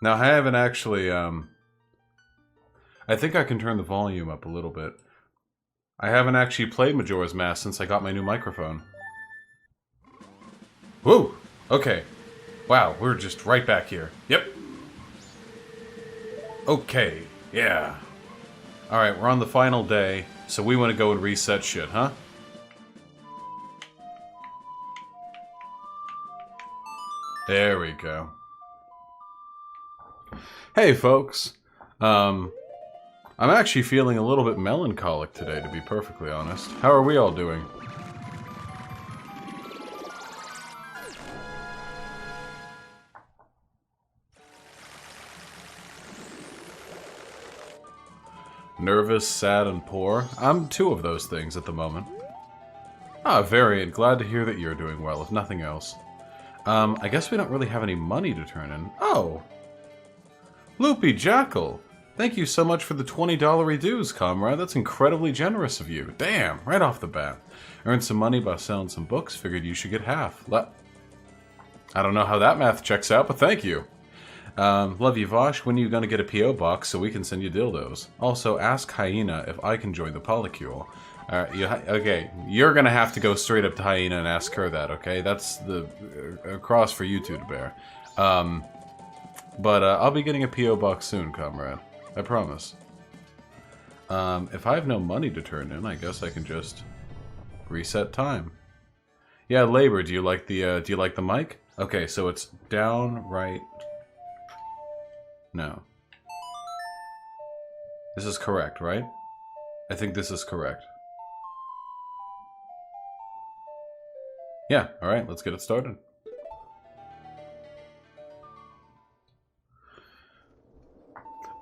Now, I haven't actually, I think I can turn the volume up a little bit. I haven't actually played Majora's Mask since I got my new microphone. Whoa! Okay. Wow, we're just right back here. Yep. Okay, yeah. Alright, we're on the final day, so we want to go and reset shit, huh? There we go. Hey, folks. I'm actually feeling a little bit melancholic today, to be perfectly honest. How are we all doing? Nervous, sad, and poor. I'm two of those things at the moment. Ah, Variant, glad to hear that you're doing well, if nothing else. I guess we don't really have any money to turn in. Oh! Loopy Jackal! Thank you so much for the $20 dues, comrade. That's incredibly generous of you. Damn, right off the bat. Earned some money by selling some books, figured you should get half. I don't know how that math checks out, but thank you. Love you, Vaush. When are you gonna get a P.O. box so we can send you dildos? Also, ask Hyena if I can join the polycule. Okay, you're gonna have to go straight up to Hyena and ask her that, okay? That's the cross for you two to bear. But I'll be getting a P.O. box soon, comrade. I promise. If I have no money to turn in, I guess I can just reset time. Yeah, Labor, do you like the mic? Okay, so it's down, right. No. This is correct, right? I think this is correct. Yeah, alright, let's get it started.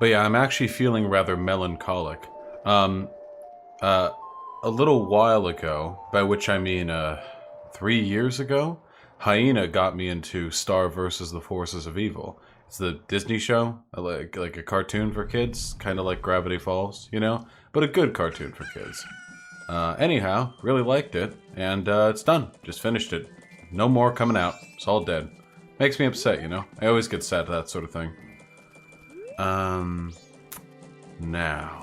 But yeah, I'm actually feeling rather melancholic. A little while ago, by which I mean 3 years ago, Hyena got me into Star vs. the Forces of Evil. It's the Disney show, like a cartoon for kids, kind of like Gravity Falls, you know? But a good cartoon for kids. Anyhow, really liked it, and it's done. Just finished it. No more coming out. It's all dead. Makes me upset, you know? I always get sad to that sort of thing. Now.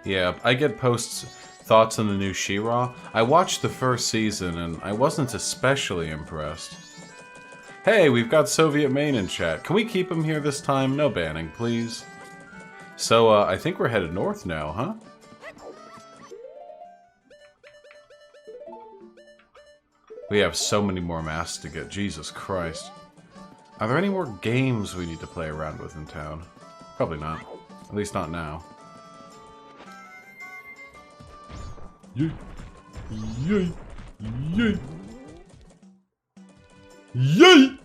Yeah, I get thoughts on the new She-Ra. I watched the first season, and I wasn't especially impressed. Hey, we've got SovietMaine in chat. Can we keep him here this time? No banning, please. So, I think we're headed north now, huh? We have so many more masks to get. Jesus Christ. Are there any more games we need to play around with in town? Probably not. At least not now. Yay! Yay! Yay! Yay!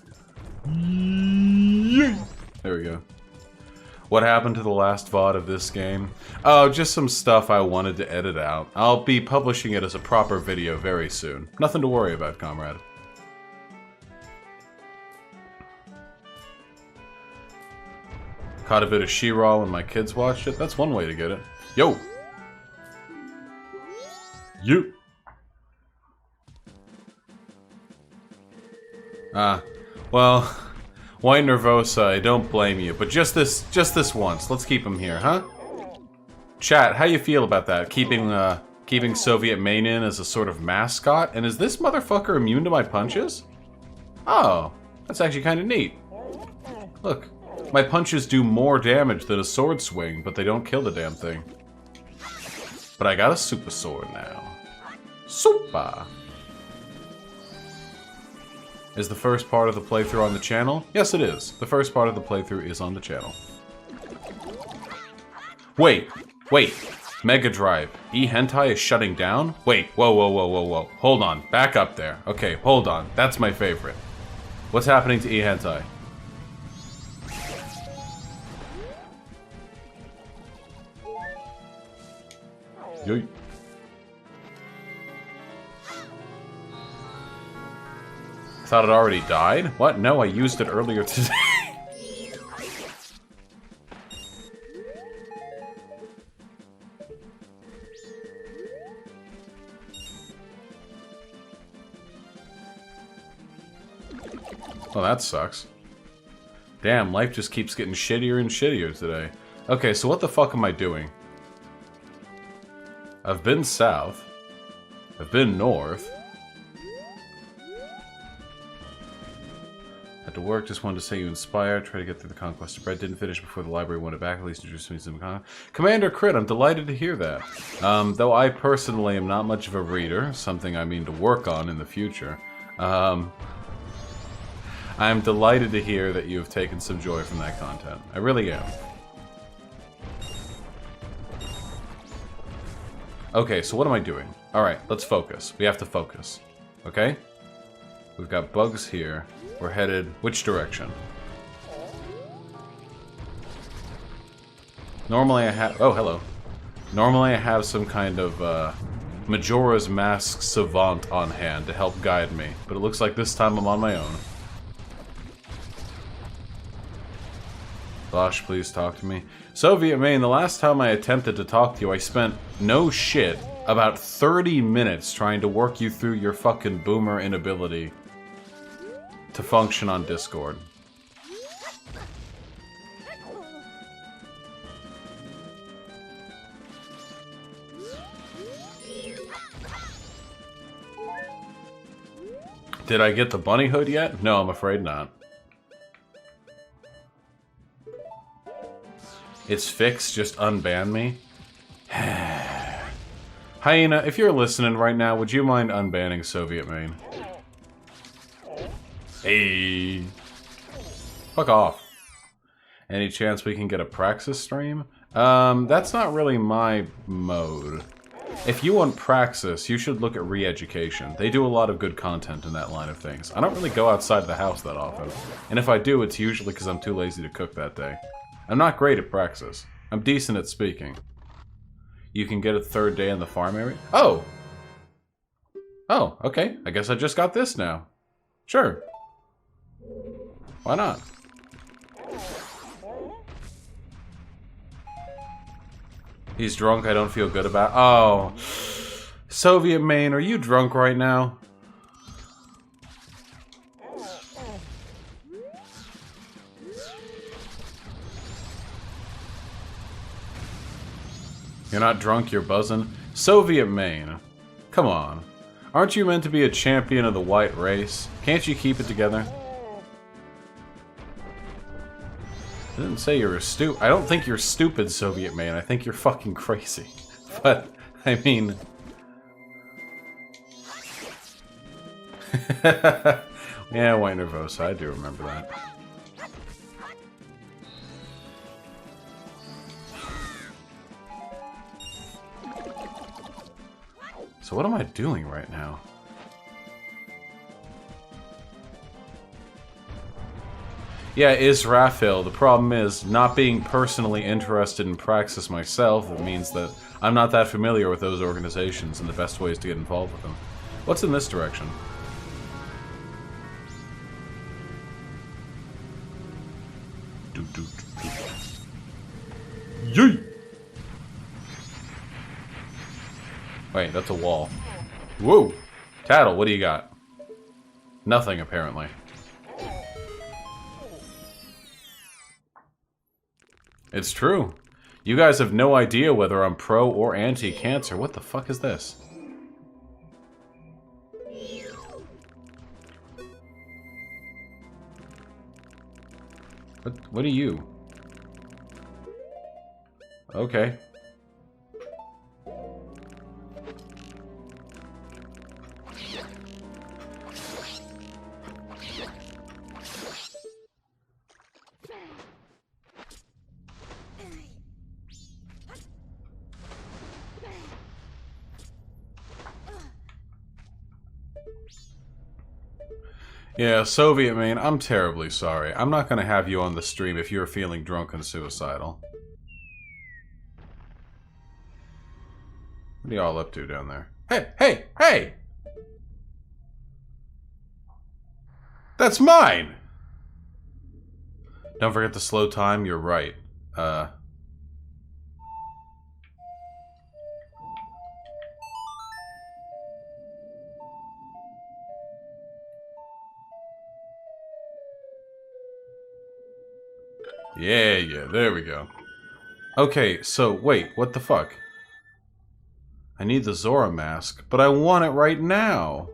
Yay! There we go. What happened to the last VOD of this game? Oh, just some stuff I wanted to edit out. I'll be publishing it as a proper video very soon. Nothing to worry about, comrade. Caught a bit of She-Ra when my kids watched it. That's one way to get it. Yo! You! Well, White Nervosa, I don't blame you, but just this once. Let's keep him here, huh? Chat, how you feel about that? Keeping SovietMaine in as a sort of mascot? And is this motherfucker immune to my punches? Oh, that's actually kind of neat. Look, my punches do more damage than a sword swing, but they don't kill the damn thing. But I got a super sword now. Super! Is the first part of the playthrough on the channel? Yes, it is. The first part of the playthrough is on the channel. Wait! Mega Drive. E-Hentai is shutting down? Wait, whoa. Hold on, back up there. Okay, hold on. That's my favorite. What's happening to E-Hentai? Yoy. Thought it already died? What? No, I used it earlier today. Well, that sucks. Damn, life just keeps getting shittier and shittier today. Okay, so what the fuck am I doing? I've been south. I've been north. Had to work, just wanted to say you inspired. Try to get through the conquest of bread. Didn't finish before the library wanted back. At least introduce me to some Commander Crit, I'm delighted to hear that. Though I personally am not much of a reader, something I mean to work on in the future. I'm delighted to hear that you have taken some joy from that content. I really am. Okay, so what am I doing? Alright, let's focus. We have to focus. Okay? We've got bugs here. We're headed which direction? Normally I have... Oh, hello. Normally I have some kind of, Majora's Mask savant on hand to help guide me. But it looks like this time I'm on my own. Vaush, please talk to me. SovietMaine, the last time I attempted to talk to you, I spent, no shit, about 30 minutes trying to work you through your fucking boomer inability to function on Discord. Did I get the bunny hood yet? No, I'm afraid not. It's fixed, just unban me. Hyena, if you're listening right now, would you mind unbanning SovietMaine? Hey. Fuck off. Any chance we can get a Praxis stream? That's not really my mode. If you want Praxis, you should look at Re-Education. They do a lot of good content in that line of things. I don't really go outside the house that often. And if I do, it's usually because I'm too lazy to cook that day. I'm not great at Praxis. I'm decent at speaking. You can get a third day in the farm area? Oh! Oh, okay. I guess I just got this now. Sure. Why not? He's drunk, I don't feel good about... Oh. SovietMaine, are you drunk right now? You're not drunk, you're buzzing. SovietMaine. Come on. Aren't you meant to be a champion of the white race? Can't you keep it together? I didn't say you're I don't think you're stupid, SovietMaine. I think you're fucking crazy. But, I mean... Yeah, White Nervosa, I do remember that. So what am I doing right now? Yeah, Israfil. The problem is, not being personally interested in Praxis myself, it means that I'm not that familiar with those organizations and the best ways to get involved with them. What's in this direction? Yeet! Wait, that's a wall. Whoa! Tattle, what do you got? Nothing, apparently. It's true. You guys have no idea whether I'm pro or anti-cancer. What the fuck is this? What are you? Okay. Yeah, SovietMaine, I'm terribly sorry. I'm not gonna have you on the stream if you're feeling drunk and suicidal. What are y'all up to down there? Hey, hey, hey! That's mine! Don't forget to slow time, you're right. Yeah, there we go. Okay, so wait, what the fuck? I need the Zora mask, but I want it right now.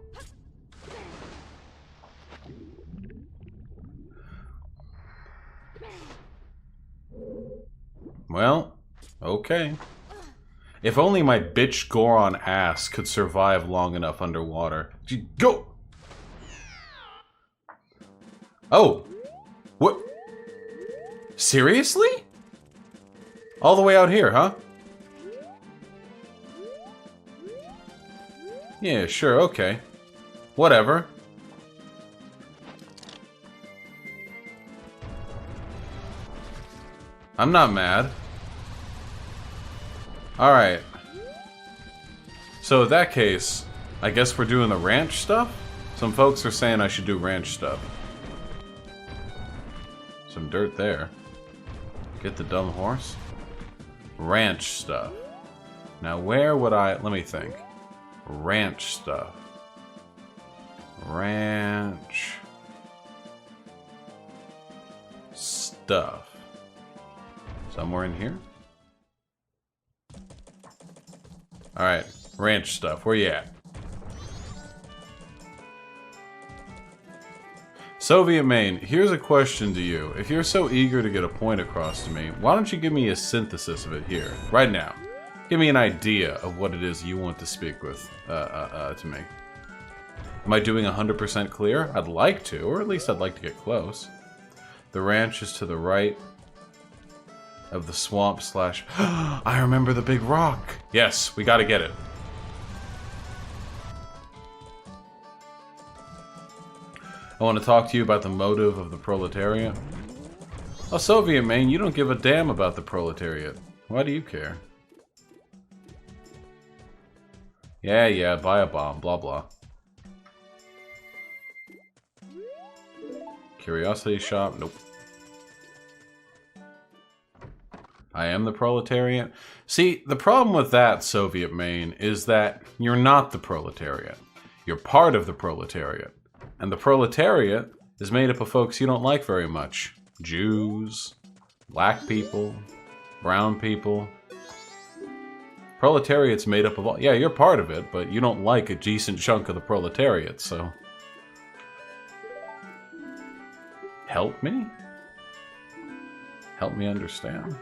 Well, okay. If only my bitch Goron ass could survive long enough underwater. Go! Oh! What? Seriously? All the way out here, huh? Yeah, sure, okay. Whatever. I'm not mad. Alright. So in that case, I guess we're doing the ranch stuff? Some folks are saying I should do ranch stuff. Some dirt there. Get the dumb horse. Ranch stuff. Now where would I... Let me think. Ranch stuff. Ranch... stuff. Somewhere in here? Alright. Ranch stuff. Where you at? SovietMaine, here's a question to you. If you're so eager to get a point across to me, why don't you give me a synthesis of it here, right now? Give me an idea of what it is you want to speak with, to me. Am I doing 100% clear? I'd like to, or at least I'd like to get close. The ranch is to the right of the swamp slash... I remember the big rock! Yes, we gotta get it. I want to talk to you about the motive of the proletariat. Oh, SovietMaine, you don't give a damn about the proletariat. Why do you care? Yeah, buy a bomb, blah blah. Curiosity shop, nope. I am the proletariat. See, the problem with that, SovietMaine, is that you're not the proletariat. You're part of the proletariat. And the proletariat is made up of folks you don't like very much. Jews, black people, brown people. Proletariat's made up of all... Yeah, you're part of it, but you don't like a decent chunk of the proletariat, so... Help me? Help me understand?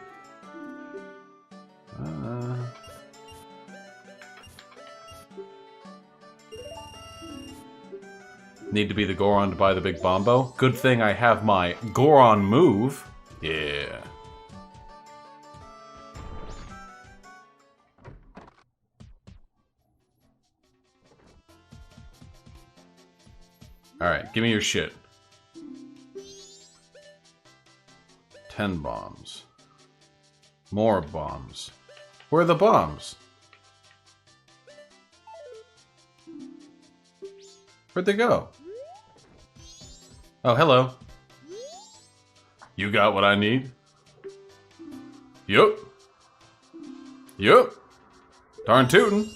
Need to be the Goron to buy the big bombo? Good thing I have my Goron move. Yeah. Alright, give me your shit. 10 bombs. More bombs. Where are the bombs? Where'd they go? Oh, hello. You got what I need? Yup. Yup. Darn tootin'.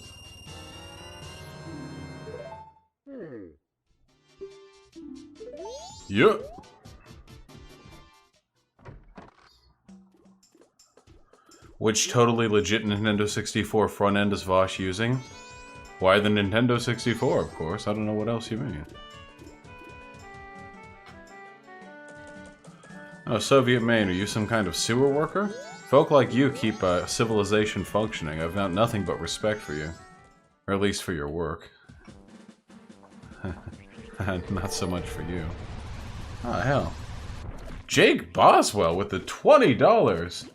Yup. Which totally legit Nintendo 64 front end is Vaush using? Why the Nintendo 64, of course. I don't know what else you mean. Oh, SovietMaine, are you some kind of sewer worker? Folk like you keep civilization functioning. I've got nothing but respect for you. Or at least for your work. Not so much for you. Oh, hell. Jake Boswell with the $20!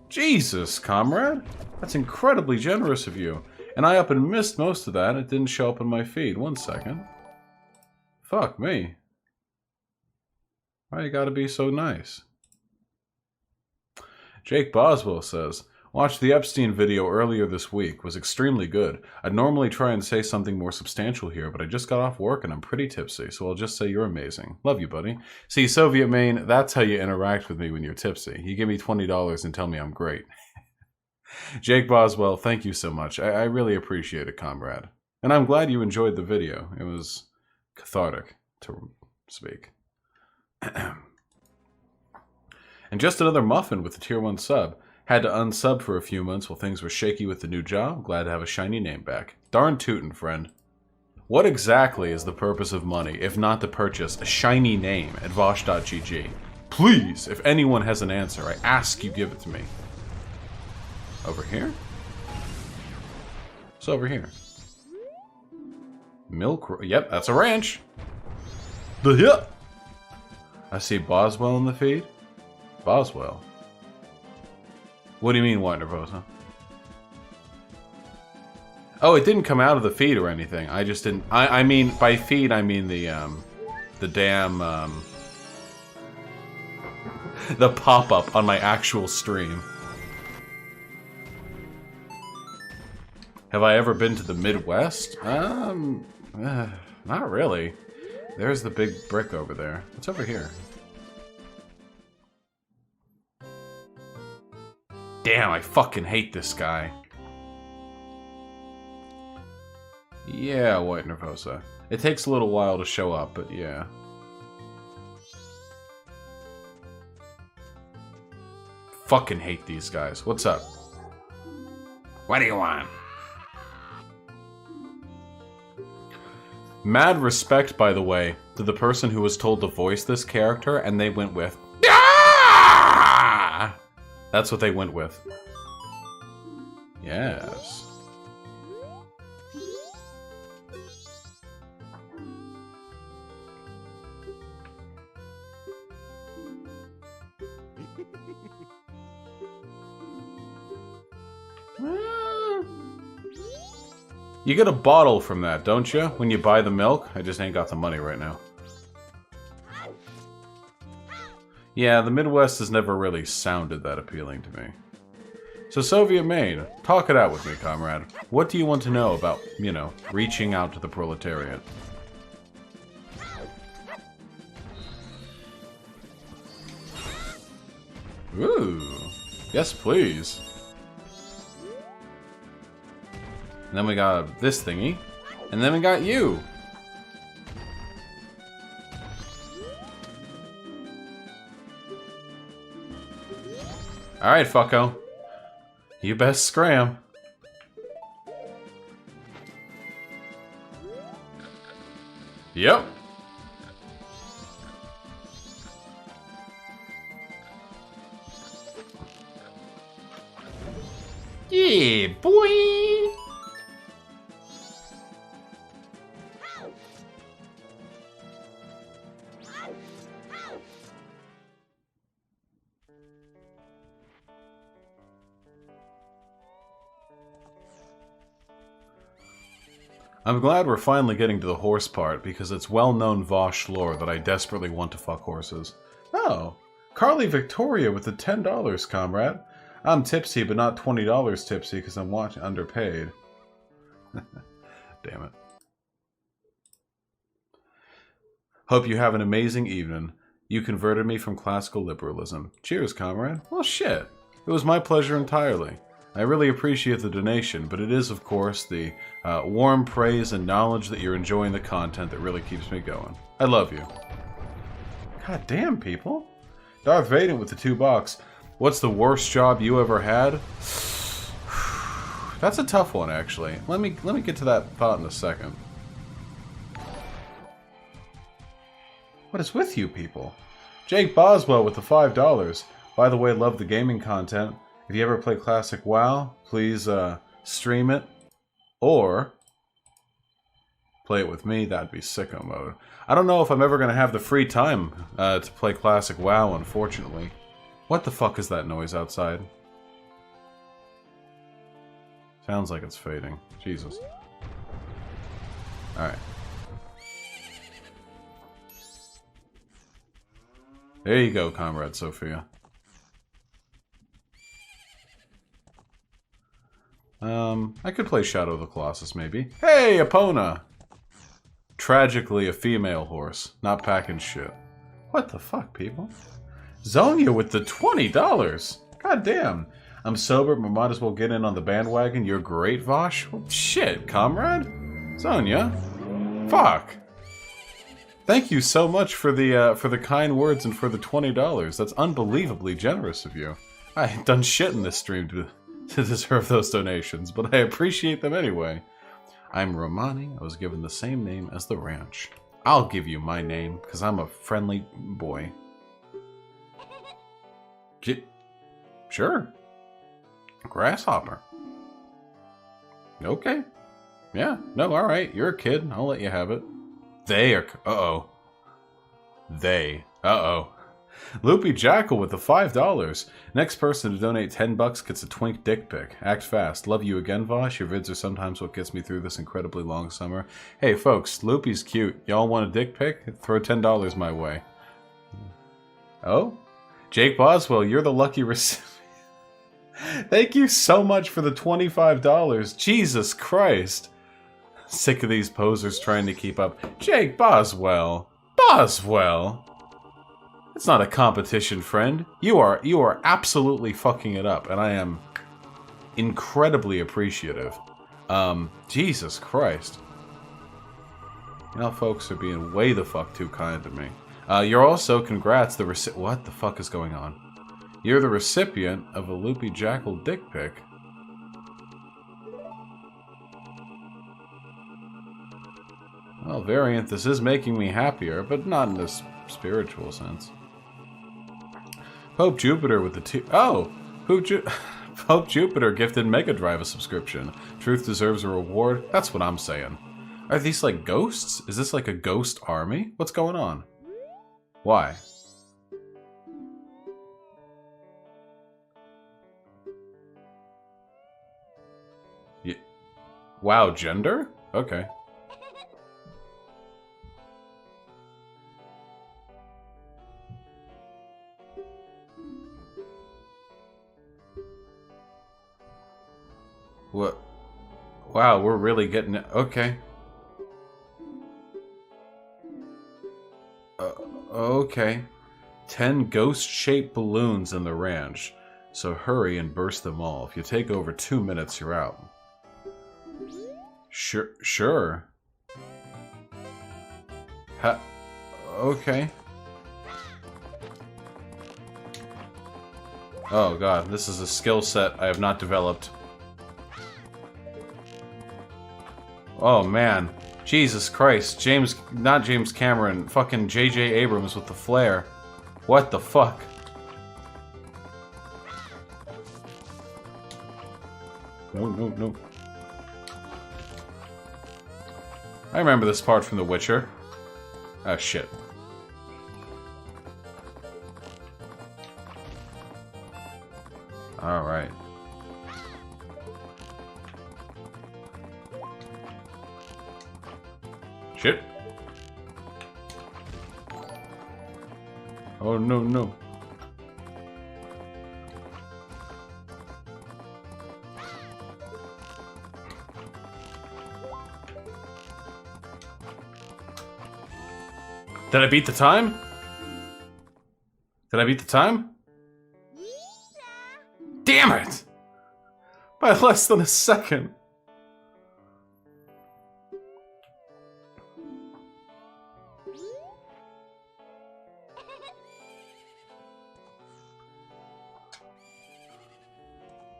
Jesus, comrade! That's incredibly generous of you. And I up and missed most of that. It didn't show up in my feed. 1 second. Fuck me. Why you gotta be so nice? Jake Boswell says, watched the Epstein video earlier this week. Was extremely good. I'd normally try and say something more substantial here, but I just got off work and I'm pretty tipsy, so I'll just say you're amazing. Love you, buddy. See, SovietMaine, that's how you interact with me when you're tipsy. You give me $20 and tell me I'm great. Jake Boswell, thank you so much. I really appreciate it, comrade. And I'm glad you enjoyed the video. It was cathartic, to speak. And just another muffin with the tier 1 sub. Had to unsub for a few months while things were shaky with the new job. Glad to have a shiny name back. Darn tootin', friend. What exactly is the purpose of money, if not to purchase a shiny name at Vaush.gg? Please, if anyone has an answer, I ask you give it to me. Over here? What's over here? Milk... Yep, that's a ranch. I see Boswell in the feed. Boswell? What do you mean, White Nervosa? Oh, it didn't come out of the feed or anything. I just didn't... I mean, by feed, I mean the damn, the pop-up on my actual stream. Have I ever been to the Midwest? Not really. There's the big brick over there. What's over here? Damn, I fucking hate this guy. Yeah, White Nervosa. It takes a little while to show up, but yeah. Fucking hate these guys. What's up? What do you want? Mad respect, by the way, to the person who was told to voice this character, and they went with... Ah! That's what they went with. Yes. You get a bottle from that, don't you? When you buy the milk? I just ain't got the money right now. Yeah, the Midwest has never really sounded that appealing to me. So SovietMaine, talk it out with me, comrade. What do you want to know about, you know, reaching out to the proletariat? Ooh. Yes, please. And then we got this thingy. And then we got you. Alright, fucko. You best scram. Yep. Yeah, boy. I'm glad we're finally getting to the horse part, because it's well-known Vaush lore that I desperately want to fuck horses. Oh, Carly Victoria with the $10, comrade. I'm tipsy, but not $20 tipsy, because I'm underpaid. Damn it. Hope you have an amazing evening. You converted me from classical liberalism. Cheers, comrade. Well, shit. It was my pleasure entirely. I really appreciate the donation, but it is, of course, the warm praise and knowledge that you're enjoying the content that really keeps me going. I love you. God damn, people. Darth Vader with the $2. What's the worst job you ever had? That's a tough one, actually. Let me get to that thought in a second. What is with you people? Jake Boswell with the $5. By the way, love the gaming content. If you ever play Classic WoW, please stream it. Or play it with me. That'd be sicko mode. I don't know if I'm ever going to have the free time to play Classic WoW, unfortunately. What the fuck is that noise outside? Sounds like it's fading. Jesus. Alright. There you go, Comrade Sophia. I could play Shadow of the Colossus, maybe. Hey, Epona! Tragically, a female horse. Not packing shit. What the fuck, people? Zonia with the $20! God damn. I'm sober, but might as well get in on the bandwagon. You're great, Vaush. Well, shit, comrade. Zonia. Fuck. Thank you so much for the kind words and for the $20. That's unbelievably generous of you. I ain't done shit in this stream to deserve those donations, but I appreciate them anyway. I'm Romani. I was given the same name as the ranch. I'll give you my name, because I'm a friendly boy. Sure. Grasshopper. Okay. Yeah, no, alright. You're a kid. I'll let you have it. They are... Uh-oh. They. Uh-oh. Loopy Jackal with the $5. Next person to donate $10 gets a twink dick pic. Act fast. Love you again, Vaush. Your vids are sometimes what gets me through this incredibly long summer. Hey, folks. Loopy's cute. Y'all want a dick pic? Throw $10 my way. Oh? Jake Boswell, you're the lucky recipient. Thank you so much for the $25. Jesus Christ. Sick of these posers trying to keep up. Jake Boswell. Boswell. It's not a competition, friend. You are absolutely fucking it up, and I am incredibly appreciative. Jesus Christ. You know, folks are being way the fuck too kind to me. You're also, congrats, what the fuck is going on? You're the recipient of a Loopy Jackal dick pic. Well, Variant, this is making me happier, but not in this spiritual sense. Pope Jupiter with the Oh! Pope Jupiter gifted Mega Drive a subscription. Truth deserves a reward. That's what I'm saying. Are these like ghosts? Is this like a ghost army? What's going on? Why? Yeah. Wow, gender? Okay. What? Wow, we're really getting it. Okay. Okay. 10 ghost-shaped balloons in the ranch. So hurry and burst them all. If you take over 2 minutes, you're out. Sure. Okay. Oh god, this is a skill set I have not developed. Oh man. Jesus Christ. Not James Cameron, fucking J.J. Abrams with the flare. What the fuck? No. I remember this part from The Witcher. Oh shit. Alright. Shit. Oh no. Did I beat the time? Did I beat the time? Damn it! By less than a second.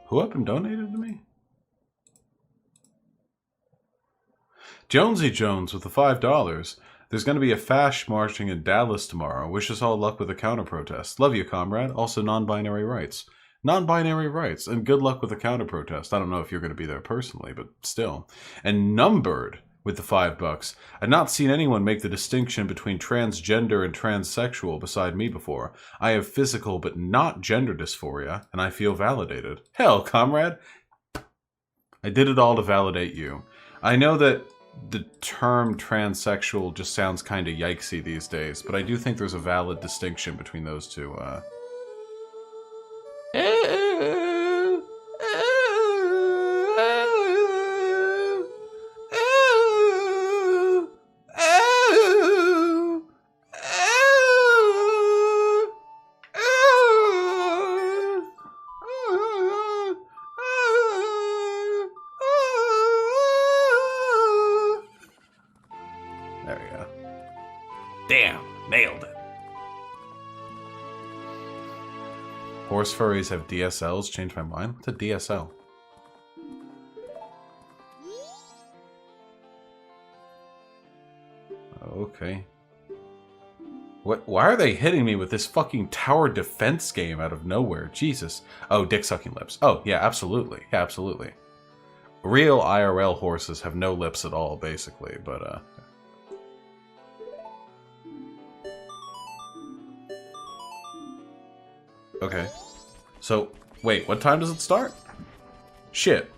Who up and donated to me? Jonesy Jones with the $5. There's going to be a fash marching in Dallas tomorrow. Wish us all luck with the counter-protest. Love you, comrade. Also, non-binary rights. Non-binary rights, and good luck with the counter-protest. I don't know if you're going to be there personally, but still. And Numbered with the $5. I've not seen anyone make the distinction between transgender and transsexual beside me before. I have physical but not gender dysphoria, and I feel validated. Hell, comrade! I did it all to validate you. I know that the term transsexual just sounds kind of yikesy these days, but I do think there's a valid distinction between those two. There we go. Damn, nailed it. Horse furries have DSLs. Changed my mind. What's a DSL? Okay. What? Why are they hitting me with this fucking tower defense game out of nowhere? Jesus. Oh, dick sucking lips. Oh, yeah, absolutely. Yeah, absolutely. Real IRL horses have no lips at all, basically, but, okay. So, wait, what time does it start? Shit.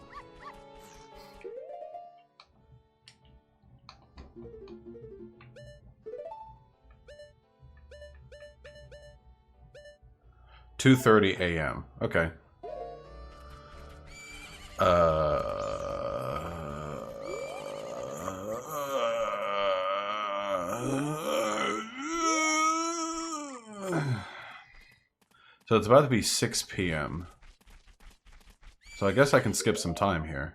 $2:30 a.m. Okay. So it's about to be 6 p.m. So I guess I can skip some time here.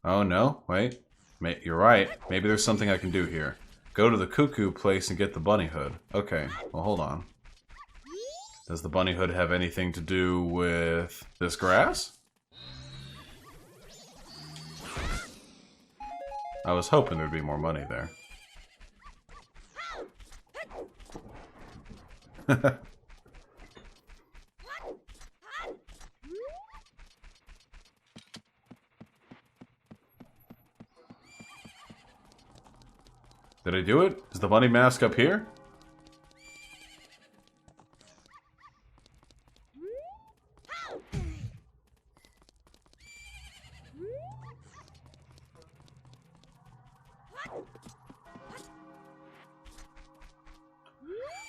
Oh no, wait. You're right. Maybe there's something I can do here. Go to the cuckoo place and get the bunny hood. Okay, well hold on. Does the bunny hood have anything to do with this grass? I was hoping there'd be more money there. Did I do it? Is the bunny mask up here?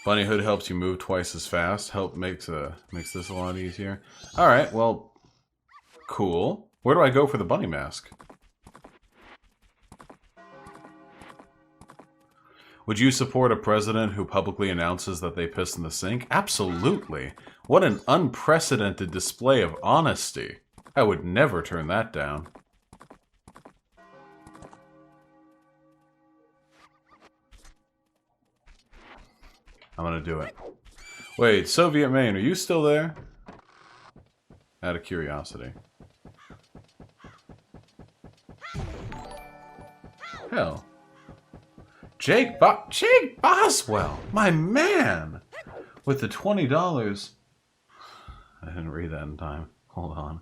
Bunny hood helps you move twice as fast. Makes this a lot easier. All right, well, cool. Where do I go for the bunny mask? Would you support a president who publicly announces that they pissed in the sink? Absolutely. What an unprecedented display of honesty. I would never turn that down. I'm gonna do it. Wait, SovietMaine, are you still there? Out of curiosity. Hell. Jake Boswell, my man! With the $20. I didn't read that in time. Hold on.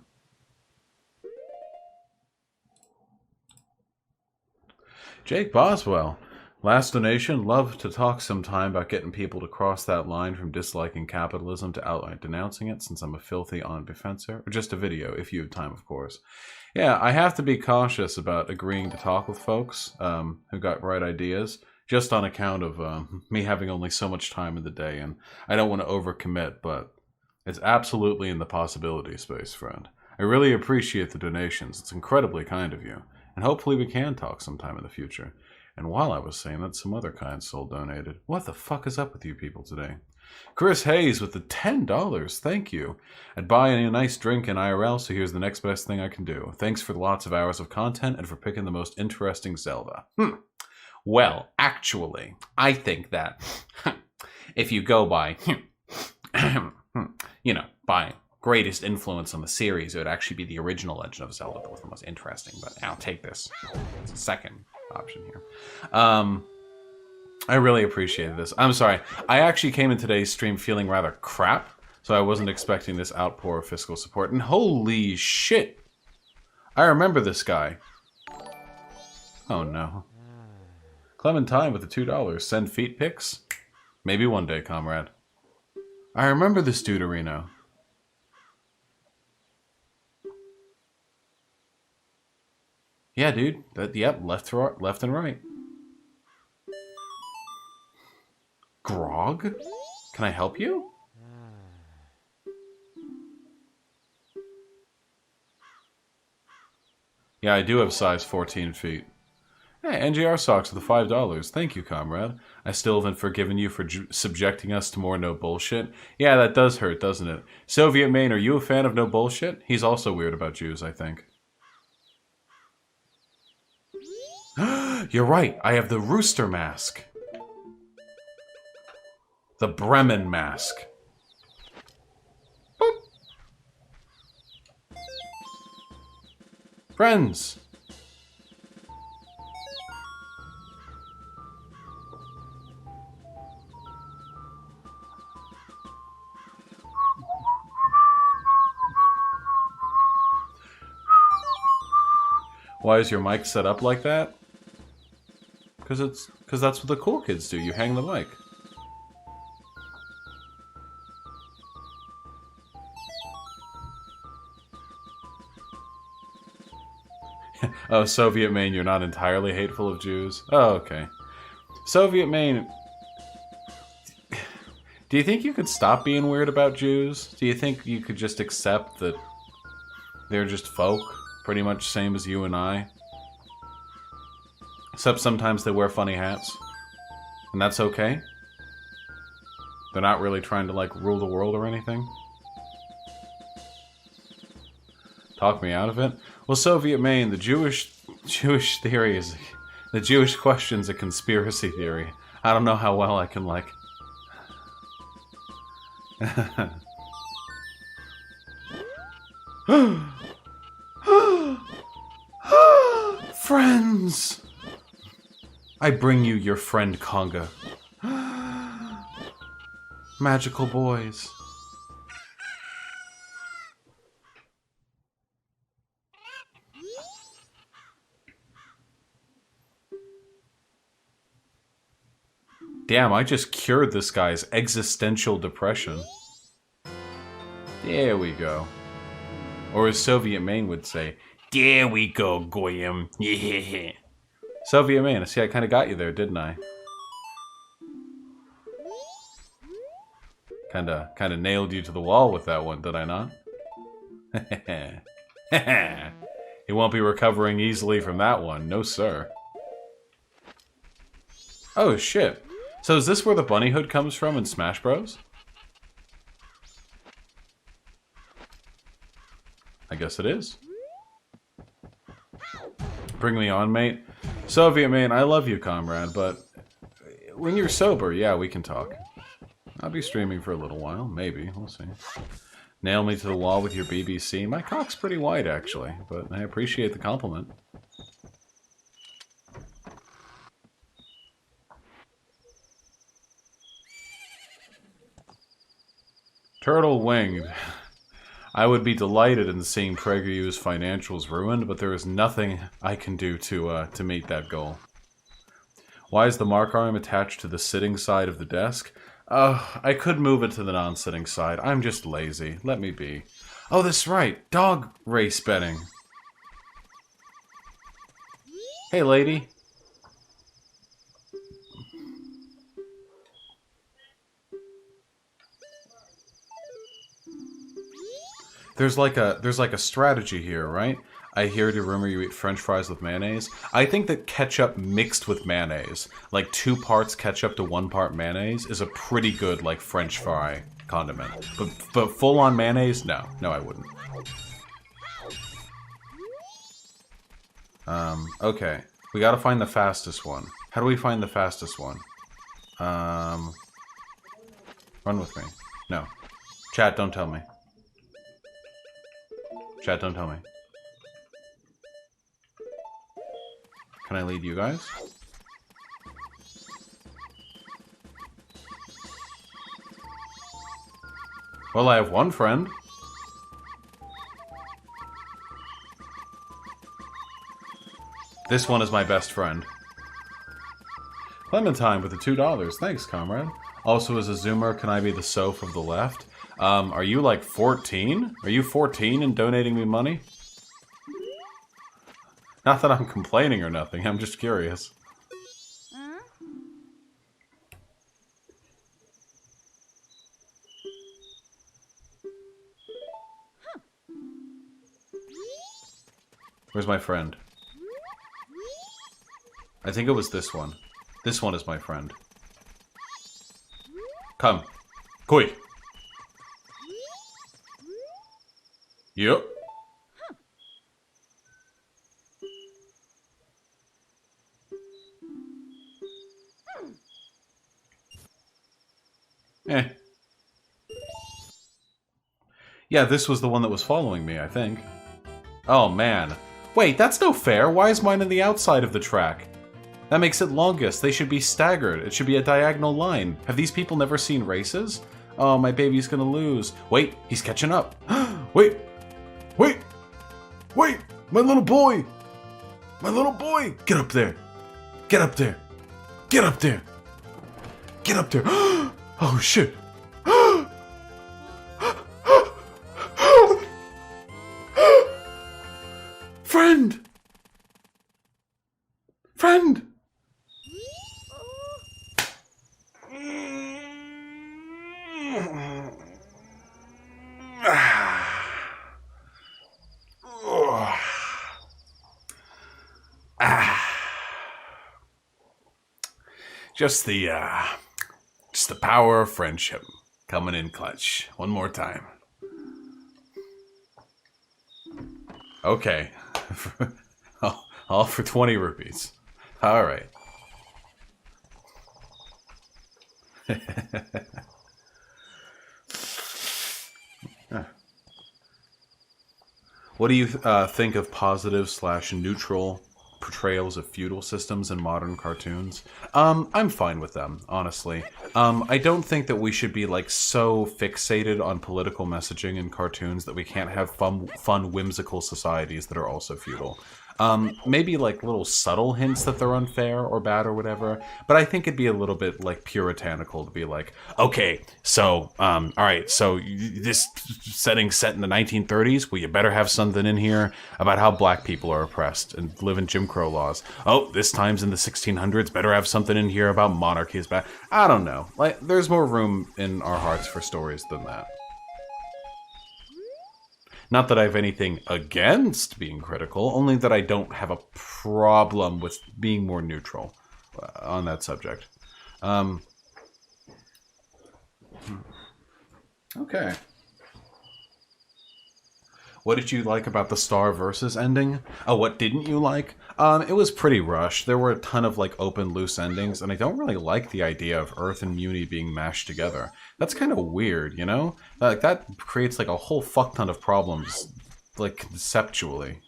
Jake Boswell. Last donation. Love to talk sometime about getting people to cross that line from disliking capitalism to outright denouncing it, since I'm a filthy on-defenser. Or just a video, if you have time, of course. Yeah, I have to be cautious about agreeing to talk with folks who got right ideas, just on account of me having only so much time in the day, and I don't want to overcommit, but it's absolutely in the possibility space, friend. I really appreciate the donations. It's incredibly kind of you, and hopefully we can talk sometime in the future. And while I was saying that, some other kind soul donated. What the fuck is up with you people today? Chris Hayes with the $10. Thank you. I'd buy a nice drink in IRL, so here's the next best thing I can do. Thanks for lots of hours of content and for picking the most interesting Zelda. Well, actually, I think that if you go by, you know, by greatest influence on the series, it would actually be the original Legend of Zelda that was the most interesting. But I'll take this. It's a second option here. I really appreciated this. I'm sorry. I actually came in today's stream feeling rather crap, so I wasn't expecting this outpour of fiscal support. And holy shit! I remember this guy. Oh no. Clementine with the $2. Send feet pics? Maybe one day, comrade. I remember this dude, Areno. Yeah, dude. Yep, left and right. Grog? Can I help you? Yeah, I do have size 14 feet. Hey, NGR Socks with the $5. Thank you, comrade. I still haven't forgiven you for subjecting us to more no bullshit. Yeah, that does hurt, doesn't it? SovietMaine, are you a fan of no bullshit? He's also weird about Jews, I think. You're right, I have the rooster mask. The Bremen mask. Boop. Friends. Why is your mic set up like that? Because that's what the cool kids do. You hang the mic. Oh, SovietMaine, you're not entirely hateful of Jews? Oh, okay. SovietMaine, do you think you could stop being weird about Jews? Do you think you could just accept that they're just folk, pretty much same as you and I? Except sometimes they wear funny hats. And that's okay? They're not really trying to, like, rule the world or anything? Talk me out of it? Well, SovietMaine, the Jewish theory is... The Jewish question's a conspiracy theory. I don't know how well I can, like... Friends! I bring you your friend Conga. Magical boys. Damn, I just cured this guy's existential depression. There we go. Or as SovietMaine would say, there we go, Goyim. Yeah. SovietMaine, I see I kind of got you there, didn't I? Kind of nailed you to the wall with that one, did I not? He won't be recovering easily from that one, no sir. Oh shit. So is this where the bunny hood comes from in Smash Bros? I guess it is. Bring me on, mate. SovietMaine, I love you, comrade, but when you're sober, yeah, we can talk. I'll be streaming for a little while, maybe, we'll see. Nail me to the wall with your BBC. My cock's pretty wide, actually, but I appreciate the compliment. Turtle winged. I would be delighted in seeing PragerU's financials ruined, but there is nothing I can do to meet that goal. Why is the mark arm attached to the sitting side of the desk? I could move it to the non-sitting side. I'm just lazy. Let me be. Oh, that's right. Dog race betting. Hey, lady. There's like a strategy here, right? I hear the rumor you eat French fries with mayonnaise. I think that ketchup mixed with mayonnaise, like 2 parts ketchup to 1 part mayonnaise, is a pretty good like French fry condiment. But full on mayonnaise, no, I wouldn't. Okay, we gotta find the fastest one. How do we find the fastest one? Run with me. No, chat, don't tell me. Chat, don't tell me. Can I lead you guys? Well, I have one friend. This one is my best friend. Clementine with the $2. Thanks, comrade. Also, as a Zoomer, can I be the Soph of the left? Are you like 14? Are you 14 and donating me money? Not that I'm complaining or nothing, I'm just curious. Where's my friend? I think it was this one. This one is my friend. Come. Koi. Yep. Eh. Yeah, this was the one that was following me, I think. Oh, man. Wait, that's no fair. Why is mine on the outside of the track? That makes it longest. They should be staggered. It should be a diagonal line. Have these people never seen races? Oh, my baby's gonna lose. Wait, he's catching up. Wait! Wait! Wait! My little boy! My little boy! Get up there! Get up there! Get up there! Get up there! Oh, shit! Friend! Friend! Just the power of friendship coming in clutch. One more time. Okay. All for 20 rupees. All right. What do you think of positive/neutral portrayals of feudal systems in modern cartoons? I'm fine with them, honestly. I don't think that we should be like so fixated on political messaging in cartoons that we can't have fun, whimsical societies that are also feudal. Maybe like little subtle hints that they're unfair or bad or whatever, but I think it'd be a little bit like puritanical to be like, okay, so, alright, so this setting's set in the 1930s, well, you better have something in here about how black people are oppressed and live in Jim Crow laws. Oh, this time's in the 1600s, better have something in here about monarchy is bad. I don't know. Like, there's more room in our hearts for stories than that. Not that I have anything against being critical, only that I don't have a problem with being more neutral on that subject. Okay. What did you like about the Star Versus ending? Oh, what didn't you like? It was pretty rushed. There were a ton of like open, loose endings, and I don't really like the idea of Earth and Muni being mashed together. That's kind of weird, you know? Like that creates like a whole fuck ton of problems, like conceptually.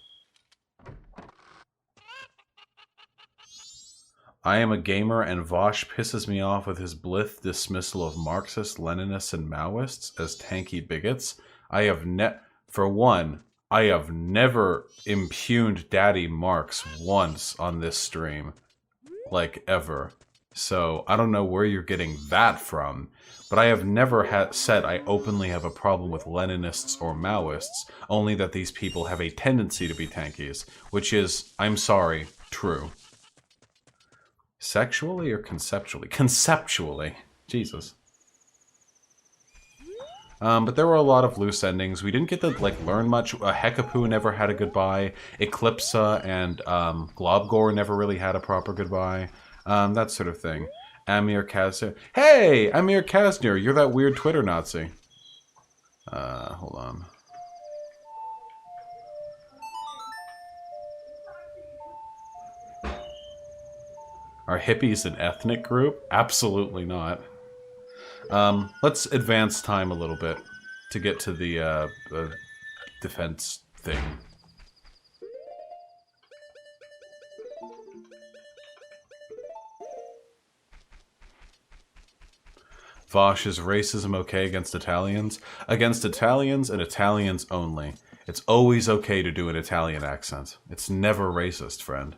I am a gamer, and Vaush pisses me off with his blith dismissal of Marxists, Leninists, and Maoists as tanky bigots. For one, I have never impugned Daddy Marx once on this stream. Like, ever. So, I don't know where you're getting that from, but I have never said I openly have a problem with Leninists or Maoists, only that these people have a tendency to be tankies, which is, I'm sorry, true. Sexually or conceptually? Conceptually. Jesus. But there were a lot of loose endings. We didn't get to, like, learn much. Hekapoo never had a goodbye. Eclipsa and Globgor never really had a proper goodbye. That sort of thing. Amir Kazner. Hey! Amir Kazner, you're that weird Twitter Nazi. Hold on. Are hippies an ethnic group? Absolutely not. Let's advance time a little bit to get to the defense thing. Vaush, is racism okay against Italians? Against Italians and Italians only. It's always okay to do an Italian accent. It's never racist, friend.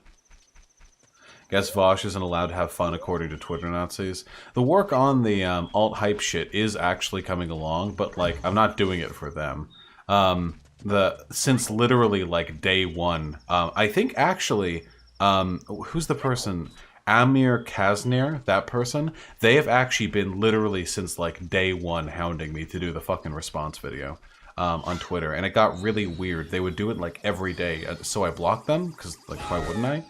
Guess Vaush isn't allowed to have fun according to Twitter Nazis. The work on the alt-hype shit is actually coming along, but, like, I'm not doing it for them. Since literally, like, day one, I think actually, who's the person? Amir Kazner, that person, they have actually been literally since, like, day one hounding me to do the fucking response video on Twitter, and it got really weird. They would do it, like, every day, so I blocked them, because, like, why wouldn't I?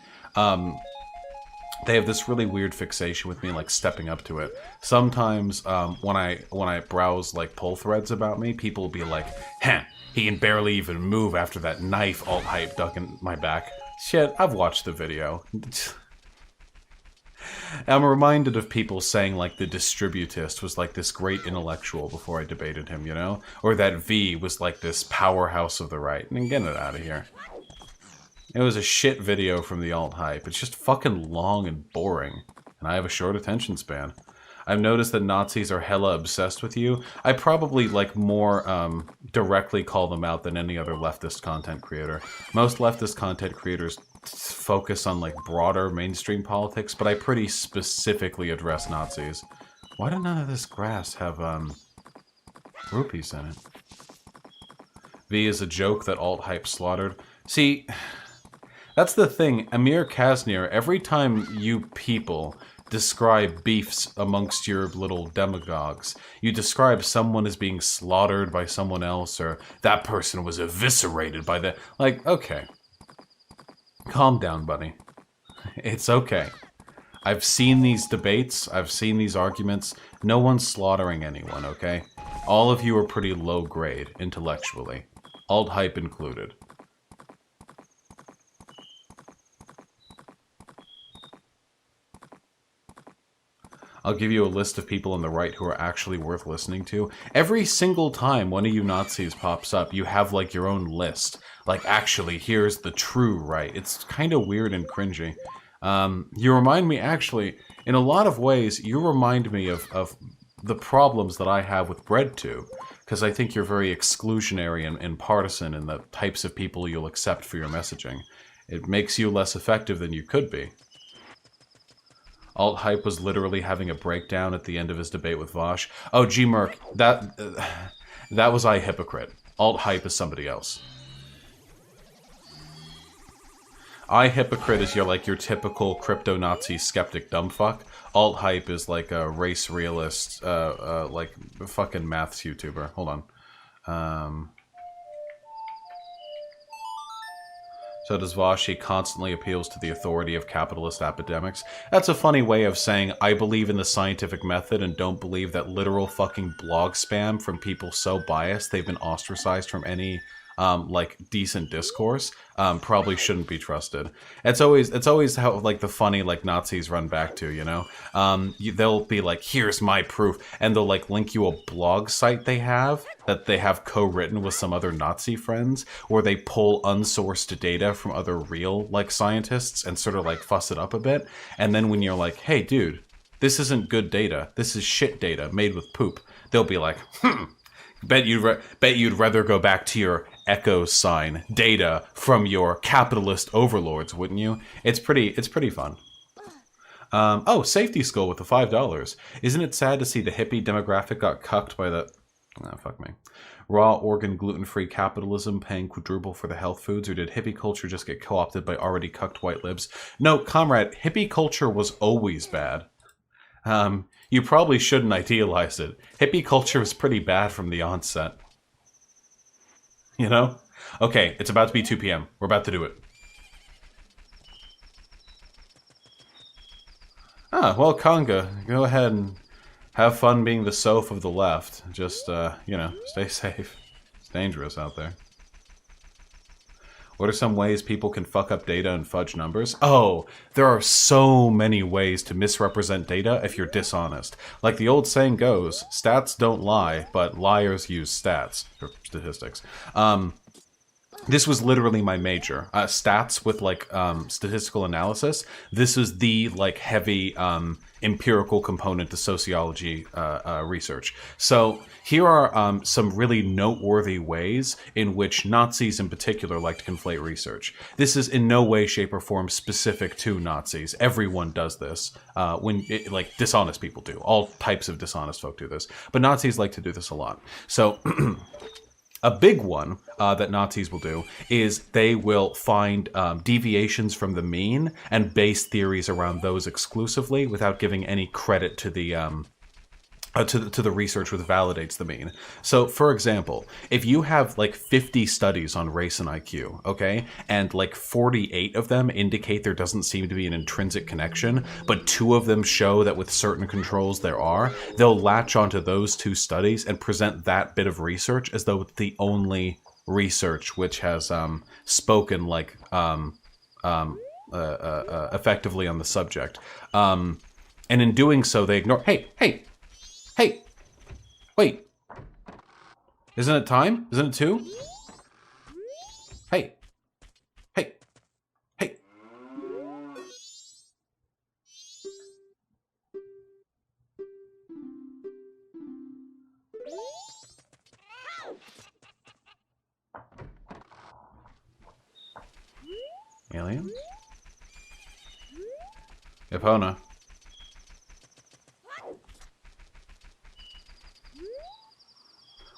They have this really weird fixation with me, like, stepping up to it. Sometimes, when I browse, like, pull threads about me, people will be like, "Heh, he can barely even move after that knife alt-hype duck in my back." Shit, I've watched the video. I'm reminded of people saying, like, the distributist was, like, this great intellectual before I debated him, you know? Or that V was, like, this powerhouse of the right. And get it out of here. It was a shit video from the alt-hype. It's just fucking long and boring. And I have a short attention span. I've noticed that Nazis are hella obsessed with you. I probably, like, more directly call them out than any other leftist content creator. Most leftist content creators focus on, like, broader mainstream politics, but I pretty specifically address Nazis. Why did none of this grass have, rupees in it? V is a joke that alt-hype slaughtered. See, that's the thing. Amir Kazmir, every time you people describe beefs amongst your little demagogues, you describe someone as being slaughtered by someone else, or that person was eviscerated by the... Like, okay. Calm down, buddy. It's okay. I've seen these debates. I've seen these arguments. No one's slaughtering anyone, okay? All of you are pretty low grade, intellectually. Alt-hype included. I'll give you a list of people on the right who are actually worth listening to. Every single time one of you Nazis pops up, you have, like, your own list. Like, actually, here's the true right. It's kind of weird and cringy. You remind me, actually, in a lot of ways, you remind me of the problems that I have with BreadTube. Because I think you're very exclusionary and partisan in the types of people you'll accept for your messaging. It makes you less effective than you could be. Alt-hype was literally having a breakdown at the end of his debate with Vaush. Oh, G-Merc, that was I hypocrite. Alt-hype is somebody else. I hypocrite is your typical crypto-Nazi skeptic dumbfuck. Alt-hype is like a race realist, like fucking maths YouTuber. Hold on. So does Vaush. He constantly appeals to the authority of capitalist epidemics. That's a funny way of saying I believe in the scientific method and don't believe that literal fucking blog spam from people so biased they've been ostracized from any like decent discourse probably shouldn't be trusted. It's always how like the funny like Nazis run back to, you know. They'll be like, here's my proof, and they'll like link you a blog site they have that they have co-written with some other Nazi friends, where they pull unsourced data from other real like scientists and sort of like fuss it up a bit. And then when you're like, hey dude, this isn't good data, this is shit data made with poop, they'll be like, bet you'd rather go back to your echo sign data from your capitalist overlords, wouldn't you? It's pretty fun. Oh, safety skull with the $5. Isn't it sad to see the hippie demographic got cucked by the... Oh, fuck me. Raw, organ, gluten-free capitalism paying quadruple for the health foods, or did hippie culture just get co-opted by already cucked white libs? No, comrade, hippie culture was always bad. You probably shouldn't idealize it. Hippie culture was pretty bad from the onset. You know? Okay, it's about to be 2 p.m. We're about to do it. Ah, well, Conga, go ahead and have fun being the soph of the left. Just, you know, stay safe. It's dangerous out there. What are some ways people can fuck up data and fudge numbers? Oh, there are so many ways to misrepresent data if you're dishonest. Like the old saying goes, stats don't lie, but liars use stats, or statistics. This was literally my major. Stats with, like, statistical analysis. This is the, like, heavy empirical component to sociology research. So here are some really noteworthy ways in which Nazis in particular like to conflate research. This is in no way, shape, or form specific to Nazis. Everyone does this. Like, dishonest people do. All types of dishonest folk do this. But Nazis like to do this a lot. So... A big one that Nazis will do is they will find deviations from the mean and base theories around those exclusively without giving any credit to the to the research which validates the mean. So, for example, if you have like 50 studies on race and IQ, okay, and like 48 of them indicate there doesn't seem to be an intrinsic connection, but 2 of them show that with certain controls there are, they'll latch onto those 2 studies and present that bit of research as though it's the only research which has spoken like effectively on the subject. And in doing so, they ignore... Hey! Wait. Isn't it time? Isn't it 2? Hey. Aliens? Epona.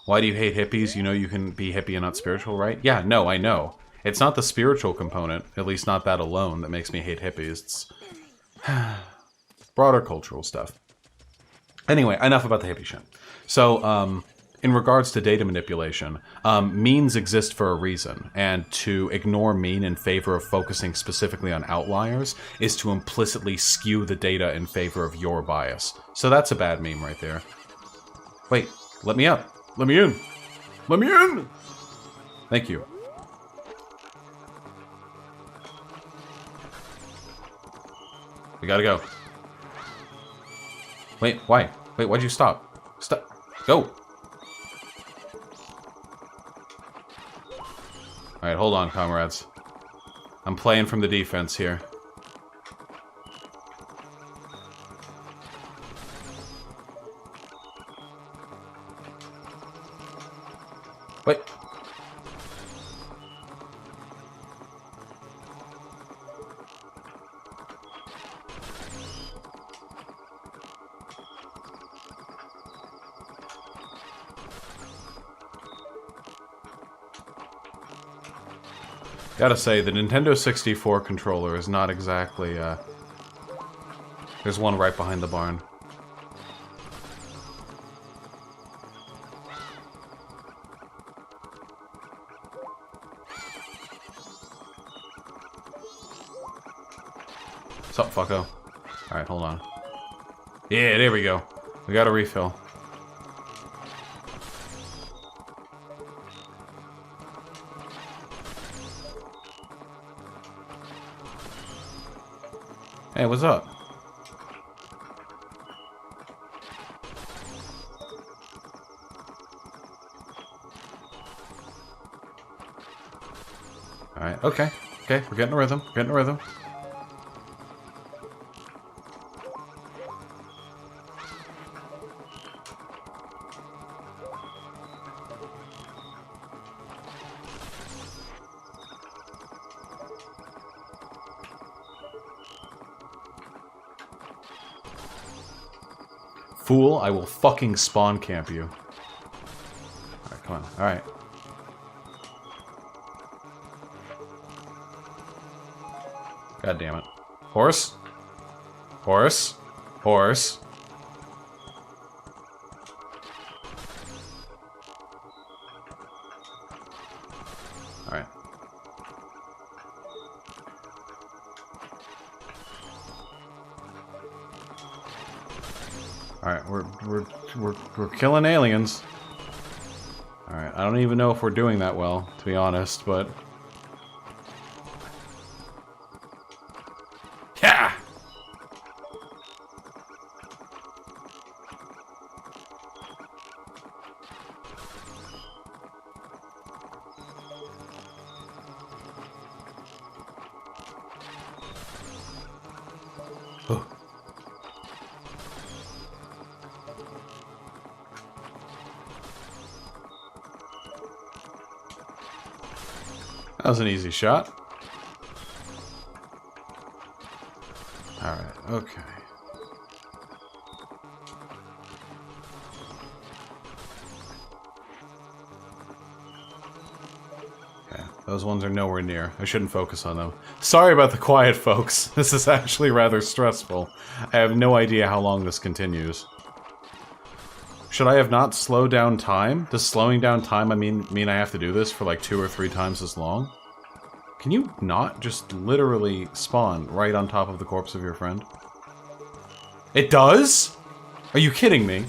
Why do you hate hippies? You know you can be hippie and not spiritual, right? Yeah, no, I know. It's not the spiritual component, at least not that alone, that makes me hate hippies. It's broader cultural stuff. Anyway, enough about the hippie shit. So, in regards to data manipulation, means exist for a reason, and to ignore mean in favor of focusing specifically on outliers is to implicitly skew the data in favor of your bias. So that's a bad meme right there. Wait, let me up. Let me in. Let me in! Thank you. We gotta go. Wait, why? Wait, why'd you stop? Stop. Go! Alright, hold on, comrades. I'm playing from the defense here. Wait. Gotta say, the Nintendo 64 controller is not exactly, There's one right behind the barn. What's up, fucko? Alright, hold on. Yeah, there we go. We got a refill. Hey, what's up? Alright, okay. Okay, we're getting a rhythm. We're getting a rhythm. Fool, I will fucking spawn camp you. Alright, come on. Alright. God damn it. Horse? Horse? Horse? Alright. Alright, we're killing aliens. Alright, I don't even know if we're doing that well, to be honest, but... Yeah! Oh. That was an easy shot. Alright, okay. Okay, those ones are nowhere near. I shouldn't focus on them. Sorry about the quiet, folks. This is actually rather stressful. I have no idea how long this continues. Should I have not slowed down time? Does slowing down time mean I have to do this for like 2 or 3 times as long? Can you not just literally spawn right on top of the corpse of your friend? It does? Are you kidding me?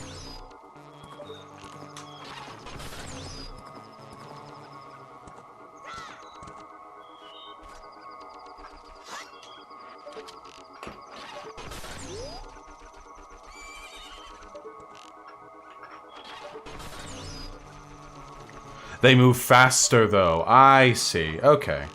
They move faster, though. I see. Okay.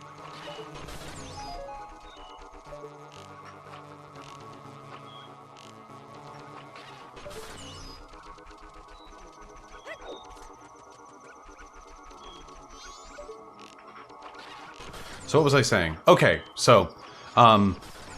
So what was I saying? Okay, so,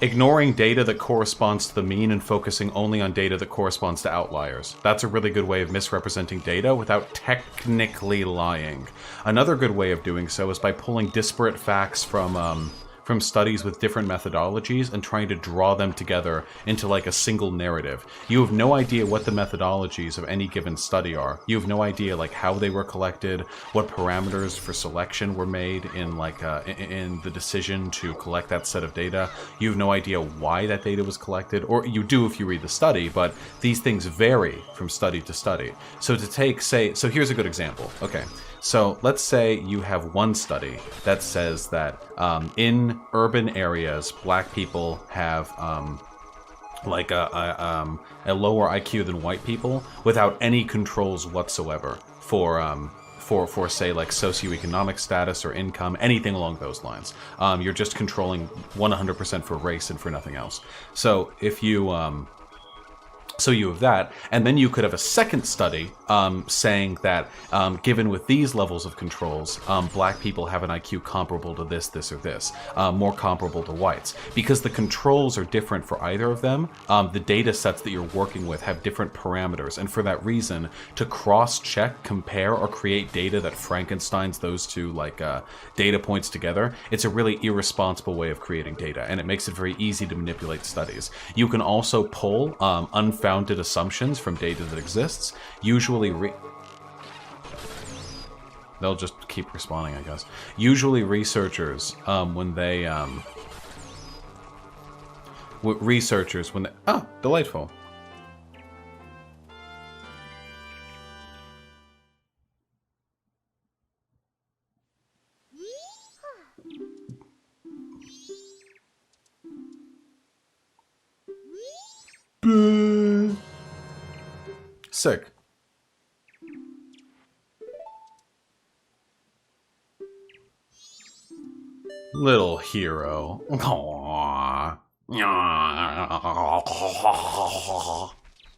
ignoring data that corresponds to the mean and focusing only on data that corresponds to outliers. That's a really good way of misrepresenting data without technically lying. Another good way of doing so is by pulling disparate facts from studies with different methodologies and trying to draw them together into like a single narrative. You have no idea what the methodologies of any given study are. You have no idea like how they were collected, what parameters for selection were made in like in the decision to collect that set of data. You have no idea why that data was collected, or you do if you read the study, but these things vary from study to study. So to take, say, so here's a good example. Okay. So let's say you have one study that says that in urban areas, black people have like a lower IQ than white people without any controls whatsoever for say like socioeconomic status or income, anything along those lines. You're just controlling 100% for race and for nothing else. So if you so you have that, and then you could have a second study saying that given with these levels of controls, black people have an IQ comparable to this, this, or this, more comparable to whites. Because the controls are different for either of them, the data sets that you're working with have different parameters, and for that reason, to cross-check, compare, or create data that Frankensteins those two like data points together, it's a really irresponsible way of creating data, and it makes it very easy to manipulate studies. You can also pull unfounded assumptions from data that exists, usually they'll just keep respawning, I guess. Usually researchers, when they, oh, delightful. Sick. Little hero. Aww.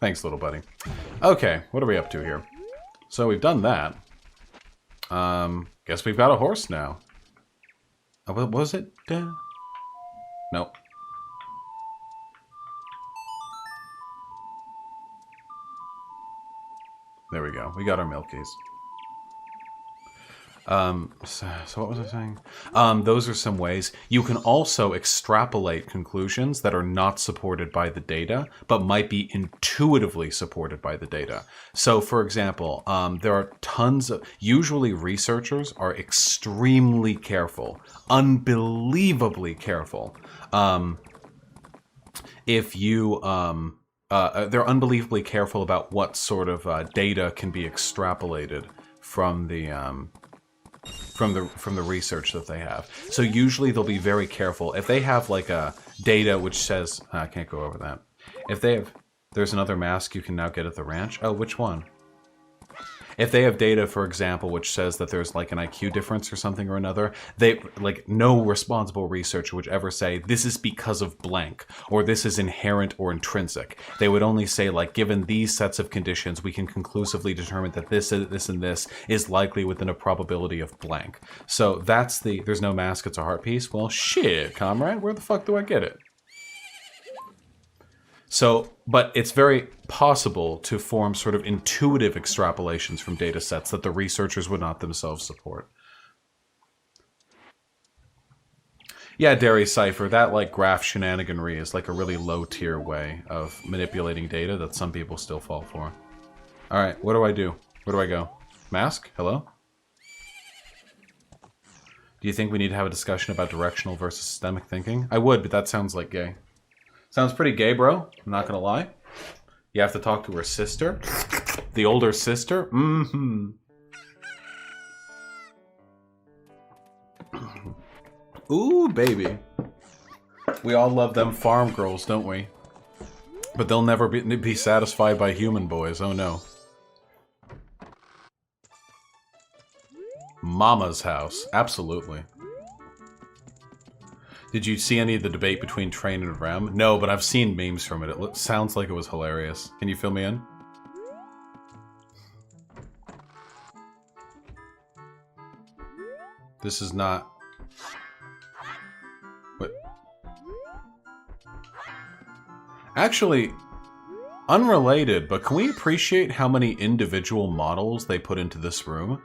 Thanks, little buddy. Okay, what are we up to here? So we've done that. Guess we've got a horse now. What was it? Nope. There we go. We got our milkies. So what was I saying? Those are some ways. You can also extrapolate conclusions that are not supported by the data, but might be intuitively supported by the data. So, for example, there are tons of... Usually researchers are extremely careful, unbelievably careful. If you... they're unbelievably careful about what sort of data can be extrapolated from the research that they have. So usually they'll be very careful. If they have like a data which says, I can't go over that. If they have, there's another mask you can now get at the ranch. Oh, which one? If they have data, for example, which says that there's like an IQ difference or something or another, they like no responsible researcher would ever say this is because of blank or this is inherent or intrinsic. They would only say like given these sets of conditions, we can conclusively determine that this and this is likely within a probability of blank. So that's the there's no mask, it's a heart piece. Well, shit, comrade, where the fuck do I get it? So, but it's very possible to form sort of intuitive extrapolations from data sets that the researchers would not themselves support. Yeah, Dairy Cipher, that like graph shenaniganry is like a really low tier way of manipulating data that some people still fall for. Alright, what do I do? Where do I go? Mask? Hello? Do you think we need to have a discussion about directional versus systemic thinking? I would, but that sounds like gay. Sounds pretty gay, bro. I'm not gonna lie. You have to talk to her sister. The older sister? Mm-hmm. Ooh, baby. We all love them farm girls, don't we? But they'll never be satisfied by human boys. Oh, no. Mama's house. Absolutely. Did you see any of the debate between Train and Rem? No, but I've seen memes from it. It sounds like it was hilarious. Can you fill me in? This is not... What? Actually, unrelated, but can we appreciate how many individual models they put into this room?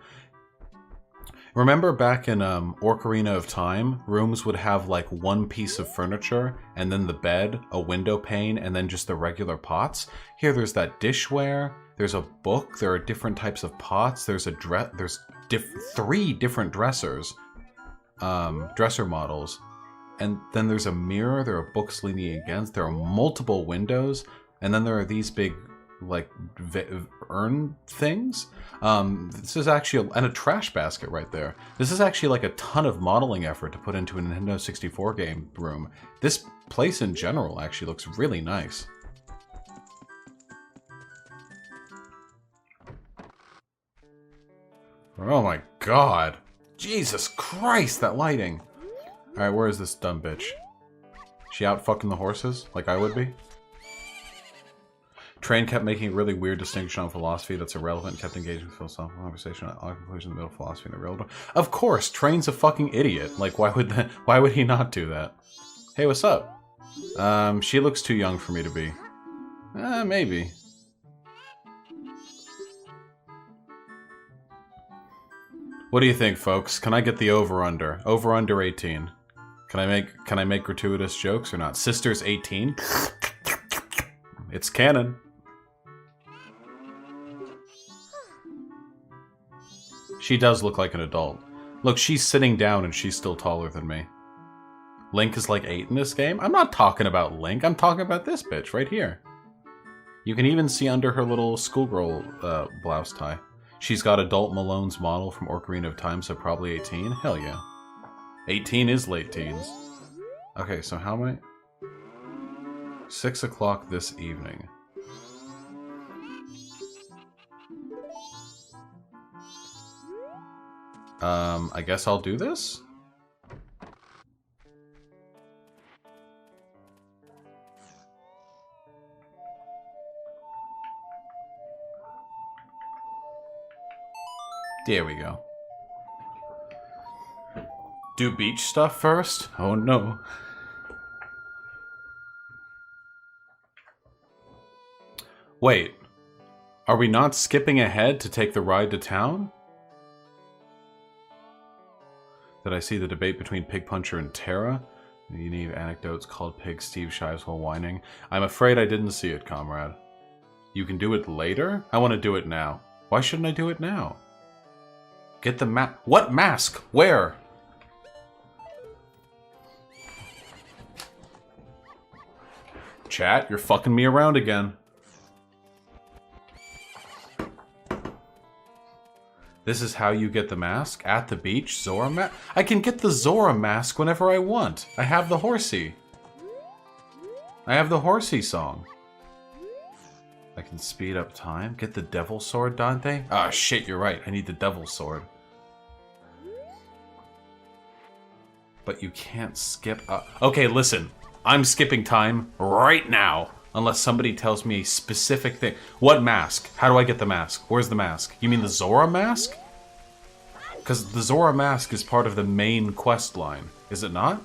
Remember back in Ocarina of Time, rooms would have like one piece of furniture, and then the bed, a window pane, and then just the regular pots. Here there's that dishware, there's a book, there are different types of pots, there's a three different dressers, dresser models, and then there's a mirror, there are books leaning against, there are multiple windows, and then there are these big like urn things. This is actually and a trash basket right there. This is actually like a ton of modeling effort to put into a Nintendo 64 game room. This place in general actually looks really nice. Oh my god. Jesus Christ, that lighting. Alright, where is this dumb bitch? She out fucking the horses like I would be? Train kept making a really weird distinction on philosophy that's irrelevant, kept engaging with philosophical conversation on conclusion in the middle of philosophy and the real world. Of course, Train's a fucking idiot. Like, why would he not do that? Hey, what's up? She looks too young for me to be. Maybe. What do you think, folks? Can I get the over-under? Over-under 18. Can I make gratuitous jokes or not? Sister's 18? It's canon. She does look like an adult. Look, she's sitting down and she's still taller than me. Link is like 8 in this game? I'm not talking about Link. I'm talking about this bitch right here. You can even see under her little schoolgirl blouse tie. She's got adult Malone's model from Ocarina of Time, so probably 18? Hell yeah. 18 is late teens. Okay, so how am I... 6 o'clock this evening. I guess I'll do this? There we go. Do beach stuff first? Oh no. Wait. Are we not skipping ahead to take the ride to town? Did I see the debate between Pig Puncher and Terra? You need anecdotes called Pig Steve shives while whining. I'm afraid I didn't see it, comrade. You can do it later? I want to do it now. Why shouldn't I do it now? Get the mask. What mask? Where? Chat, you're fucking me around again. This is how you get the mask? At the beach? Zora mask? I can get the Zora mask whenever I want. I have the horsey. I have the horsey song. I can speed up time. Get the devil sword, Dante? Ah, shit, you're right. I need the devil sword. But you can't skip up. Okay, listen. I'm skipping time right now. Unless somebody tells me a specific thing. What mask? How do I get the mask? Where's the mask? You mean the Zora mask? Because the Zora mask is part of the main quest line. Is it not?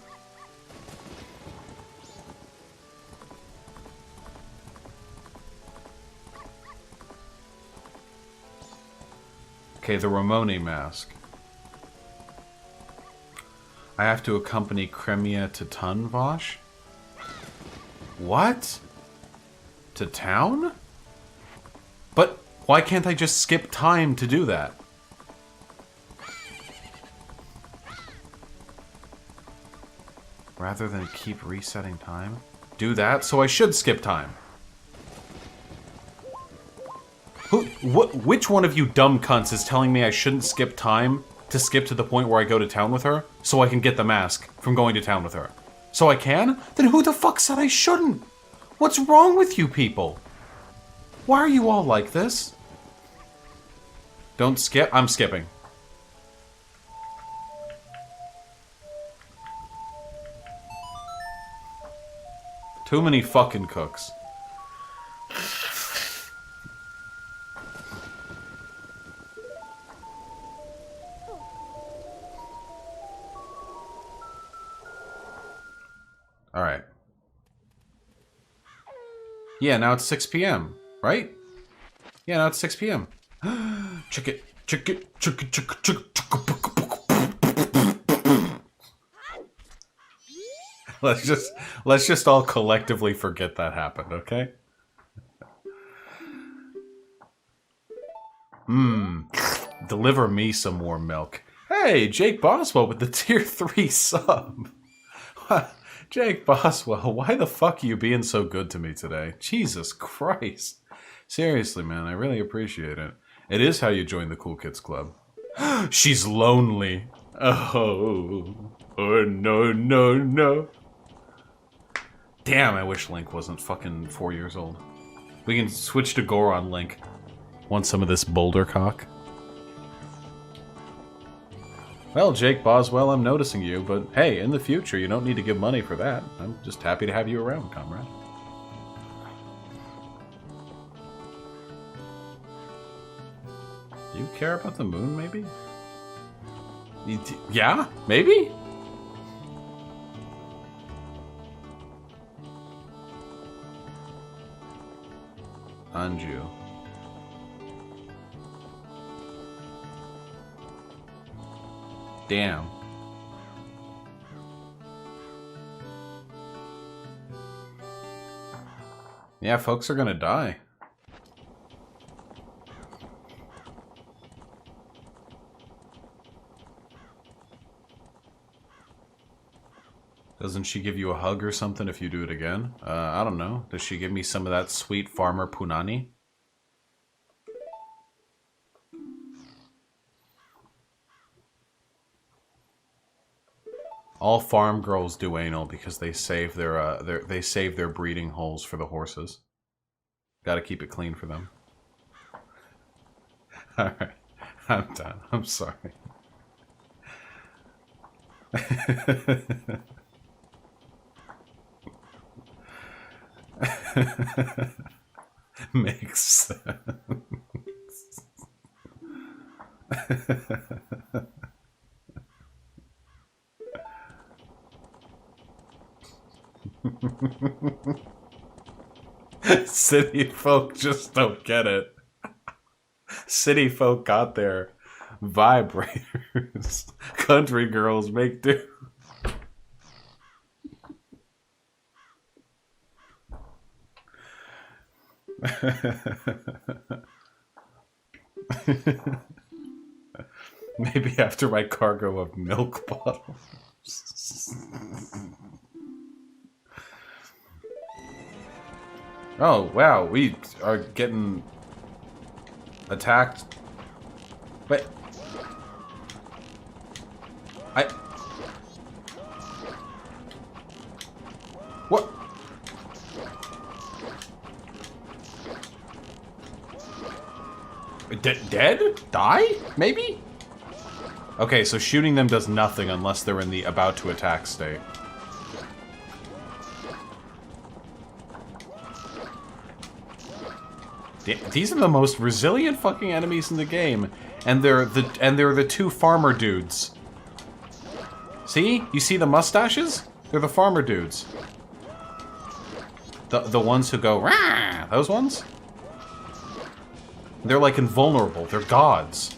Okay, the Ramone mask. I have to accompany Cremia to Tun, Vaush? What? To town? But why can't I just skip time to do that? Rather than keep resetting time? Do that, so I should skip time. Which one of you dumb cunts is telling me I shouldn't skip time to skip to the point where I go to town with her so I can get the mask from going to town with her? So I can? Then who the fuck said I shouldn't? What's wrong with you people? Why are you all like this? Don't skip. I'm skipping. Too many fucking cooks. Alright. Yeah, now it's 6 p.m., right? Yeah, now it's 6 p.m. Check it. Check it. Check it. Check it. Check it. Let's just all collectively forget that happened, okay? Deliver me some more milk. Hey, Jake Boswell with the tier 3 sub. Jake Boswell, why the fuck are you being so good to me today? Jesus Christ. Seriously, man, I really appreciate it. It is how you join the Cool Kids Club. She's lonely. Oh, no, no, no. Damn, I wish Link wasn't fucking 4 years old. We can switch to Goron Link. Want some of this boulder cock? Well, Jake Boswell, I'm noticing you, but hey, in the future, you don't need to give money for that. I'm just happy to have you around, comrade. You care about the moon, maybe? Yeah? Maybe? Anju. Damn. Yeah, folks are gonna die. Doesn't she give you a hug or something if you do it again? I don't know. Does she give me some of that sweet farmer punani? All farm girls do anal because they save their breeding holes for the horses. Got to keep it clean for them. All right, I'm done. I'm sorry. Makes sense. City folk just don't get it. City folk got their vibrators. Country girls make do. Maybe after my cargo of milk bottles. Oh, wow, we are getting attacked. Wait. What? Dead? Die? Maybe? Okay, so shooting them does nothing unless they're in the about to attack state. These are the most resilient fucking enemies in the game, and they're the two farmer dudes. See? You see the mustaches? They're the farmer dudes. The ones who go rah! Those ones? They're like invulnerable. They're gods.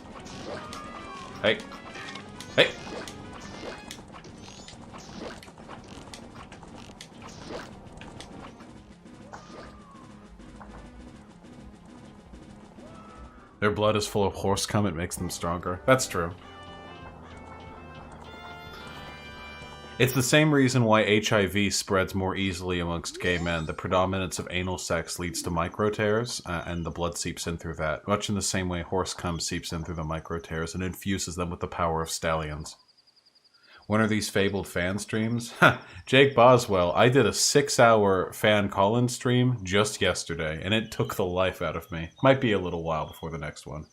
Hey. Hey. Their blood is full of horse cum, it makes them stronger. That's true. It's the same reason why HIV spreads more easily amongst gay men. The predominance of anal sex leads to micro tears, and the blood seeps in through that. Much in the same way horse cum seeps in through the micro tears and infuses them with the power of stallions. When are these fabled fan streams? Jake Boswell, I did a 6-hour fan call-in stream just yesterday, and it took the life out of me. Might be a little while before the next one.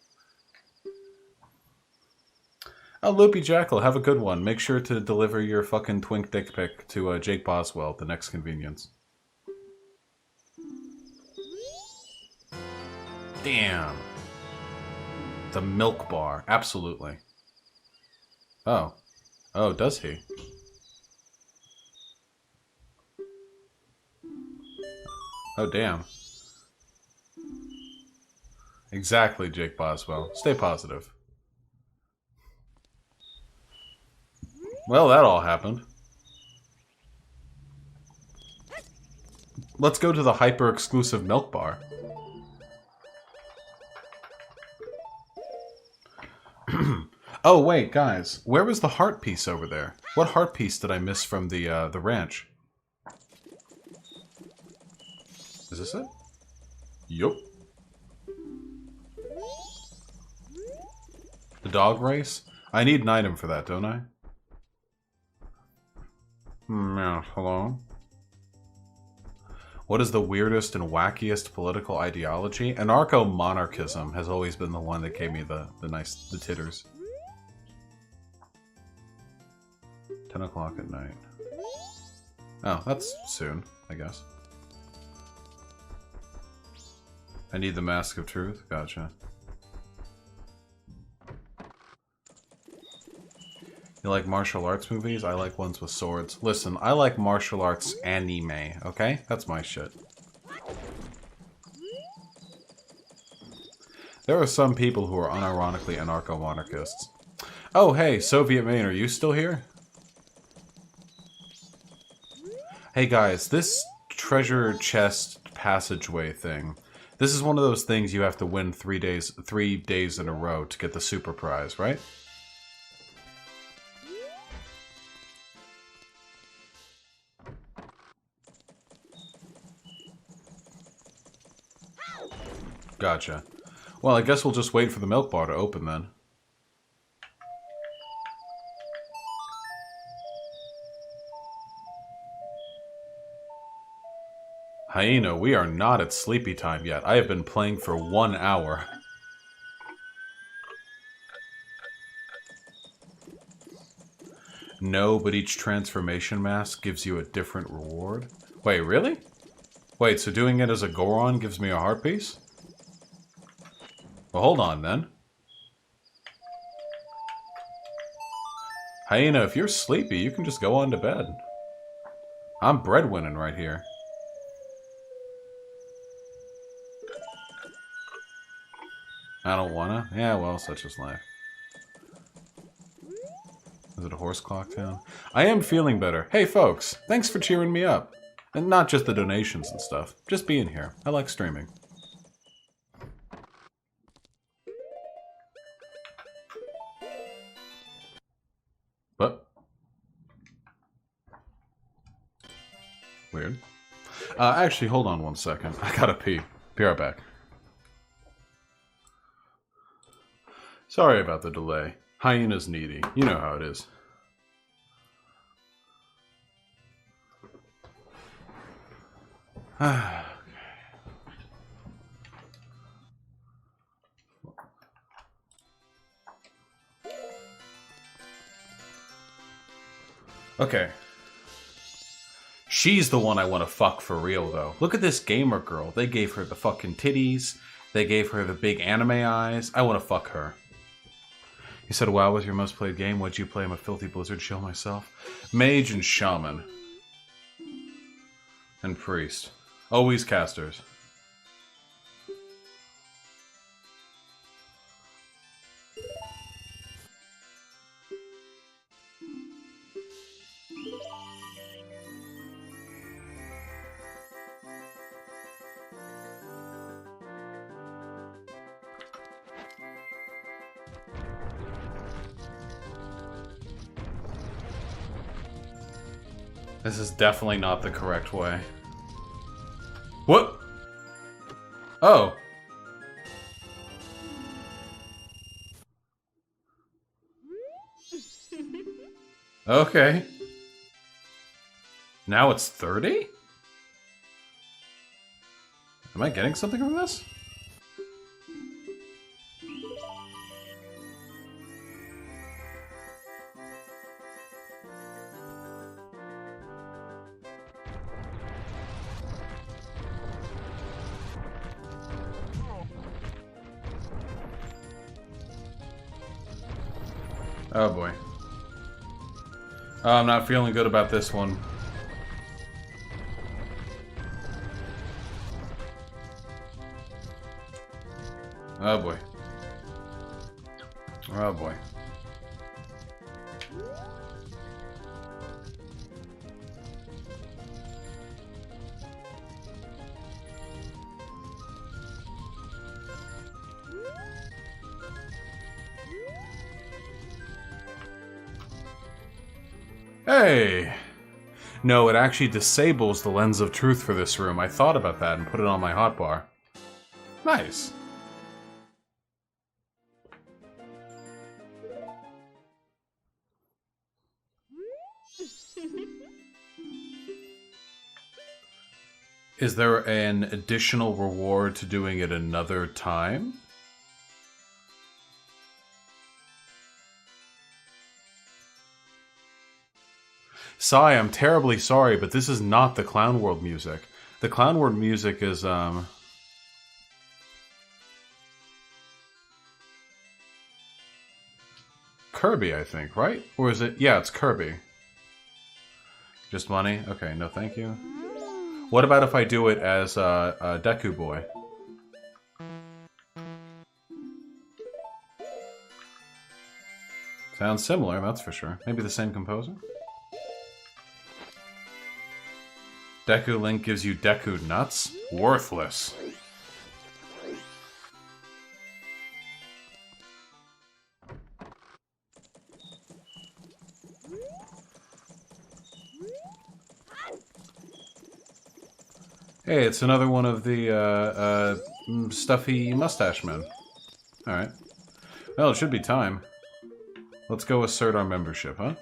Oh, Loopy Jackal, have a good one. Make sure to deliver your fucking twink dick pic to Jake Boswell at the next convenience. Damn. The milk bar. Absolutely. Oh. Oh, does he? Oh, damn. Exactly, Jake Boswell. Stay positive. Well, that all happened. Let's go to the hyper-exclusive milk bar. Oh, wait, guys. Where was the heart piece over there? What heart piece did I miss from the ranch? Is this it? Yup. The dog race? I need an item for that, don't I? Yeah, hello? What is the weirdest and wackiest political ideology? Anarcho-monarchism has always been the one that gave me the titters. 10 o'clock at night. Oh, that's soon, I guess. I need the Mask of Truth? Gotcha. You like martial arts movies? I like ones with swords. Listen, I like martial arts anime, okay? That's my shit. There are some people who are unironically anarcho-monarchists. Oh, hey, SovietMaine, are you still here? Hey guys, this treasure chest passageway thing. This is one of those things you have to win 3 days in a row to get the super prize, right? Gotcha. Well, I guess we'll just wait for the milk bar to open then. Hyena, we are not at sleepy time yet. I have been playing for 1 hour. No, but each transformation mask gives you a different reward. Wait, really? Wait, so doing it as a Goron gives me a heart piece? Well, hold on then. Hyena, if you're sleepy, you can just go on to bed. I'm breadwinning right here. I don't wanna? Yeah, well, such is life. Is it a horse clock town? I am feeling better. Hey, folks, thanks for cheering me up. And not just the donations and stuff. Just being here. I like streaming. But weird. Actually, hold on 1 second. I gotta pee. Be right back. Sorry about the delay. Hyena's needy. You know how it is. Okay. She's the one I want to fuck for real, though. Look at this gamer girl. They gave her the fucking titties. They gave her the big anime eyes. I want to fuck her. You said WoW was your most played game. What'd you play? I'm a filthy Blizzard shill myself. Mage and Shaman. And Priest. Always casters. This is definitely not the correct way. What? Oh. Okay. Now it's 30? Am I getting something from this? Oh boy. Oh, I'm not feeling good about this one. Oh boy. Oh boy. Hey! No, it actually disables the lens of truth for this room. I thought about that and put it on my hotbar. Nice. Is there an additional reward to doing it another time? Sai, I'm terribly sorry, but this is not the Clown World music. The Clown World music is, Kirby, I think, right? Or is it... Yeah, it's Kirby. Just money? Okay, no thank you. What about if I do it as, Deku Boy? Sounds similar, that's for sure. Maybe the same composer? Deku Link gives you Deku nuts? Worthless. Hey, it's another one of the, stuffy mustache men. Alright. Well, it should be time. Let's go assert our membership, huh?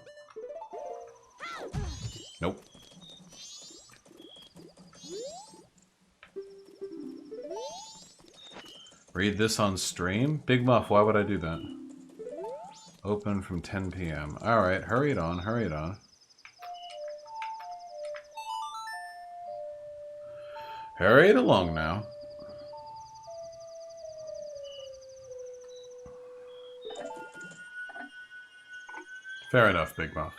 Nope. Read this on stream? Big Muff, why would I do that? Open from 10 p.m. Alright, hurry it on, hurry it on. Hurry it along now. Fair enough, Big Muff.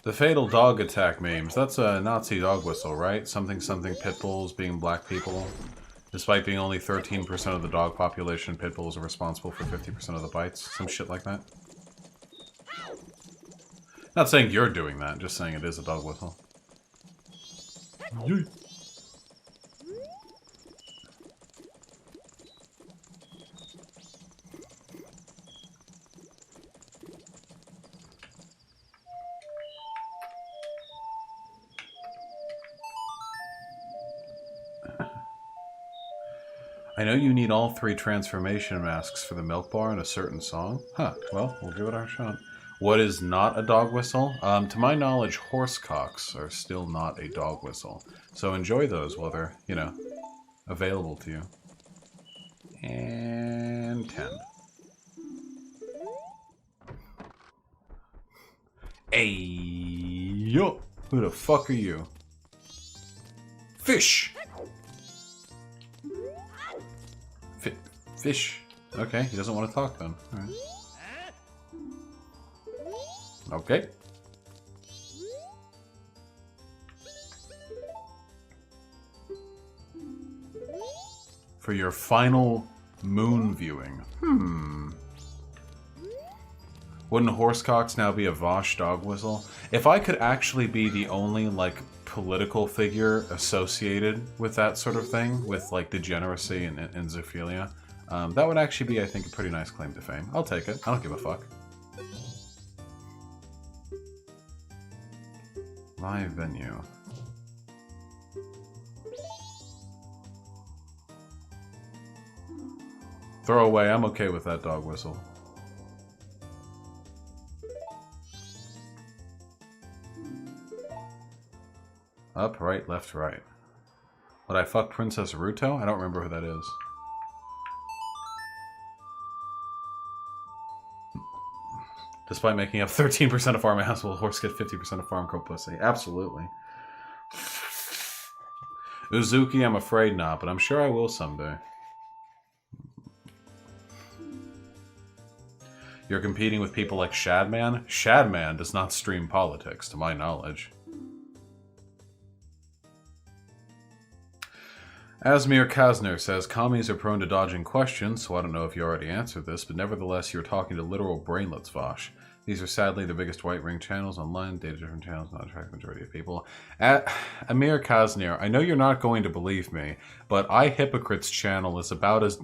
The fatal dog attack memes. That's a Nazi dog whistle, right? Something something pit bulls being black people. Despite being only 13% of the dog population, pit bulls are responsible for 50% of the bites. Some shit like that. Not saying you're doing that, just saying it is a dog whistle. Yeet. I know you need all 3 transformation masks for the milk bar in a certain song. Huh, well, we'll give it our shot. What is not a dog whistle? To my knowledge, horse cocks are still not a dog whistle. So enjoy those while they're, you know, available to you. And 10. Hey, yo! Who the fuck are you? Fish! Fish. Okay, he doesn't want to talk then. Alright. Okay. For your final moon viewing. Wouldn't horsecocks now be a Vaush dog whistle? If I could actually be the only, like, political figure associated with that sort of thing, with, like, degeneracy and zoophilia, that would actually be, I think, a pretty nice claim to fame. I'll take it. I don't give a fuck. Live venue. Throw away. I'm okay with that dog whistle. Up, right, left, right. Would I fuck Princess Ruto? I don't remember who that is. Despite making up 13% of farm ass, will horse get 50% of farm girl pussy? Absolutely. Uzuki, I'm afraid not, but I'm sure I will someday. You're competing with people like Shadman? Shadman does not stream politics, to my knowledge. Asmir Kasner says, commies are prone to dodging questions, so I don't know if you already answered this, but nevertheless, you're talking to literal brainlets, Vaush. These are sadly the biggest white ring channels online. Data-driven channels not attract the majority of people. Amir Kasner, I know you're not going to believe me, but iHypocrite's channel is about as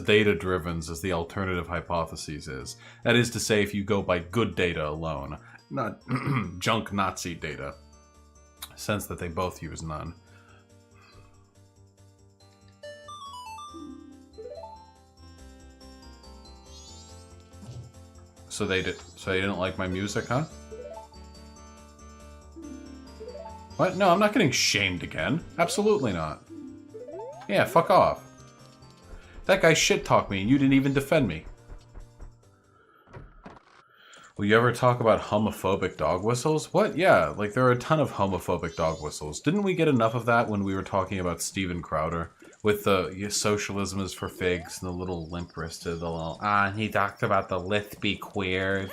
data-driven as the alternative hypotheses is. That is to say, if you go by good data alone, not junk Nazi data. Sense that they both use none. So they didn't like my music, huh? What? No, I'm not getting shamed again. Absolutely not. Yeah, fuck off. That guy shit-talked me and you didn't even defend me. Will you ever talk about homophobic dog whistles? What? Yeah, like there are a ton of homophobic dog whistles. Didn't we get enough of that when we were talking about Steven Crowder? With the socialism is for figs and the little limp-wristed, the little, he talked about the Lithby queers.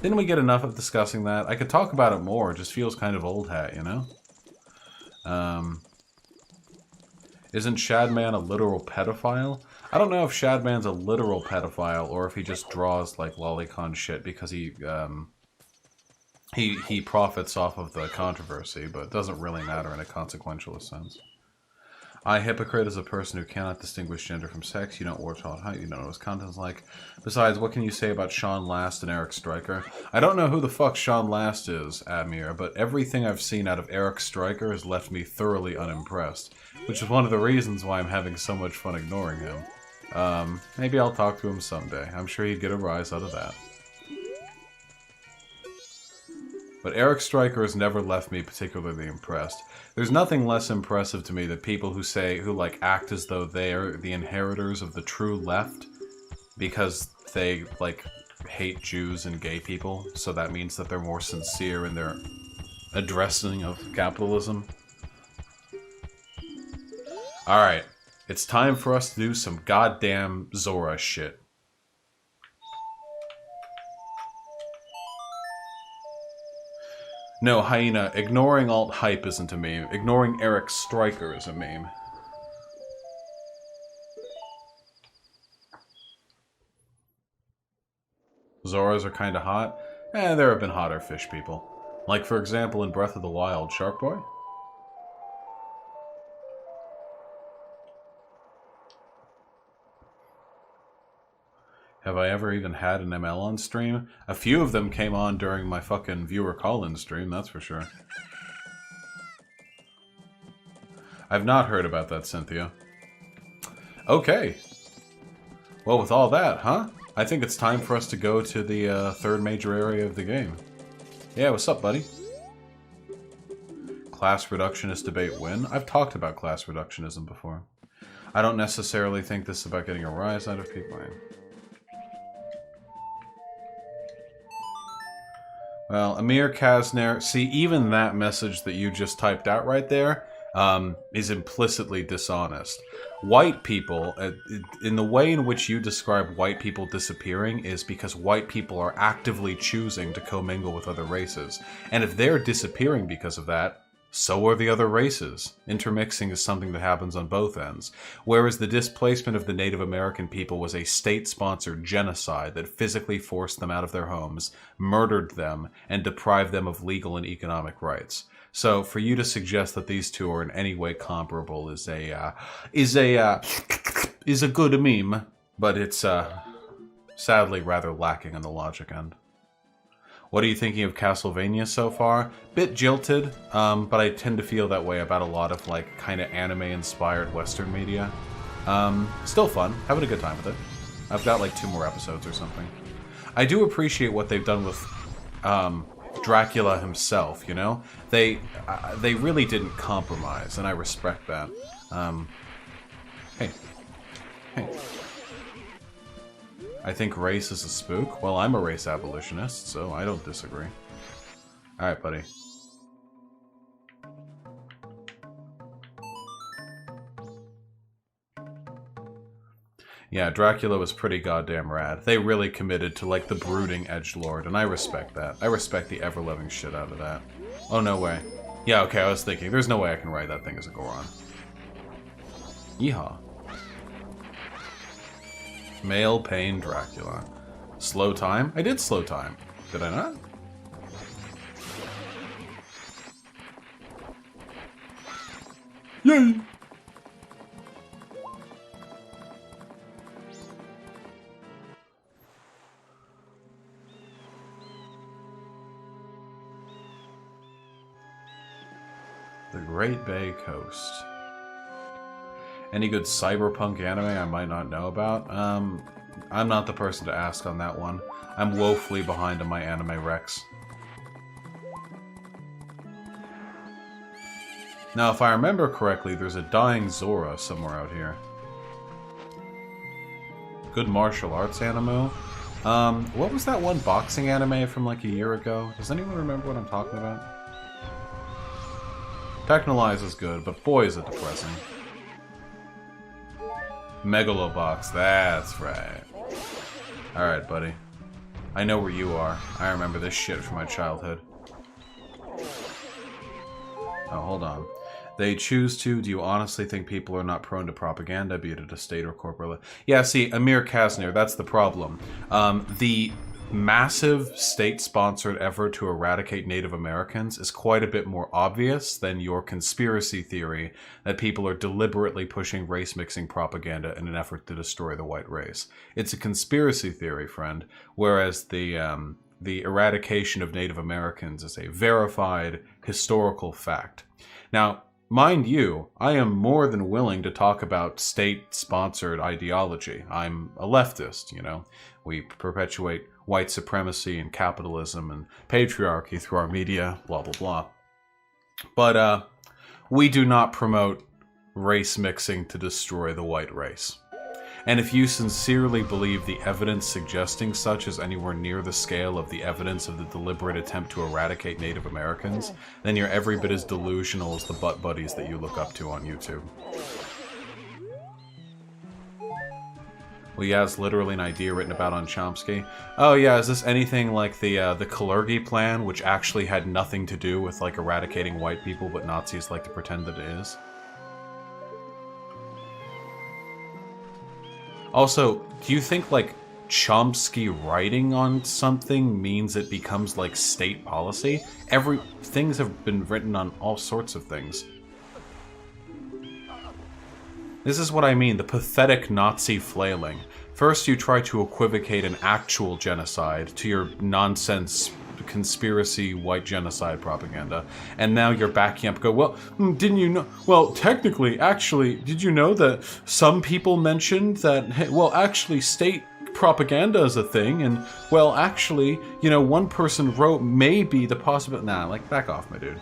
Didn't we get enough of discussing that? I could talk about it more, it just feels kind of old hat, you know? Isn't Shadman a literal pedophile? I don't know if Shadman's a literal pedophile or if he just draws like lolicon shit because he profits off of the controversy, but it doesn't really matter in a consequential sense. iHypocrite is a person who cannot distinguish gender from sex. You don't watch all height. You don't know what his content's like. Besides, what can you say about Sean Last and Eric Stryker? I don't know who the fuck Sean Last is, Amir, but everything I've seen out of Eric Stryker has left me thoroughly unimpressed, which is one of the reasons why I'm having so much fun ignoring him. Maybe I'll talk to him someday. I'm sure he'd get a rise out of that. But Eric Stryker has never left me particularly impressed. There's nothing less impressive to me than people who act as though they're the inheritors of the true left because they, hate Jews and gay people, so that means that they're more sincere in their addressing of capitalism. Alright, it's time for us to do some goddamn Zora shit. No, Hyena, ignoring alt-hype isn't a meme. Ignoring Eric Stryker is a meme. Zoras are kinda hot? There have been hotter fish people. Like, for example, in Breath of the Wild, Shark Boy? Have I ever even had an ML on stream? A few of them came on during my fucking viewer call-in stream, that's for sure. I've not heard about that, Cynthia. Okay. Well, with all that, huh? I think it's time for us to go to the third major area of the game. Yeah, what's up, buddy? Class reductionist debate win? I've talked about class reductionism before. I don't necessarily think this is about getting a rise out of people. Well, Amir Kasner, see, even that message that you just typed out right there is implicitly dishonest. White people, in the way in which you describe white people disappearing is because white people are actively choosing to commingle with other races. And if they're disappearing because of that, so are the other races. Intermixing is something that happens on both ends. Whereas the displacement of the Native American people was a state-sponsored genocide that physically forced them out of their homes, murdered them, and deprived them of legal and economic rights. So for you to suggest that these two are in any way comparable is a good meme, but it's sadly rather lacking on the logic end. What are you thinking of Castlevania so far? Bit jilted, but I tend to feel that way about a lot of kind of anime-inspired Western media. Still fun, having a good time with it. I've got 2 more episodes or something. I do appreciate what they've done with Dracula himself, you know? They really didn't compromise, and I respect that. Hey. I think race is a spook. Well, I'm a race abolitionist, so I don't disagree. Alright, buddy. Yeah, Dracula was pretty goddamn rad. They really committed to, like, the brooding edgelord, and I respect that. I respect the ever-loving shit out of that. Oh, no way. Yeah, okay, I was thinking, there's no way I can ride that thing as a Goron. Yeehaw. Male Pain Dracula. Slow time? I did slow time. Did I not? Yay! The Great Bay Coast. Any good cyberpunk anime I might not know about? I'm not the person to ask on that one. I'm woefully behind on my anime recs. Now, if I remember correctly, there's a dying Zora somewhere out here. Good martial arts anime. What was that one boxing anime from like a year ago? Does anyone remember what I'm talking about? Technolize is good, but boy is it depressing. Megalobox, that's right. Alright, buddy. I know where you are. I remember this shit from my childhood. Oh, hold on. They choose to. Do you honestly think people are not prone to propaganda, be it at a state or corporate? Yeah, see, Amir Kasner, that's the problem. The massive state-sponsored effort to eradicate Native Americans is quite a bit more obvious than your conspiracy theory that people are deliberately pushing race-mixing propaganda in an effort to destroy the white race. It's a conspiracy theory, friend, whereas the eradication of Native Americans is a verified historical fact. Now, mind you, I am more than willing to talk about state-sponsored ideology. I'm a leftist, you know. We perpetuate white supremacy and capitalism and patriarchy through our media, blah, blah, blah. But we do not promote race mixing to destroy the white race. And if you sincerely believe the evidence suggesting such is anywhere near the scale of the evidence of the deliberate attempt to eradicate Native Americans, then you're every bit as delusional as the butt buddies that you look up to on YouTube. Well, yeah, it's literally an idea written about on Chomsky. Oh yeah, is this anything like the Kalergi plan, which actually had nothing to do with, like, eradicating white people, but Nazis like to pretend that it is? Also, do you think, like, Chomsky writing on something means it becomes, like, state policy? Things have been written on all sorts of things. This is what I mean, the pathetic Nazi flailing. First you try to equivocate an actual genocide to your nonsense conspiracy white genocide propaganda, and now you're backing up and go, well, didn't you know, well, technically, actually, did you know that some people mentioned that, well, actually, state propaganda is a thing, and, well, actually, you know, one person wrote maybe the possibility, nah, like, back off, my dude.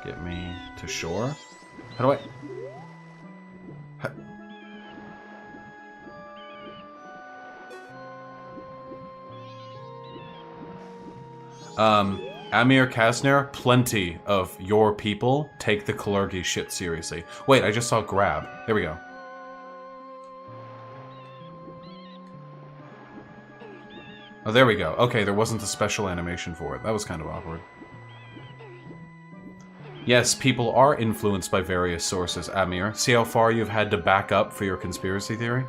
Get me to shore? How do I... Amir Kasner, plenty of your people take the Kalergi shit seriously. Wait, I just saw grab. There we go. Oh, there we go. Okay, there wasn't a special animation for it. That was kind of awkward. Yes, people are influenced by various sources, Amir. See how far you've had to back up for your conspiracy theory?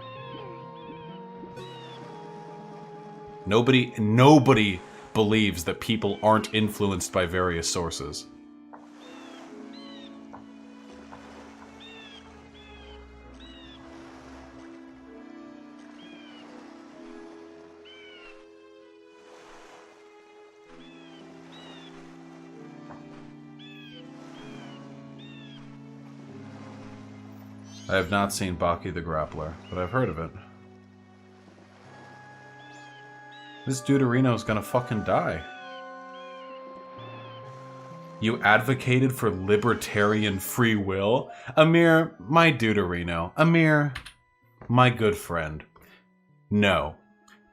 Nobody believes that people aren't influenced by various sources. I have not seen Baki the Grappler, but I've heard of it. This Deuterino's gonna fucking die. You advocated for libertarian free will? Amir, my Deuterino. Amir, my good friend. No.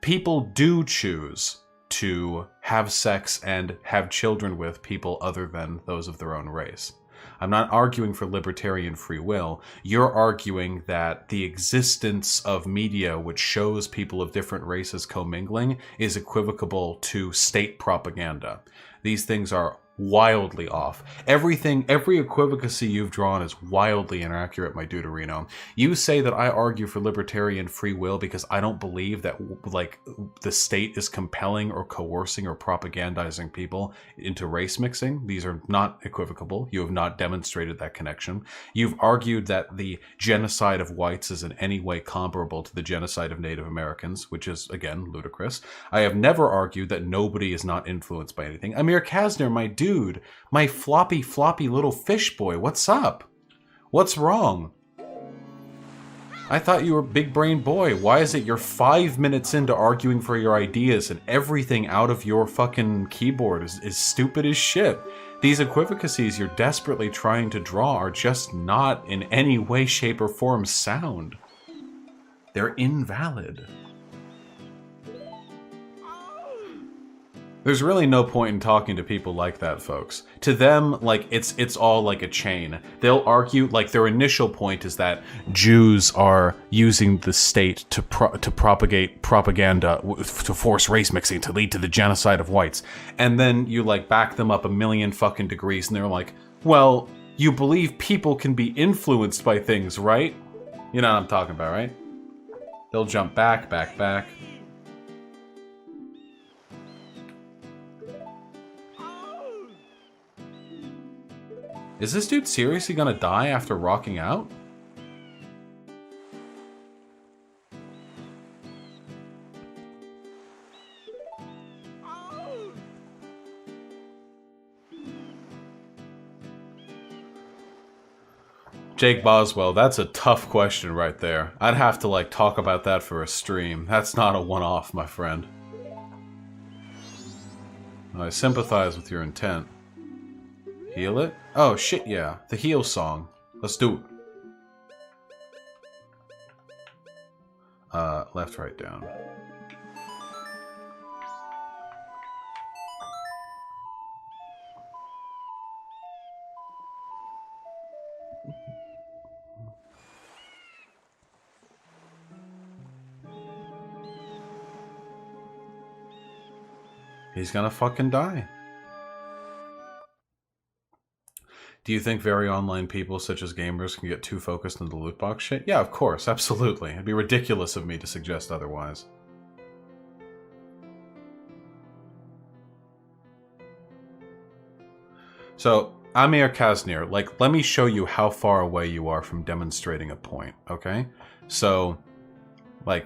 People do choose to have sex and have children with people other than those of their own race. I'm not arguing for libertarian free will. You're arguing that the existence of media which shows people of different races commingling is equivocable to state propaganda. These things are wildly off. Every equivocacy you've drawn is wildly inaccurate, my dude Reno. You say that I argue for libertarian free will because I don't believe that, like, the state is compelling or coercing or propagandizing people into race mixing. These are not equivocable. You have not demonstrated that connection. You've argued that the genocide of whites is in any way comparable to the genocide of Native Americans, which is, again, ludicrous. I have never argued that nobody is not influenced by anything. Amir Kasner, my dude, my floppy little fish boy, what's up? What's wrong? I thought you were a big brain boy. Why is it you're 5 minutes into arguing for your ideas and everything out of your fucking keyboard is stupid as shit? These equivocacies you're desperately trying to draw are just not in any way, shape, or form sound. They're invalid. There's really no point in talking to people like that, folks. To them, like, it's all like a chain. They'll argue, like, their initial point is that Jews are using the state to propagate propaganda, to force race mixing, to lead to the genocide of whites. And then you, like, back them up a million fucking degrees, and they're like, well, you believe people can be influenced by things, right? You know what I'm talking about, right? They'll jump back. Is this dude seriously gonna die after rocking out? Jake Boswell, that's a tough question right there. I'd have to, like, talk about that for a stream. That's not a one-off, my friend. I sympathize with your intent. Heal it? Oh, shit, yeah. The heal song. Let's do it. Left, right, down. He's gonna fucking die. Do you think very online people, such as gamers, can get too focused on the loot box shit? Yeah, of course, absolutely. It'd be ridiculous of me to suggest otherwise. So, Amir Kasnir, like, let me show you how far away you are from demonstrating a point, okay? So, like,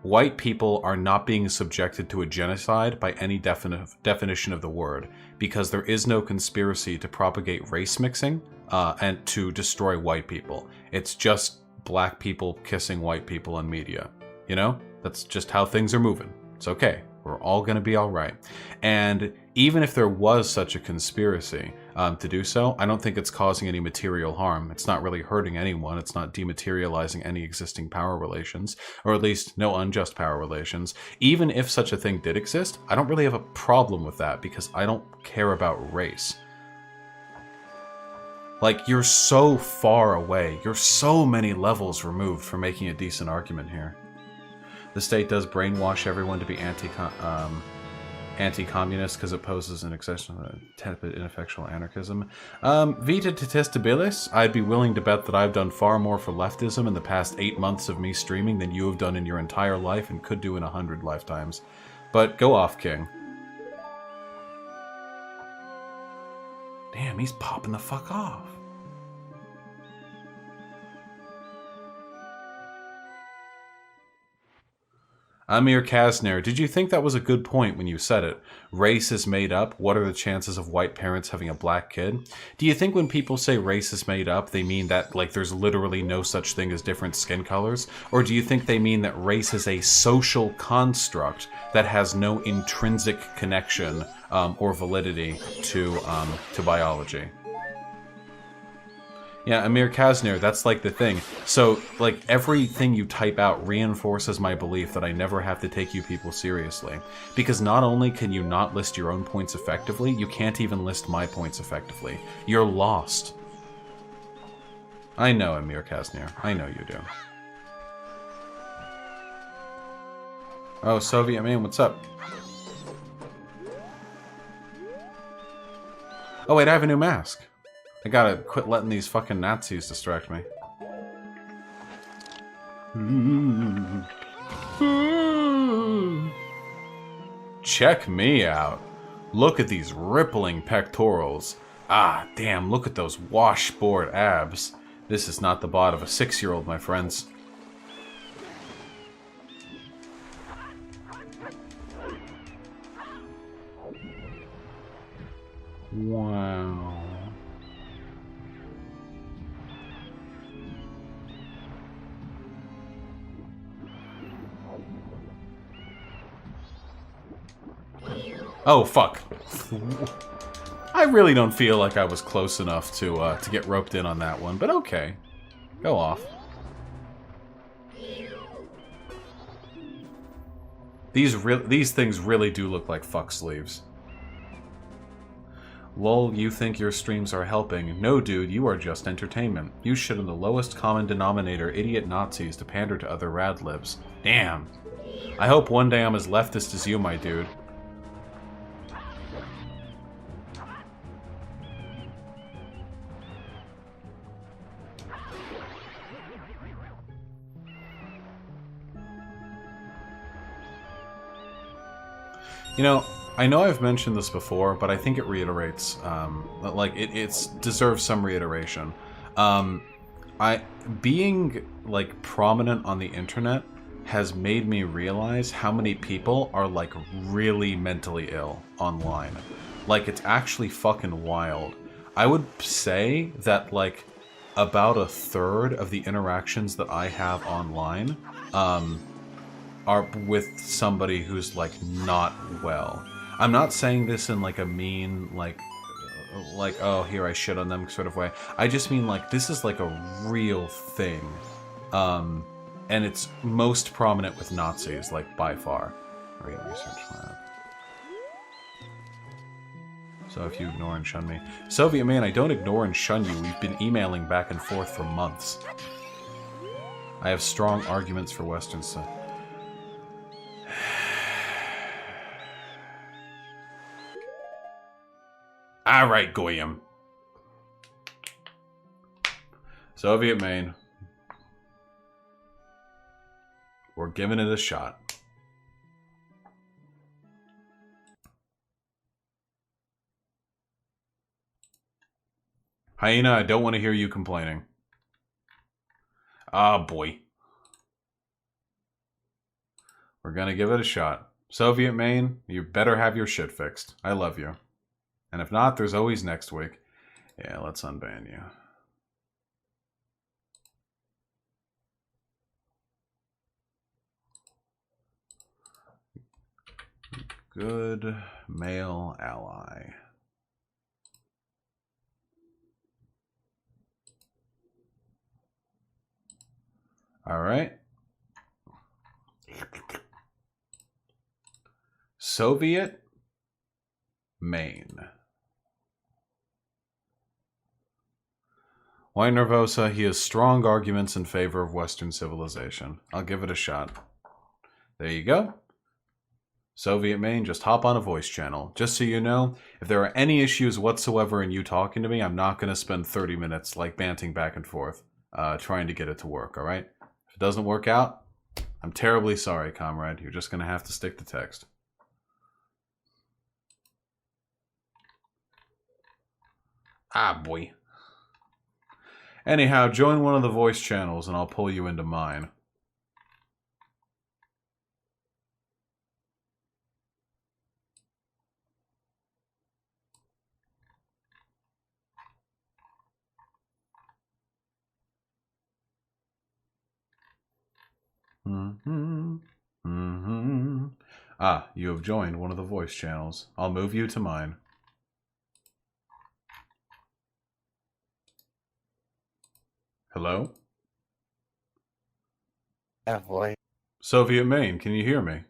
white people are not being subjected to a genocide by any definition of the word, because there is no conspiracy to propagate race mixing and to destroy white people. It's just black people kissing white people in media. You know? That's just how things are moving. It's okay. We're all going to be all right. And even if there was such a conspiracy to do so, I don't think it's causing any material harm. It's not really hurting anyone. It's not dematerializing any existing power relations, or at least no unjust power relations. Even if such a thing did exist, I don't really have a problem with that because I don't care about race. Like, you're so far away. You're so many levels removed from making a decent argument here. The state does brainwash everyone to be anti-communist because it poses an excession of tepid, ineffectual anarchism. Vita testabilis, I'd be willing to bet that I've done far more for leftism in the past 8 months of me streaming than you have done in your entire life and could do in 100 lifetimes. But go off, King. Damn, he's popping the fuck off. Amir Kasner, did you think that was a good point when you said it? Race is made up. What are the chances of white parents having a black kid? Do you think when people say race is made up, they mean that, like, there's literally no such thing as different skin colors? Or do you think they mean that race is a social construct that has no intrinsic connection or validity to biology? Yeah, Amir Kasner, that's like the thing. So, like, everything you type out reinforces my belief that I never have to take you people seriously. Because not only can you not list your own points effectively, you can't even list my points effectively. You're lost. I know, Emir Kasnir. I know you do. Oh, SovietMaine, what's up? Oh, wait, I have a new mask. I gotta quit letting these fucking Nazis distract me. Check me out. Look at these rippling pectorals. Ah, damn, look at those washboard abs. This is not the bod of a 6-year-old, my friends. Wow. Oh, fuck. I really don't feel like I was close enough to get roped in on that one, but okay. Go off. These things really do look like fuck sleeves. Lol, you think your streams are helping. No, dude, you are just entertainment. You shit on the lowest common denominator idiot Nazis to pander to other radlibs. Damn. I hope one day I'm as leftist as you, my dude. You know I've mentioned this before, but I think it reiterates, like, it deserves some reiteration. Being, like, prominent on the internet has made me realize how many people are, like, really mentally ill online. Like, it's actually fucking wild. I would say that, like, about a third of the interactions that I have online, are with somebody who's, like, not well. I'm not saying this in, like, a mean, like, oh, here I shit on them sort of way. I just mean, like, this is, like, a real thing. And it's most prominent with Nazis, like, by far. Research lab. So if you ignore and shun me. SovietMaine, I don't ignore and shun you. We've been emailing back and forth for months. I have strong arguments for Western stuff. Alright, Goyim. SovietMaine. We're giving it a shot. Hyena, I don't want to hear you complaining. Ah, boy. We're gonna give it a shot. SovietMaine, you better have your shit fixed. I love you. And if not, there's always next week. Yeah, let's unban you. Good male ally. All right. SovietMaine. Why Nervosa? He has strong arguments in favor of Western civilization. I'll give it a shot. There you go. SovietMaine, just hop on a voice channel. Just so you know, if there are any issues whatsoever in you talking to me, I'm not going to spend 30 minutes like banting back and forth, trying to get it to work, all right? If it doesn't work out, I'm terribly sorry, comrade. You're just going to have to stick to text. Ah, boy. Anyhow, join one of the voice channels and I'll pull you into mine. Ah, you have joined one of the voice channels. I'll move you to mine. Hello? Yeah, boy. SovietMaine, can you hear me?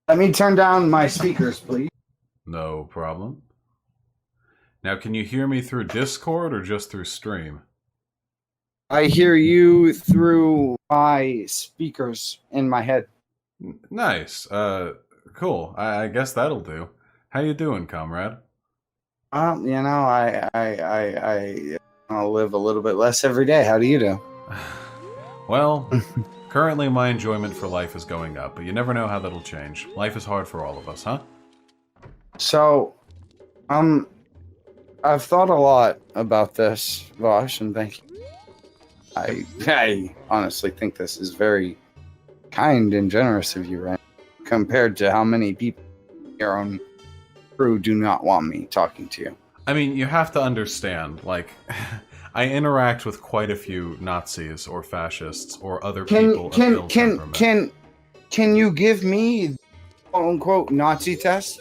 Let me turn down my speakers, please. No problem. Now, can you hear me through Discord or just through stream? I hear you through my speakers in my head. Nice. Cool. I guess that'll do. How you doing, comrade? I live a little bit less every day. How do you do? Well, currently my enjoyment for life is going up, but you never know how that'll change. Life is hard for all of us, huh? So, I've thought a lot about this, Vaush, and thank you. I honestly think this is very kind and generous of you, right? Compared to how many people your own crew do not want me talking to you. I mean, you have to understand, like, I interact with quite a few Nazis or fascists or other people of ill temperament. Can you give me quote unquote Nazi test?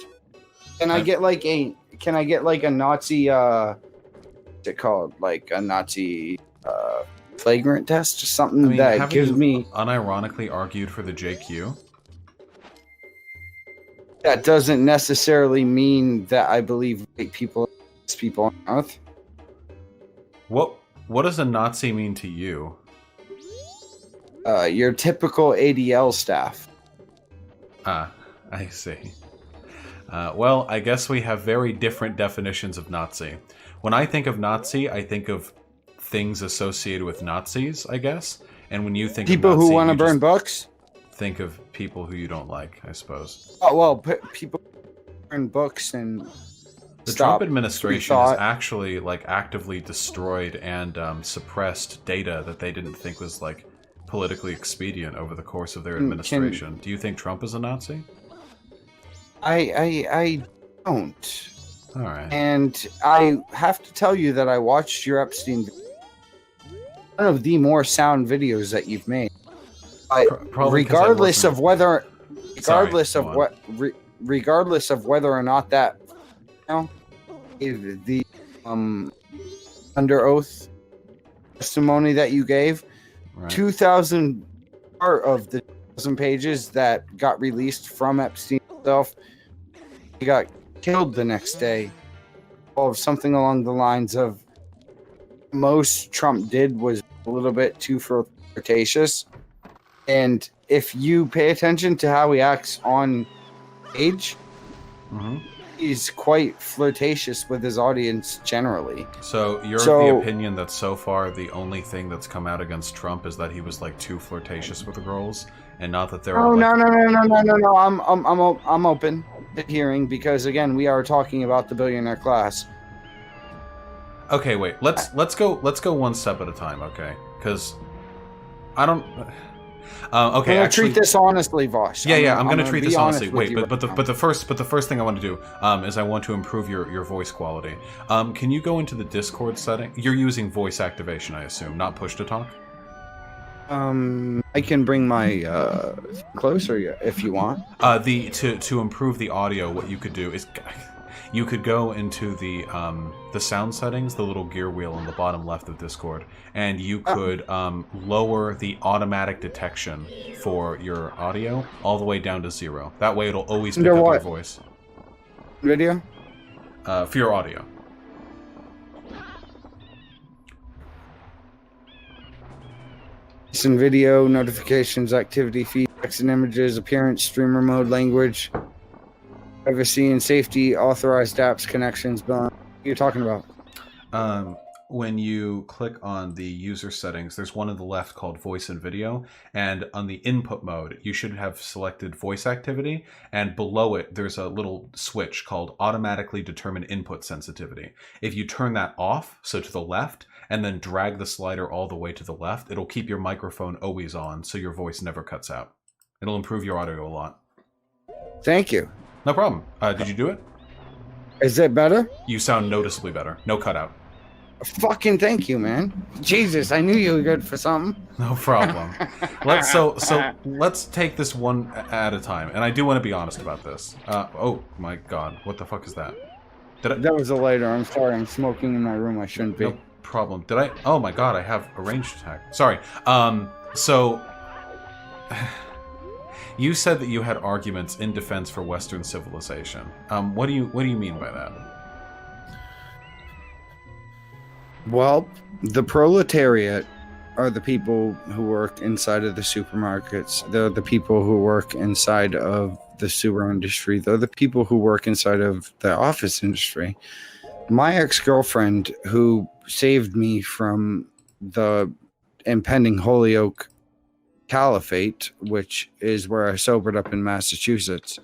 Can I get like a Nazi what's it called? Like a Nazi flagrant test or something that gives me unironically argued for the JQ? That doesn't necessarily mean that I believe white people are people on Earth. What does a Nazi mean to you? Your typical ADL staff. Ah, I see. Well, I guess we have very different definitions of Nazi. When I think of Nazi, I think of things associated with Nazis, I guess. And when you think people of Nazi, who want to burn books, think of people who you don't like, I suppose. Oh well, people burn books and the Trump administration has actually like actively destroyed and suppressed data that they didn't think was like politically expedient over the course of their administration. Do you think Trump is a Nazi? I don't. All right. And I have to tell you that I watched your Epstein. One of the more sound videos that you've made. Regardless of whether or not that, the under oath testimony that you gave, right. 2,000 part of the 1,000 pages that got released from Epstein himself, he got killed the next day, or something along the lines of most Trump did was a little bit too flirtatious. And if you pay attention to how he acts on stage, he's quite flirtatious with his audience generally. So you're of the opinion that so far the only thing that's come out against Trump is that he was like too flirtatious with the girls, and not that there are. No. I'm open to hearing, because again, we are talking about the billionaire class. Okay, wait. Let's go one step at a time, okay? Because I don't. Okay, I'm gonna treat this honestly, Vaush. Yeah, I'm gonna treat this honestly. Wait, but the first thing I want to do is I want to improve your voice quality. Can you go into the Discord setting? You're using voice activation, I assume, not push to talk. I can bring my closer if you want. To improve the audio, what you could do is you could go into the sound settings, the little gear wheel on the bottom left of Discord, and you could lower the automatic detection for your audio all the way down to 0. That way it'll always pick up your voice. Video? For your audio. Listen, video, notifications, activity, feed, text and images, appearance, streamer mode, language, privacy and safety, authorized apps, connections, billing. What are you talking about? When you click on the user settings, there's one on the left called voice and video, and on the input mode, you should have selected voice activity, and below it, there's a little switch called automatically determine input sensitivity. If you turn that off, so to the left, and then drag the slider all the way to the left, it'll keep your microphone always on, so your voice never cuts out. It'll improve your audio a lot. Thank you. No problem. Did you do it? Is it better? You sound noticeably better. No cutout. Fucking thank you, man. Jesus, I knew you were good for something. No problem. Let's take this one at a time, and I do want to be honest about this. Oh my God, what the fuck is that? That was a lighter. I'm sorry. I'm smoking in my room. I shouldn't be. No problem. Did I? Oh my God, I have a ranged attack. Sorry. So you said that you had arguments in defense for Western civilization. What do you mean by that? Well, the proletariat are the people who work inside of the supermarkets. They're the people who work inside of the sewer industry. They're the people who work inside of the office industry. My ex-girlfriend, who saved me from the impending Holyoke Caliphate, which is where I sobered up in Massachusetts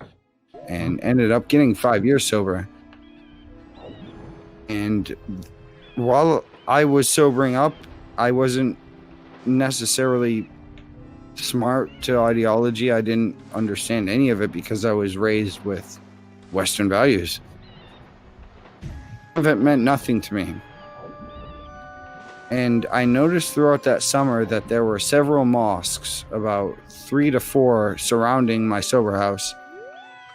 and ended up getting 5 years sober. And while I was sobering up, I wasn't necessarily smart to ideology. I didn't understand any of it because I was raised with Western values. Of it meant nothing to me. And I noticed throughout that summer that there were several mosques, about 3 to 4, surrounding my sober house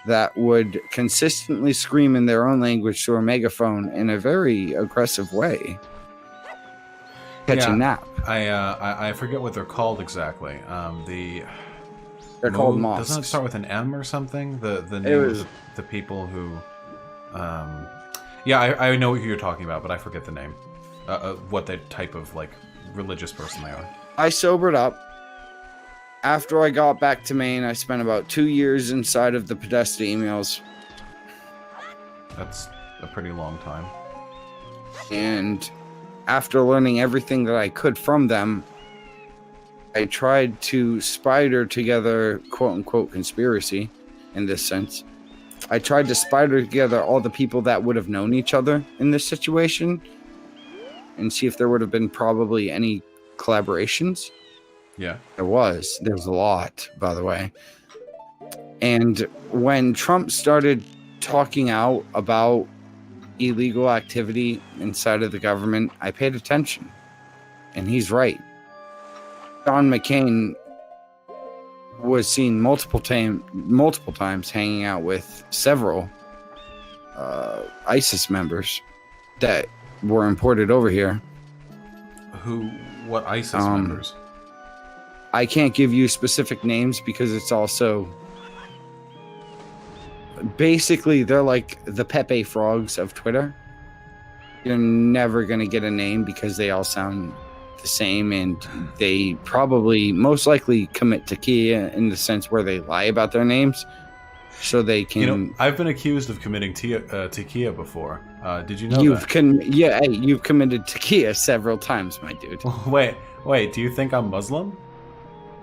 that would consistently scream in their own language through a megaphone in a very aggressive way. Catch a nap. I forget what they're called exactly. They're called mosques. Doesn't it start with an M or something? The name of the people who... I know what you're talking about, but I forget the name. What the type of, like, religious person they are. I sobered up. After I got back to Maine, I spent about 2 years inside of the Podesta emails. That's a pretty long time. And after learning everything that I could from them, I tried to spider together, quote-unquote, conspiracy, in this sense. I tried to spider together all the people that would have known each other in this situation and see if there would have been probably any collaborations. Yeah. There was. There's a lot, by the way. And when Trump started talking out about illegal activity inside of the government, I paid attention. And he's right. John McCain was seen multiple times hanging out with several ISIS members that were imported over here. What ISIS members? I can't give you specific names because it's also... Basically, they're like the Pepe frogs of Twitter. You're never going to get a name because they all sound the same, and they probably most likely commit taquilla in the sense where they lie about their names so they can... You know, I've been accused of committing taquilla before. Did you know you've that? You've committed taquilla several times, my dude. Wait, do you think I'm Muslim?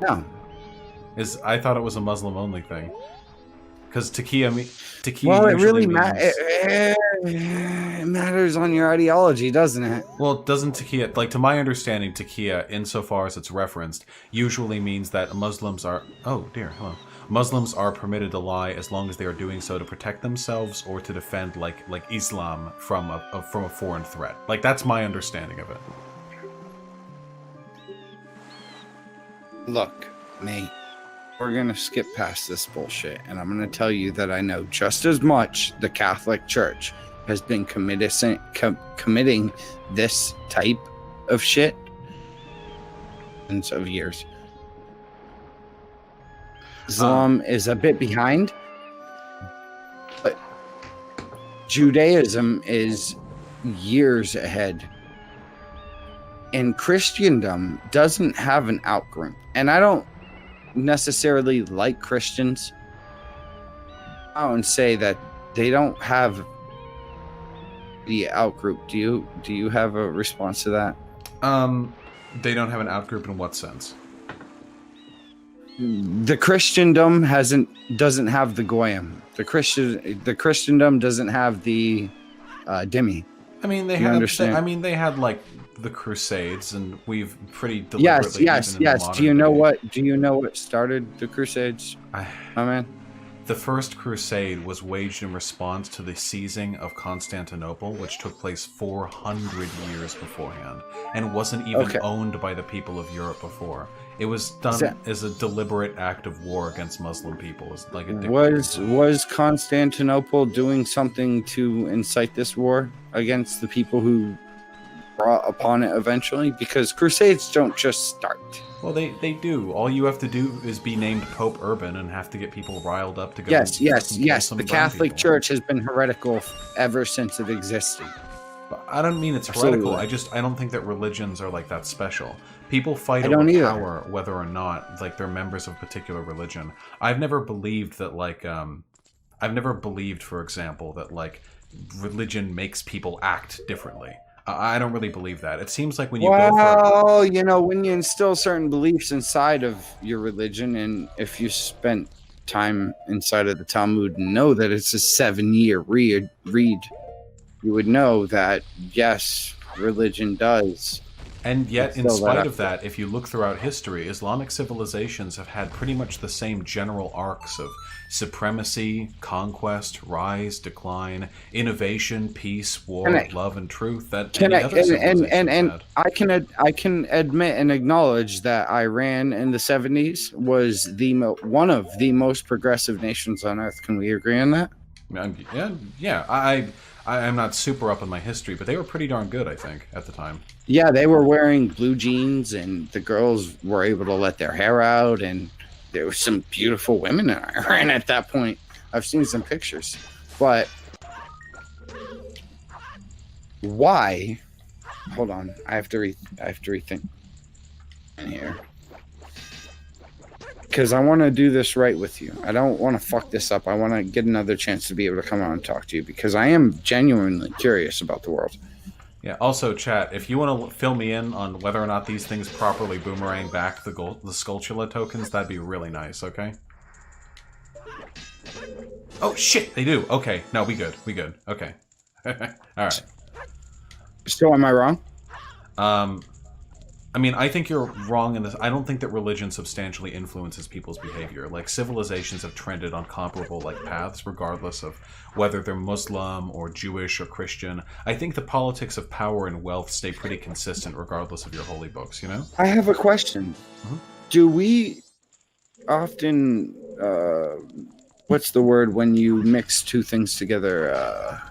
No. I thought it was a Muslim-only thing. Because taquilla well, it really means... it matters on your ideology, doesn't it? Well, doesn't taquilla, like, to my understanding, taquilla, insofar as it's referenced, usually means that Muslims are... Oh, dear, hello. Muslims are permitted to lie as long as they are doing so to protect themselves or to defend, like Islam from a foreign threat. Like, that's my understanding of it. Look, mate. We're going to skip past this bullshit, and I'm going to tell you that I know just as much the Catholic Church has been committing this type of shit of years. Islam is a bit behind, but Judaism is years ahead. And Christendom doesn't have an outgroup. And I don't necessarily like Christians. I would say that they don't have the outgroup. Do you have a response to that? They don't have an outgroup in what sense? The Christendom doesn't have the goyim. The Christendom doesn't have the dhimmi. I mean, they had like the Crusades, and we've pretty deliberately... Yes. Do you know what started the Crusades, my man? The First Crusade was waged in response to the seizing of Constantinople, which took place 400 years beforehand, and wasn't even owned by the people of Europe before. It was done as a deliberate act of war against Muslim people. Was Constantinople doing something to incite this war against the people who brought upon it eventually? Because crusades don't just start. Well, they do. All you have to do is be named Pope Urban and have to get people riled up to go. Yes. The Catholic Church has been heretical ever since it existed. I don't mean it's heretical. I don't think that religions are like that special. People fight over power whether or not like they're members of a particular religion. I've never believed that like I've never believed, for example, that like religion makes people act differently. I don't really believe that. It seems like when you go for... you know, when you instill certain beliefs inside of your religion, and if you spent time inside of the Talmud and know that it's a 7-year read, you would know that, yes, religion does. And yet, in spite of that, if you look throughout history, Islamic civilizations have had pretty much the same general arcs of supremacy, conquest, rise, decline, innovation, peace, war, love, and truth that any other civilization had. I can admit and acknowledge that Iran in the 70s was one of the most progressive nations on earth. Can we agree on that? Yeah. I'm not super up on my history, but they were pretty darn good, I think, at the time. Yeah, they were wearing blue jeans, and the girls were able to let their hair out, and there were some beautiful women in Iran at that point. I've seen some pictures. But why? Hold on. I have to rethink in here. Because I want to do this right with you. I don't want to fuck this up. I want to get another chance to be able to come on and talk to you, because I am genuinely curious about the world. Yeah, also, chat, if you want to fill me in on whether or not these things properly boomerang back the Skulltula tokens, that'd be really nice, okay? Oh, shit, they do. Okay, no, we good. Okay. Alright. So, am I wrong? I mean, I think you're wrong in this. I don't think that religion substantially influences people's behavior. Like, civilizations have trended on comparable, like, paths, regardless of whether they're Muslim or Jewish or Christian. I think the politics of power and wealth stay pretty consistent regardless of your holy books, you know? I have a question. Mm-hmm. Do we often, what's the word when you mix two things together,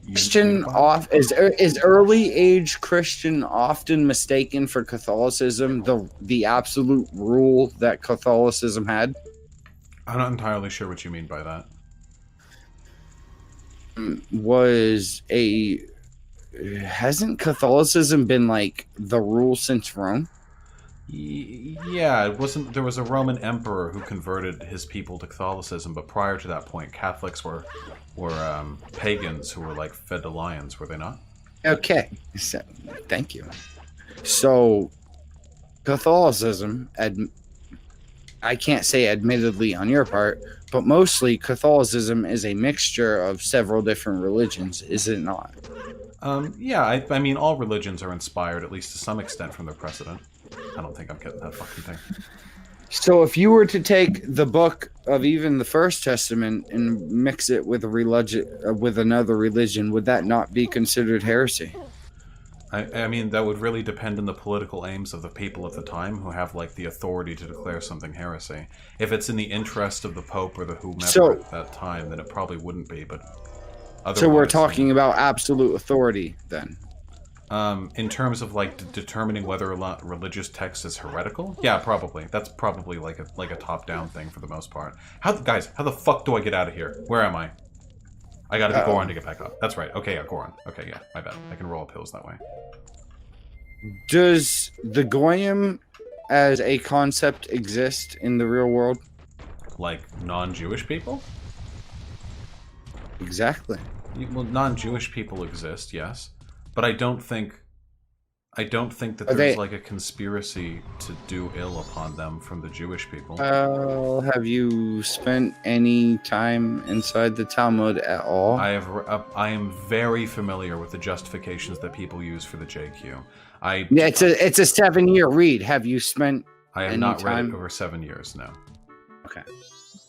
Christian is early age Christian often mistaken for Catholicism, the absolute rule that Catholicism had? I'm not entirely sure what you mean by that. Hasn't Catholicism been like the rule since Rome? Yeah, it wasn't. There was a Roman emperor who converted his people to Catholicism, but prior to that point, Catholics were pagans who were like fed to lions, were they not? Okay, so, thank you. So, Catholicism, I can't say admittedly on your part, but mostly Catholicism is a mixture of several different religions, is it not? Yeah, I mean, all religions are inspired, at least to some extent, from their precedent. I don't think I'm getting that fucking thing. So if you were to take the book of even the First Testament and mix it with with another religion, would that not be considered heresy? I mean, that would really depend on the political aims of the people at the time who have, like, the authority to declare something heresy. If it's in the interest of the Pope or the whomever at that time, then it probably wouldn't be, but otherwise... So we're talking about absolute authority, then? In terms of, like, determining whether or not religious text is heretical? Yeah, probably. That's probably, like a top-down thing for the most part. Guys, how the fuck do I get out of here? Where am I? I gotta be Goron to get back up. That's right. Okay, yeah, Goron. Okay, yeah, my bad. I can roll up hills that way. Does the Goyim as a concept exist in the real world? Like, non-Jewish people? Exactly. Well, non-Jewish people exist, yes. But I don't think that there's like a conspiracy to do ill upon them from the Jewish people. Have you spent any time inside the Talmud at all? I am very familiar with the justifications that people use for the JQ. Yeah, it's a 7-year read. Have you spent? I have not read it over 7 years. No. Okay.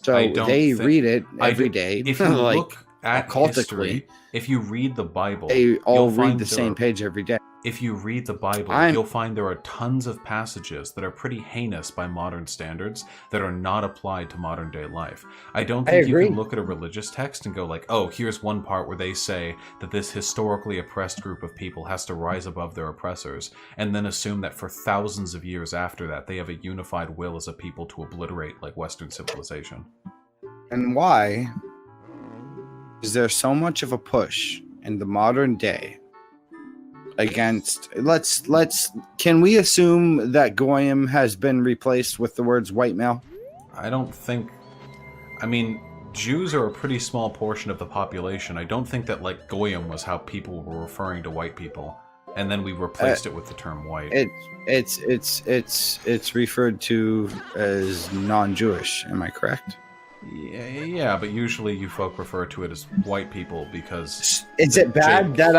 So they read it every day. If you like, look at history, if you read the Bible, they all read the same page every day. If you read the Bible, you'll find there are tons of passages that are pretty heinous by modern standards that are not applied to modern day life. I don't think you can look at a religious text and go like, oh, here's one part where they say that this historically oppressed group of people has to rise above their oppressors, and then assume that for thousands of years after that, they have a unified will as a people to obliterate like Western civilization. And why is there so much of a push in the modern day against can we assume that goyim has been replaced with the words white male? I don't think... I mean, Jews are a pretty small portion of the population. I don't think that, like, goyim was how people were referring to white people, and then we replaced it with the term white. It's referred to as non-Jewish. Am I correct? Yeah, but usually you folk refer to it as white people because... Is it bad that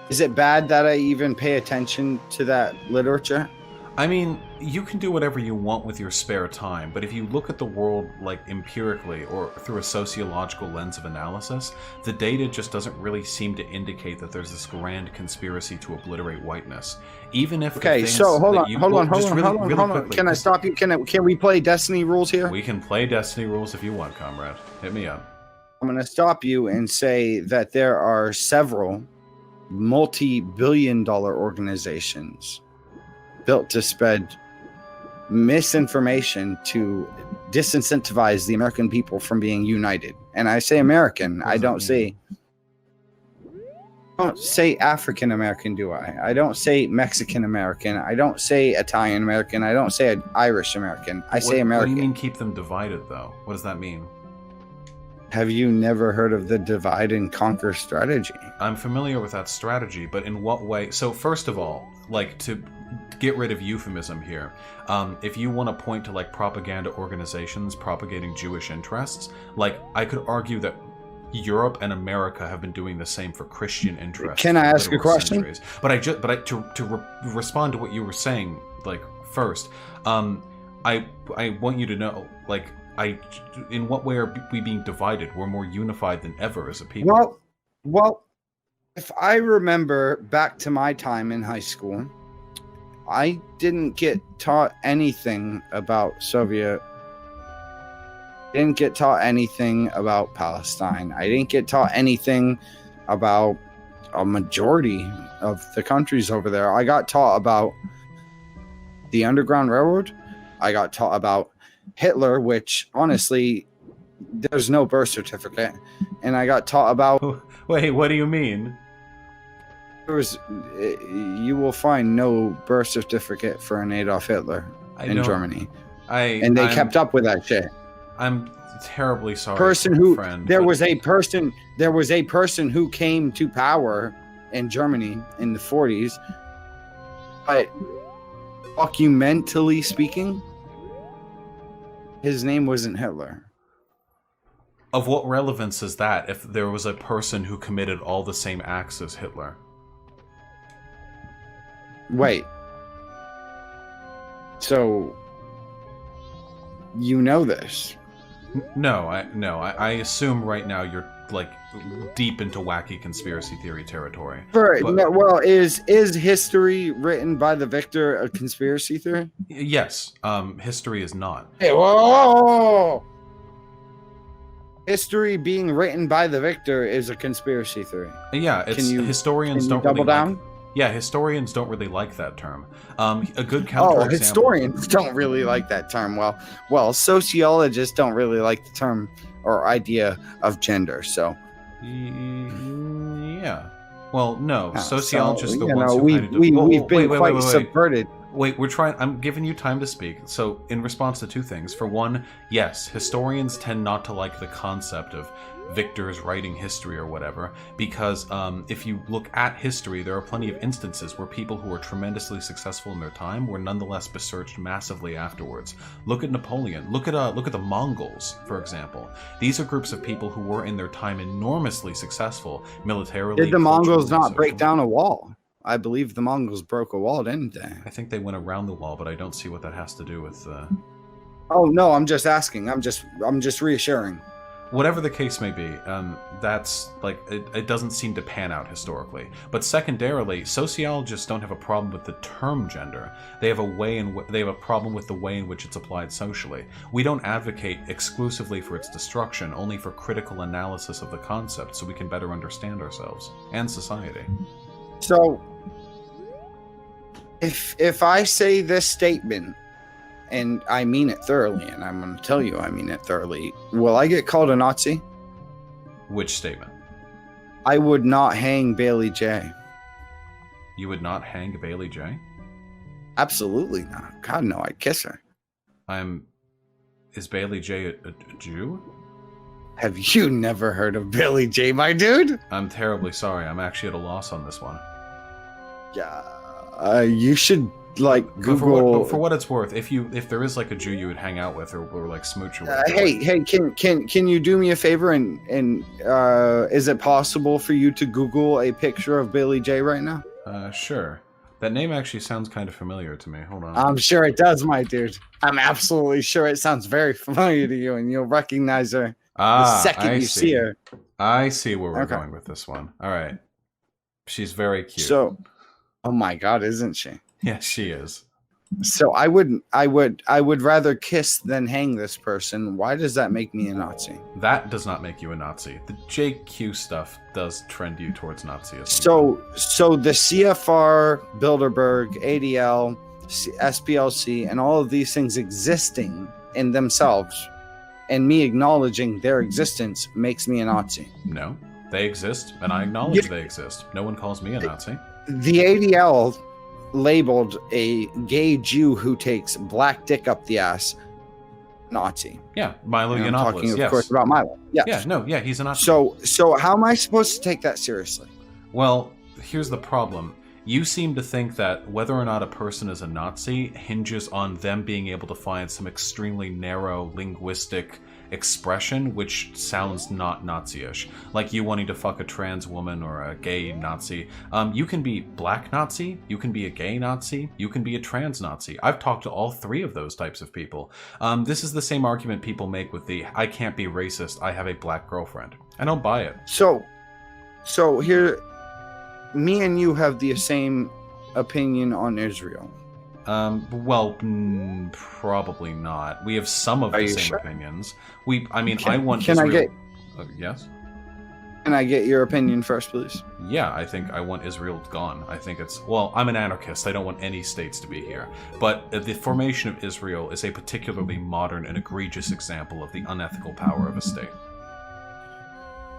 Is it bad that I even pay attention to that literature? I mean, you can do whatever you want with your spare time, but if you look at the world, like, empirically or through a sociological lens of analysis, the data just doesn't really seem to indicate that there's this grand conspiracy to obliterate whiteness. Even if... Okay, so hold on. Can I stop you? Can we play Destiny rules here? We can play Destiny rules if you want, comrade. Hit me up. I'm going to stop you and say that there are several multi-billion-dollar organizations built to spread misinformation to disincentivize the American people from being united. And I say American. I don't say African American, do I? I don't say Mexican American. I don't say Italian American. I don't say Irish American. I say American. What do you mean keep them divided, though? What does that mean? Have you never heard of the divide and conquer strategy? I'm familiar with that strategy, but in what way? So first of all, like, to get rid of euphemism here, if you want to point to, like, propaganda organizations propagating Jewish interests, like, I could argue that Europe and America have been doing the same for Christian interests. Can I ask a question? Centuries. To respond to what you were saying, like, first, I want you to know, like, in what way are we being divided? We're more unified than ever as a people. Well, if I remember back to my time in high school, I didn't get taught anything about didn't get taught anything about Palestine. I didn't get taught anything about a majority of the countries over there. I got taught about the Underground Railroad. I got taught about Hitler, which honestly, there's no birth certificate. And I got taught about... Wait, what do you mean? You will find no birth certificate for an Adolf Hitler in Germany. And they kept up with that shit. I'm terribly sorry. There was a person who came to power in Germany in the 40s. But documentally speaking, his name wasn't Hitler. Of what relevance is that if there was a person who committed all the same acts as Hitler? Wait. So you know this? No. I assume right now you're, like, deep into wacky conspiracy theory territory. Is history written by the victor a conspiracy theory? Yes. History is not. Hey, whoa! History being written by the victor is a conspiracy theory. Yeah, historians don't double really down? Yeah, historians don't really like that term. A good counterexample. Historians don't really like that term. Well, sociologists don't really like the term or idea of gender. So, yeah. Well, no, sociologists are the ones who we've been quite subverted. Wait, I'm giving you time to speak. So, in response to two things. For one, yes, historians tend not to like the concept of victors writing history or whatever, because if you look at history, there are plenty of instances where people who were tremendously successful in their time were nonetheless besmirched massively afterwards. Look at Napoleon. Look at the Mongols, for example. These are groups of people who were in their time enormously successul militarily. Did the Mongols not break down a wall? I believe the Mongols broke a wall, didn't they? I think they went around the wall, but I don't see what that has to do with... Oh, no, I'm just asking. I'm just reassuring. Whatever the case may be, that's, like, it doesn't seem to pan out historically. But secondarily, sociologists don't have a problem with the term gender. They have a problem with the way in which it's applied socially. We don't advocate exclusively for its destruction, only for critical analysis of the concept so we can better understand ourselves and society. So, if I say this statement, and I mean it thoroughly, and I'm going to tell you I mean it thoroughly, will I get called a Nazi? Which statement? I would not hang Bailey J. You would not hang Bailey J? Absolutely not. God, no, I'd kiss her. Is Bailey J a Jew? Have you never heard of Bailey J, my dude? I'm terribly sorry. I'm actually at a loss on this one. Yeah, you should like Google. For what it's worth, if there is like a Jew you would hang out with or like smooch or whatever. Hey, can you do me a favor and is it possible for you to Google a picture of Bailey J right now? Sure. That name actually sounds kind of familiar to me. Hold on. I'm sure it does, my dude. I'm absolutely sure it sounds very familiar to you, and you'll recognize her the second you see her. I see where we're going with this one. All right. She's very cute. So, oh my God, isn't she? Yeah, she is. So I would rather kiss than hang this person. Why does that make me a Nazi? That does not make you a Nazi. The JQ stuff does trend you towards Nazism. So the CFR, Bilderberg, ADL, SPLC, and all of these things existing in themselves, and me acknowledging their existence makes me a Nazi. No, they exist, and I acknowledge they exist. No one calls me a Nazi. The ADL labeled a gay Jew who takes black dick up the ass Nazi. Yeah, Milo Yiannopoulos. I'm talking, of course, about Milo. Yeah, he's a Nazi. So how am I supposed to take that seriously? Well, here's the problem. You seem to think that whether or not a person is a Nazi hinges on them being able to find some extremely narrow linguistic expression which sounds not Nazi-ish. Like you wanting to fuck a trans woman or a gay Nazi. You can be black Nazi, you can be a gay Nazi, you can be a trans Nazi. I've talked to all three of those types of people. This is the same argument people make with the I can't be racist, I have a black girlfriend. I don't buy it. So here, me and you have the same opinion on Israel. Well, probably not. We have some of the same opinions. I want Israel. Yes? Can I get your opinion first, please? Yeah, I think I want Israel gone. I think I'm an anarchist. I don't want any states to be here. But the formation of Israel is a particularly modern and egregious example of the unethical power of a state.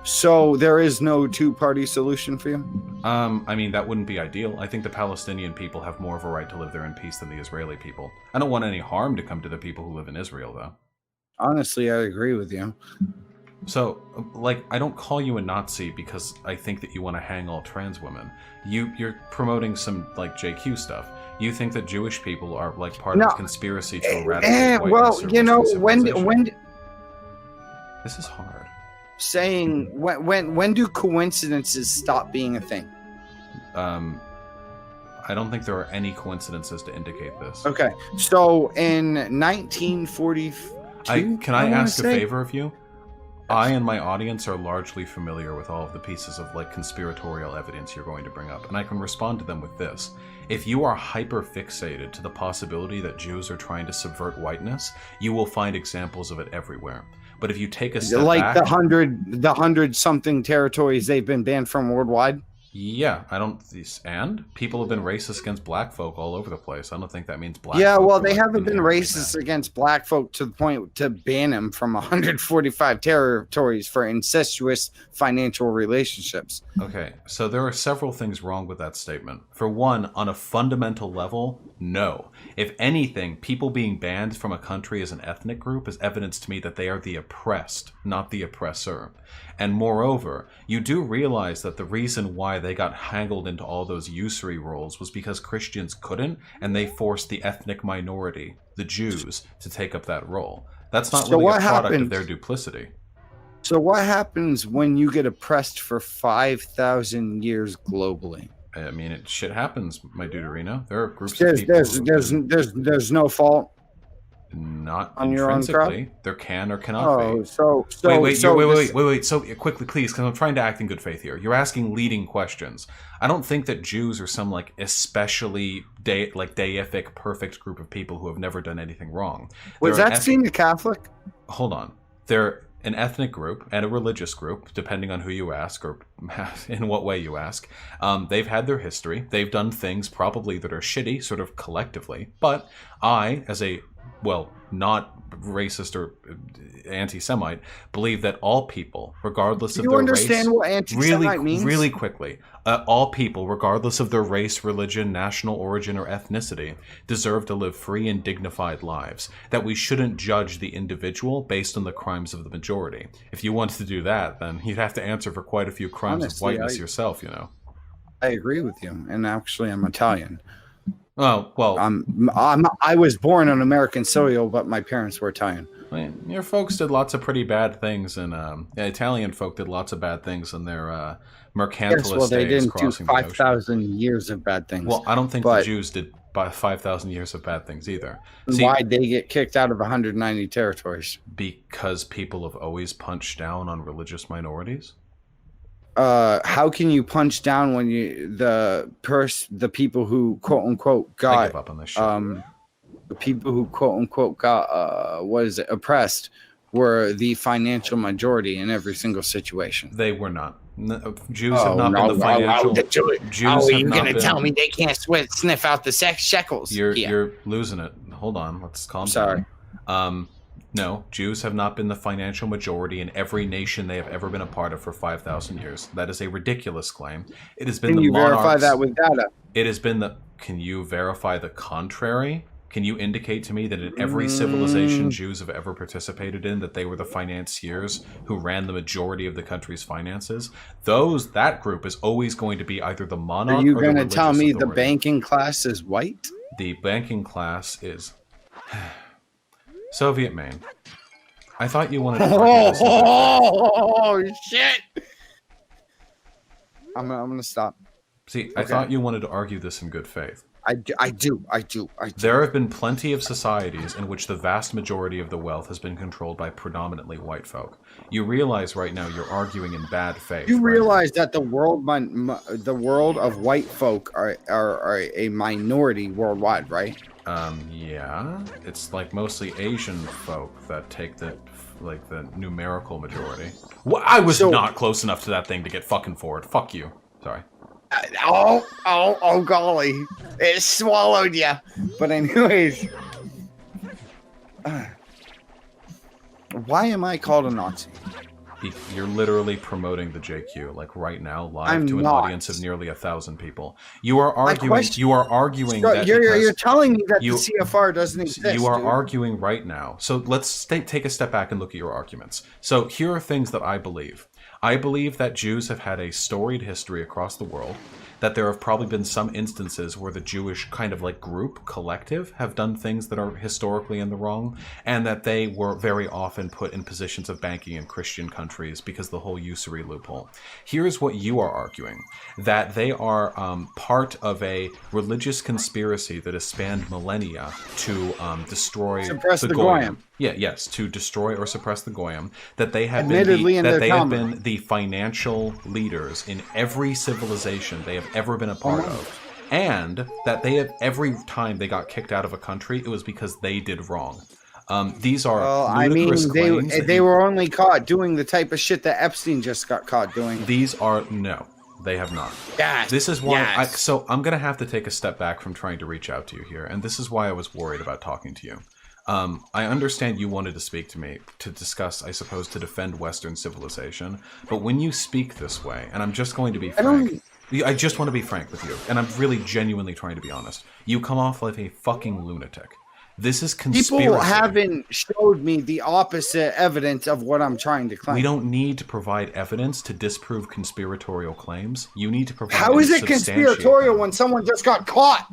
So there is no two-party solution for you? That wouldn't be ideal. I think the Palestinian people have more of a right to live there in peace than the Israeli people. I don't want any harm to come to the people who live in Israel, though. Honestly, I agree with you. So, I don't call you a Nazi because I think that you want to hang all trans women. You're promoting some, JQ stuff. You think that Jewish people are, part of the conspiracy to eradicate whiteness or when... This is hard. Saying when do coincidences stop being a thing? I don't think there are any coincidences to indicate this. Okay, so in 1942, can I ask a favor of you? I and my audience are largely familiar with all of the pieces of conspiratorial evidence you're going to bring up, and I can respond to them with this. If you are hyper fixated to the possibility that Jews are trying to subvert whiteness, you will find examples of it everywhere. But if you take a step back, the 100 something territories they've been banned from worldwide. Yeah, and people have been racist against black folk all over the place. I don't think that means black. Yeah, folk well, they haven't been racist against black folk to the point to ban them from 145 territories for incestuous financial relationships. Okay, so there are several things wrong with that statement. For one, on a fundamental level, no. If anything, people being banned from a country as an ethnic group is evidence to me that they are the oppressed, not the oppressor. And moreover, you do realize that the reason why they got hangled into all those usury roles was because Christians couldn't, and they forced the ethnic minority, the Jews, to take up that role. That's not really a product of their duplicity. So what happens when you get oppressed for 5,000 years globally? Shit happens, my dude-arena. There are groups of people... There's no fault? Not on your own crowd? There can or cannot be. Wait. So quickly, please, because I'm trying to act in good faith here. You're asking leading questions. I don't think that Jews are some especially deific, perfect group of people who have never done anything wrong. Was that seen a Catholic? Hold on. They're an ethnic group and a religious group, depending on who you ask or in what way you ask. They've had their history. They've done things probably that are shitty, sort of collectively. But I, as a well, not racist or anti-Semite, believe that all people, regardless of their race... Do you understand what anti-Semite means? Really quickly. All people, regardless of their race, religion, national origin, or ethnicity, deserve to live free and dignified lives. That we shouldn't judge the individual based on the crimes of the majority. If you wanted to do that, then you'd have to answer for quite a few crimes of whiteness yourself, you know. I agree with you, and actually I'm Italian. Oh, well... I was born on American soil, but my parents were Italian. Your folks did lots of pretty bad things, and Italian folk did lots of bad things in their mercantilist they days didn't do crossing the ocean. 5,000 years of bad things. Well, I don't think the Jews did 5,000 years of bad things either. See, why'd they get kicked out of 190 territories? Because people have always punched down on religious minorities? How can you punch down when the people who quote unquote got I give up on this shit. The people who quote unquote got oppressed were the financial majority in every single situation? They were not. Jews have not been the financial. Jews are you going to tell me they can't sniff out the shekels? You're losing it. Hold on, let's calm down. No, Jews have not been the financial majority in every nation they have ever been a part of for 5,000 years. That is a ridiculous claim. It has been the monarchs. Can you verify that with data? It has been the... Can you verify the contrary? Can you indicate to me that in every civilization Jews have ever participated in, that they were the financiers who ran the majority of the country's finances? That group is always going to be either the monarch or the religious authority. Are you going to tell me the banking class is white? The banking class is... SovietMaine. I thought you wanted to argue this. Oh, shit! I'm gonna stop. See, I thought you wanted to argue this in good faith. I do. There have been plenty of societies in which the vast majority of the wealth has been controlled by predominantly white folk. You realize right now you're arguing in bad faith. You realize that the world of white folk are a minority worldwide, right? Yeah. It's like mostly Asian folk that take the numerical majority. Well, I was not close enough to that thing to get fucking forward. Fuck you. Sorry. Oh, golly. It swallowed you. But anyways. Why am I called a Nazi? You're literally promoting the JQ, like right now, live to an audience of nearly 1,000 people. You are arguing. You are arguing that you're telling me that the CFR doesn't exist. You are arguing right now. So let's take a step back and look at your arguments. So here are things that I believe. I believe that Jews have had a storied history across the world, that there have probably been some instances where the Jewish kind of like group, collective, have done things that are historically in the wrong, and that they were very often put in positions of banking in Christian countries because of the whole usury loophole. Here's what you are arguing, that they are part of a religious conspiracy that has spanned millennia to suppress the Goyim. To destroy or suppress the Goyim, that they have been the financial leaders in every civilization they have ever been a part of, and that they have, every time they got kicked out of a country, it was because they did wrong. These are ludicrous claims. They were only caught doing the type of shit that Epstein just got caught doing. No, they have not. Yes. This is why. So I'm going to have to take a step back from trying to reach out to you here, and this is why I was worried about talking to you. I understand you wanted to speak to me to discuss, I suppose, to defend Western civilization, but when you speak this way, and I'm just going to be frank, I just want to be frank with you, and I'm really genuinely trying to be honest, you come off like a fucking lunatic. This is conspiracy. People haven't showed me the opposite evidence of what I'm trying to claim. We don't need to provide evidence to disprove conspiratorial claims. You need to provide. How is it conspiratorial when someone just got caught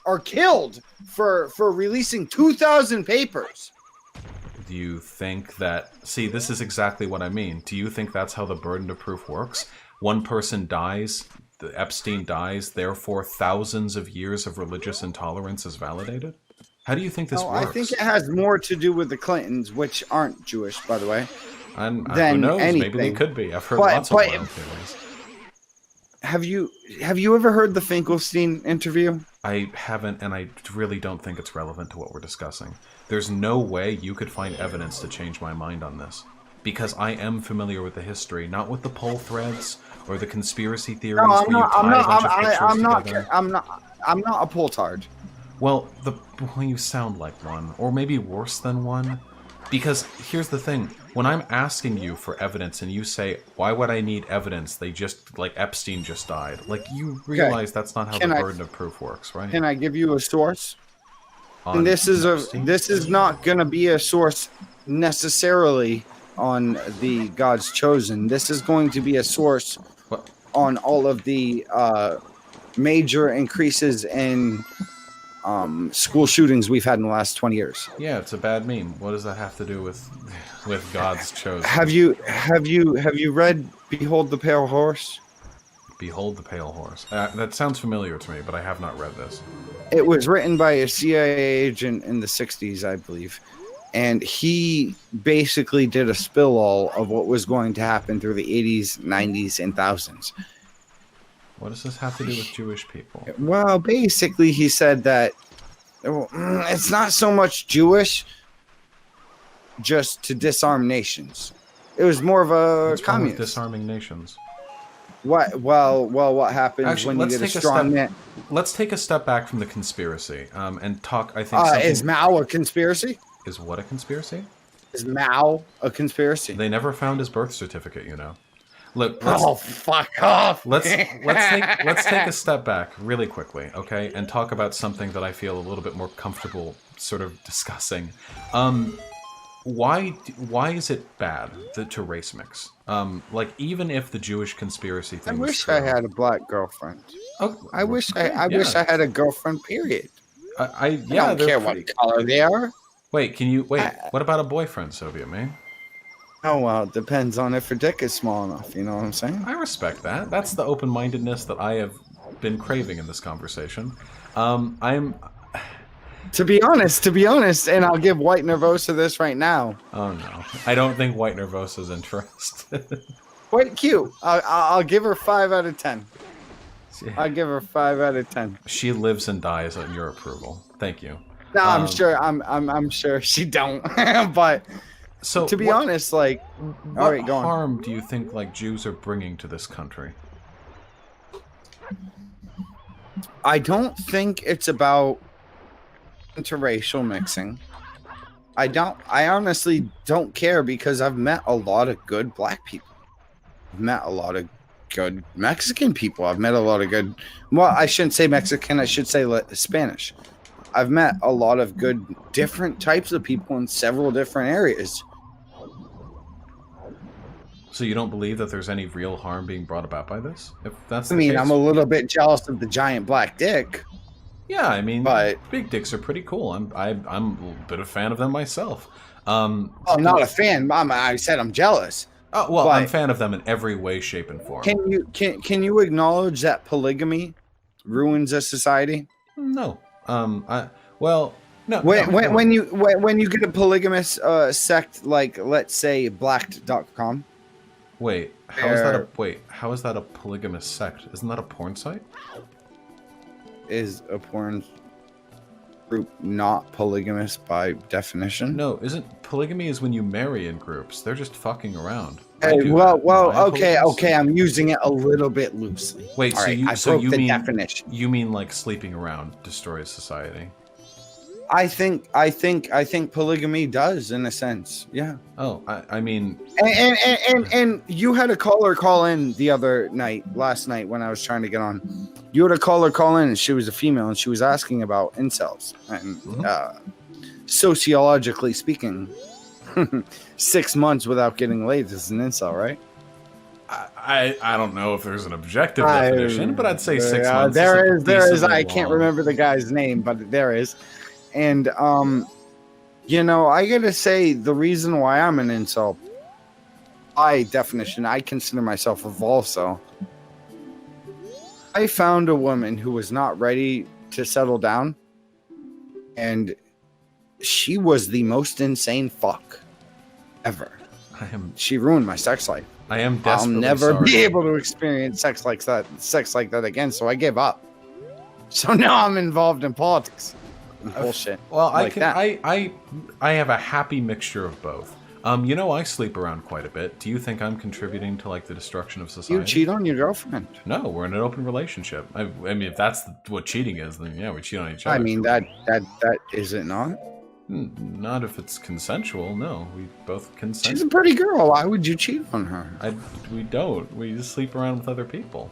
or killed for releasing 2,000 papers? Do you think that... See, this is exactly what I mean. Do you think that's how the burden of proof works? One person dies, Epstein dies, therefore thousands of years of religious intolerance is validated? How do you think this works? I think it has more to do with the Clintons, which aren't Jewish, by the way. Who knows? Anything. Maybe they could be. I've heard lots of wild theories. Have you ever heard the Finkelstein interview? I haven't, and I really don't think it's relevant to what we're discussing. There's no way you could find evidence to change my mind on this. Because I am familiar with the history, not with the poll threads or the conspiracy theories. No, I'm not a pull-tard. Well, you sound like one, or maybe worse than one. Because here's the thing: when I'm asking you for evidence, and you say, "Why would I need evidence? They just like Epstein just died." Like you realize that's not how the burden of proof works, right? Can I give you a source? And this is not gonna be a source necessarily on the God's Chosen. This is going to be a source on all of the major increases in school shootings we've had in the last 20 years. Yeah, it's a bad meme. What does that have to do with God's Chosen? Have you read Behold the Pale Horse? Behold the Pale Horse. That sounds familiar to me, but I have not read this. It was written by a CIA agent in the 60s, I believe. And he basically did a spill all of what was going to happen through the 80s, 90s, and thousands. What does this have to do with Jewish people? Well, basically, he said that it's not so much Jewish, just to disarm nations. It was more of a communist. Disarming nations. What? Well, what happens when you get a strong man? Let's take a step back from the conspiracy and talk. I think is Mao a conspiracy? Is what a conspiracy? Is Mao a conspiracy? They never found his birth certificate, you know. Look. Fuck off. Let's take a step back really quickly, okay, and talk about something that I feel a little bit more comfortable sort of discussing. Why is it bad to race mix? Like even if the Jewish conspiracy thing. I wish I had a black girlfriend. Oh, I wish I had a girlfriend. Period. I don't care what color they are. Wait, what about a boyfriend, SovietMaine? Oh, well, it depends on if her dick is small enough, you know what I'm saying? I respect that. That's the open-mindedness that I have been craving in this conversation. To be honest, and I'll give White Nervosa this right now. Oh, no. I don't think White Nervosa's interested. Quite cute. I'll give her 5 out of 10. I'll give her 5 out of 10. She lives and dies on your approval. Thank you. No, I'm sure she don't. But so to be honest, like, all right, go on. What harm do you think like Jews are bringing to this country? I don't think it's about interracial mixing. I honestly don't care because I've met a lot of good black people. I've met a lot of good Mexican people. I've met a lot of good, well, I shouldn't say Mexican, I should say Spanish. I've met a lot of good different types of people in several different areas. So you don't believe that there's any real harm being brought about by this? If that's the I mean, case, I'm a little bit jealous of the giant black dick. Yeah, I mean, but big dicks are pretty cool. I'm a little bit of a fan of them myself. I'm not a fan. I said I'm jealous. Oh well, I'm a fan of them in every way, shape, and form. Can you acknowledge that polygamy ruins a society? No. No. When you get a polygamous sect like, let's say, blacked.com. Wait, how is that a polygamous sect? Isn't that a porn site? Is a porn group not polygamous by definition? No, isn't polygamy is when you marry in groups. They're just fucking around. Hey, okay, I'm using it a little bit loosely. Wait, definition. You mean like sleeping around destroys society? I think polygamy does in a sense. Yeah. Oh, I mean, and you had a caller call in last night when I was trying to get on. You had a caller call in, and she was a female, and she was asking about incels. And sociologically speaking, 6 months without getting laid is an incel, right? I don't know if there's an objective definition, but I'd say 6 months. There is. I can't remember the guy's name, but there is. And, I gotta say, the reason why I'm an incel, by definition, I consider myself a Volso. I found a woman who was not ready to settle down, and she was the most insane fuck ever. She ruined my sex life. I am desperately I'll never sorry. be able to experience sex like that again, so I gave up. So now I'm involved in politics. Bullshit. Well, I have a happy mixture of both. You know, I sleep around quite a bit. Do you think I'm contributing to, like, the destruction of society? You cheat on your girlfriend. No, we're in an open relationship. I mean, if that's what cheating is, then yeah, we cheat on each other. I mean, that is it not? Not if it's consensual, no. We both consent. She's a pretty girl. Why would you cheat on her? We don't. We just sleep around with other people.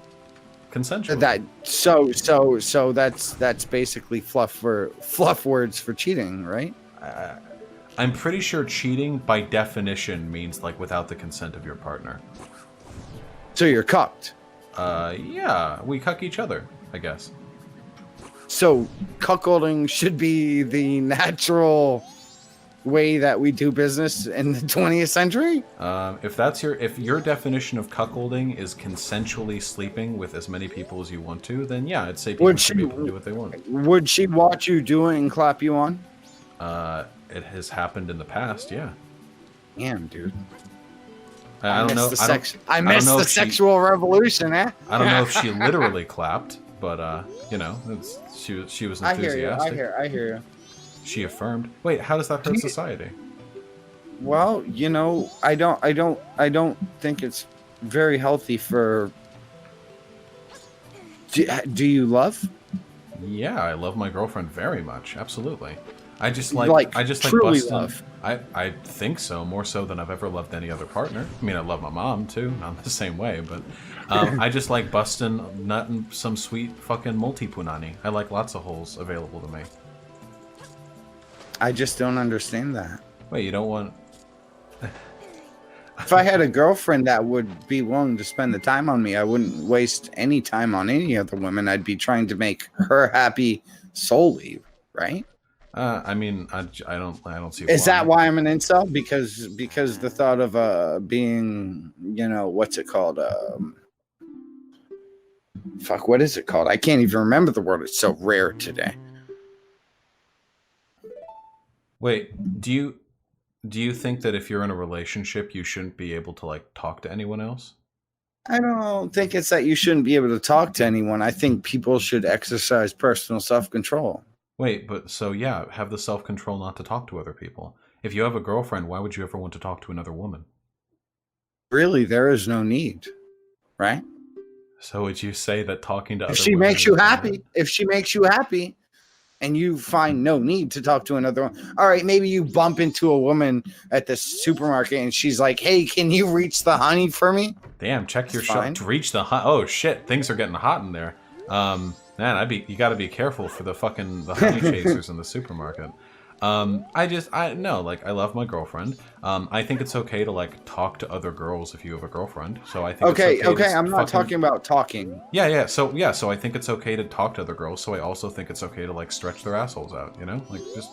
Consensual. So that's basically fluff words for cheating, right? I'm pretty sure cheating, by definition, means, like, without the consent of your partner. So you're cucked. Yeah. We cuck each other, I guess. So cuckolding should be the natural way that we do business in the 20th century? If your definition of cuckolding is consensually sleeping with as many people as you want to, then yeah, I'd say people should be able to do what they want. Would she watch you do it and clap you on? It has happened in the past, yeah. Damn, dude. I don't know. I missed the sexual revolution, eh? I don't know if she literally clapped, but you know, she was enthusiastic. I hear you. She affirmed. Wait, how does that hurt society? Well, you know, I don't think it's very healthy for. Do you love? Yeah, I love my girlfriend very much. Absolutely. I just like truly busting. Love. I think so, more so than I've ever loved any other partner. I mean, I love my mom too, not the same way, but I just like busting nut and some sweet fucking multi-punani. I like lots of holes available to me. I just don't understand that. Wait, you don't want? If I had a girlfriend that would be willing to spend the time on me, I wouldn't waste any time on any other women. I'd be trying to make her happy solely, right? I mean, I don't see. Is that why I'm an incel? Because the thought of being, you know, what's it called? Fuck, what is it called? I can't even remember the word. It's so rare today. Wait, do you think that if you're in a relationship, you shouldn't be able to, like, talk to anyone else? I don't think it's that you shouldn't be able to talk to anyone. I think people should exercise personal self-control. Wait, but so yeah, have the self-control not to talk to other people. If you have a girlfriend, why would you ever want to talk to another woman? Really, there is no need, right? So would you say that talking to other women... If she makes you happy, and you find no need to talk to another one. All right, maybe you bump into a woman at the supermarket and she's like, hey, can you reach the honey for me? Damn, check your shop to reach the honey. Oh shit, things are getting hot in there. Man, you got to be careful for the honey chasers in the supermarket. I love my girlfriend. I think it's okay to, like, talk to other girls if you have a girlfriend. So I think okay, I'm not talking about talking. Yeah. So I think it's okay to talk to other girls. So I also think it's okay to, like, stretch their assholes out. You know, like, just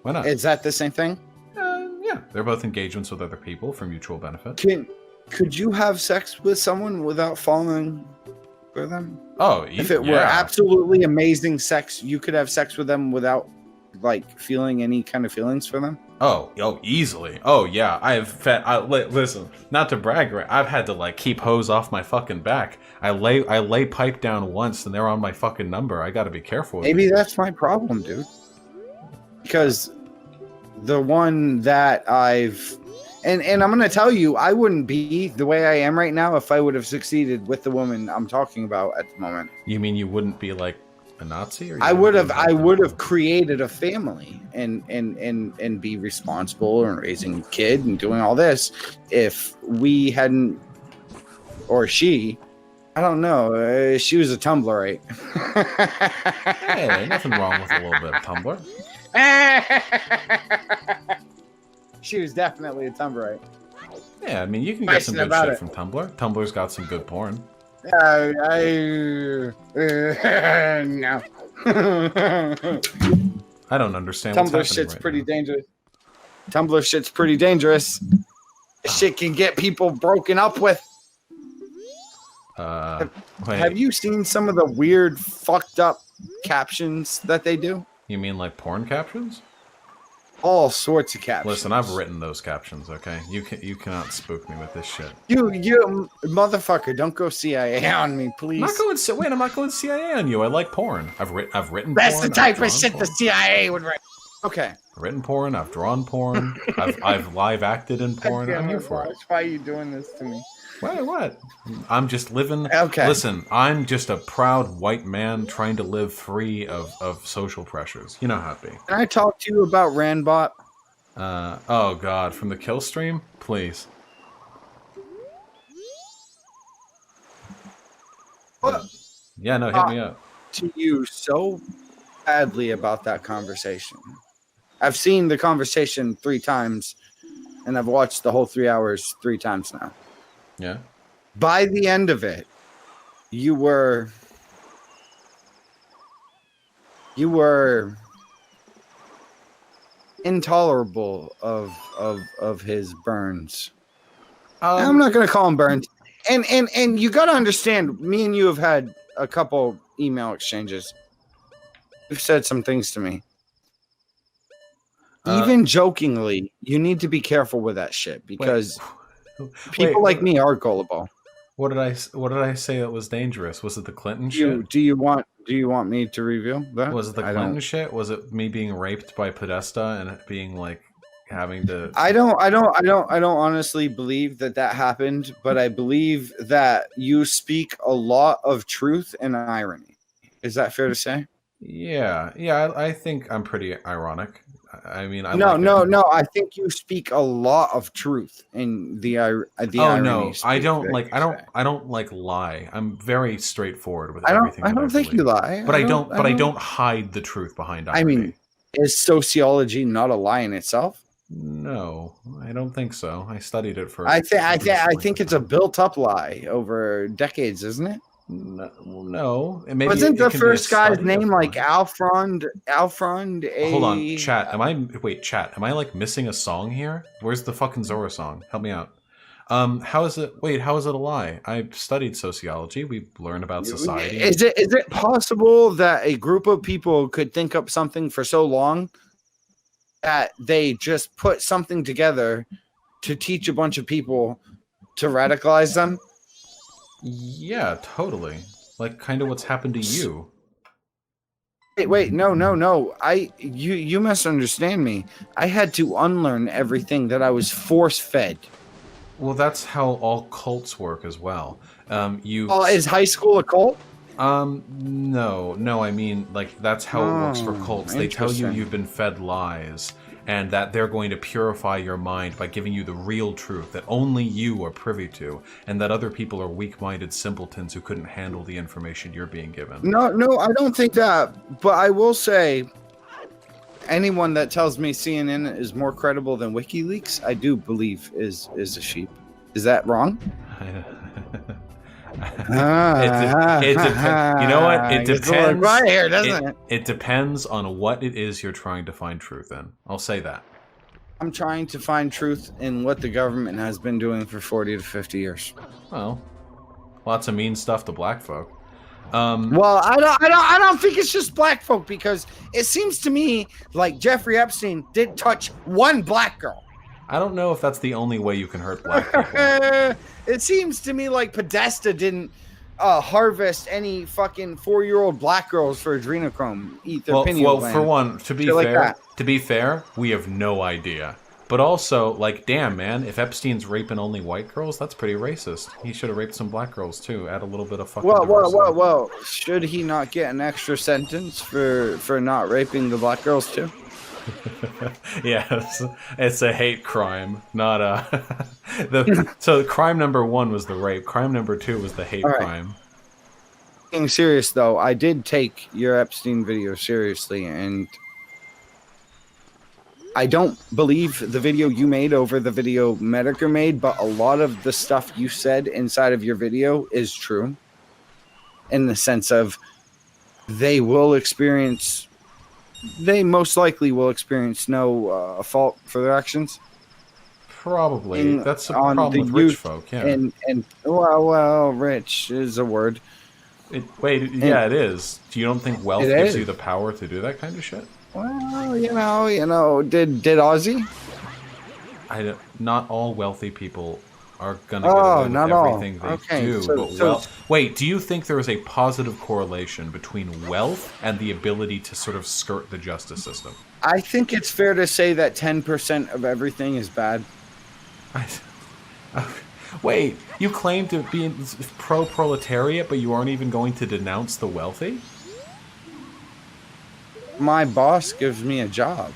why not? Is that the same thing? Yeah, they're both engagements with other people for mutual benefit. Could you have sex with someone without falling for them? Oh, if it were absolutely amazing sex, you could have sex with them without, like, feeling any kind of feelings for them? Oh, easily. Oh, yeah. Listen, not to brag, I've had to, like, keep hoes off my fucking back. I lay pipe down once and they're on my fucking number. I gotta be careful with Maybe that's my problem, dude. Because the one that I've... And I'm going to tell you, I wouldn't be the way I am right now if I would have succeeded with the woman I'm talking about at the moment. You mean you wouldn't be, like, a Nazi? Or I would have created a family and be responsible and raising a kid and doing all this if we hadn't, or she, I don't know, she was a Tumblrite. Hey, nothing wrong with a little bit of Tumblr. She was definitely a Tumblrite. Yeah, I mean, you can get some good shit from Tumblr. Tumblr's got some good porn. No. I don't understand. Tumblr shit's pretty dangerous. Tumblr shit's pretty dangerous. Shit can get people broken up with. Have you seen some of the weird, fucked up captions that they do? You mean like porn captions? All sorts of captions. Listen, I've written those captions, okay? You cannot spook me with this shit. You motherfucker, don't go CIA on me, please. I'm not going CIA on you. I like porn. I've written That's porn. the type of shit the CIA would write. Okay. I've written porn. I've drawn porn. I've live acted in porn. I'm here for it. Why are you doing this to me? What? I'm just living. Okay. Listen, I'm just a proud white man trying to live free of social pressures. You know how it be. Can I talk to you about Randbot? Oh God, from the kill stream? Please. What? Yeah, no, hit me up. To you so badly about that conversation. I've seen the conversation 3 times, and I've watched the whole 3 hours 3 times now. Yeah. By the end of it, you were intolerable of his burns. I'm not going to call him burns. And you got to understand, me and you have had a couple email exchanges. You've said some things to me. Even jokingly, you need to be careful with that shit because people like me are gullible. What did I say that was dangerous? Was it the Clinton shit? Do you want me to reveal that? Was it the Clinton shit? Was it me being raped by Podesta and it being like having to? I don't honestly believe that happened, but I believe that you speak a lot of truth and irony. Is that fair to say? Yeah. I think I'm pretty ironic. I mean, no. I think you speak a lot of truth in the irony. No, I don't like lie. I'm very straightforward with everything. I don't think you lie, but I don't hide the truth behind irony. I mean, is sociology not a lie in itself? No, I don't think so. I studied it for. I think it's a built-up lie over decades, isn't it? No. Maybe wasn't the first guy's name like Alfrond? Hold on, chat. Am I like missing a song here? Where's the fucking Zora song? Help me out. How is it a lie? I studied sociology. We learn about society. Is it possible that a group of people could think up something for so long that they just put something together to teach a bunch of people to radicalize them? Yeah, totally. Like kind of what's happened to you. Wait, no. You misunderstand me. I had to unlearn everything that I was force-fed. Well, that's how all cults work as well. Is high school a cult? No. I mean, like that's how it works for cults. They tell you you've been fed lies, and that they're going to purify your mind by giving you the real truth that only you are privy to, and that other people are weak-minded simpletons who couldn't handle the information you're being given. No, I don't think that. But I will say, anyone that tells me CNN is more credible than WikiLeaks, I do believe is a sheep. Is that wrong? You know what? It depends. Right here, doesn't it? It depends on what it is you're trying to find truth in. I'll say that. I'm trying to find truth in what the government has been doing for 40 to 50 years. Well, lots of mean stuff to black folk. Well, I don't think it's just black folk, because it seems to me like Jeffrey Epstein did touch one black girl. I don't know if that's the only way you can hurt black people. It seems to me like Podesta didn't harvest any fucking 4-year-old black girls for adrenochrome. Eat their pineal gland. For one, to be fair, we have no idea. But also, like, damn, man, if Epstein's raping only white girls, that's pretty racist. He should have raped some black girls too. Add a little bit of fucking diversity. Well. Should he not get an extra sentence for not raping the black girls too? Yes, it's a hate crime, not a. So crime number 1 was the rape. Crime number 2 was the hate crime. Being serious though, I did take your Epstein video seriously, and I don't believe the video you made over the video Medicare made, but a lot of the stuff you said inside of your video is true. In the sense of they most likely will experience no fault for their actions. Probably. That's a problem with rich folk, yeah. And well, rich is a word. It is. You don't think wealth gives you the power to do that kind of shit? Well, you know, did Ozzy? Not all wealthy people are gonna get away with not everything all. they do. But wait, do you think there is a positive correlation between wealth and the ability to sort of skirt the justice system? I think it's fair to say that 10% of everything is bad. Wait, you claim to be pro-proletariat, but you aren't even going to denounce the wealthy? My boss gives me a job.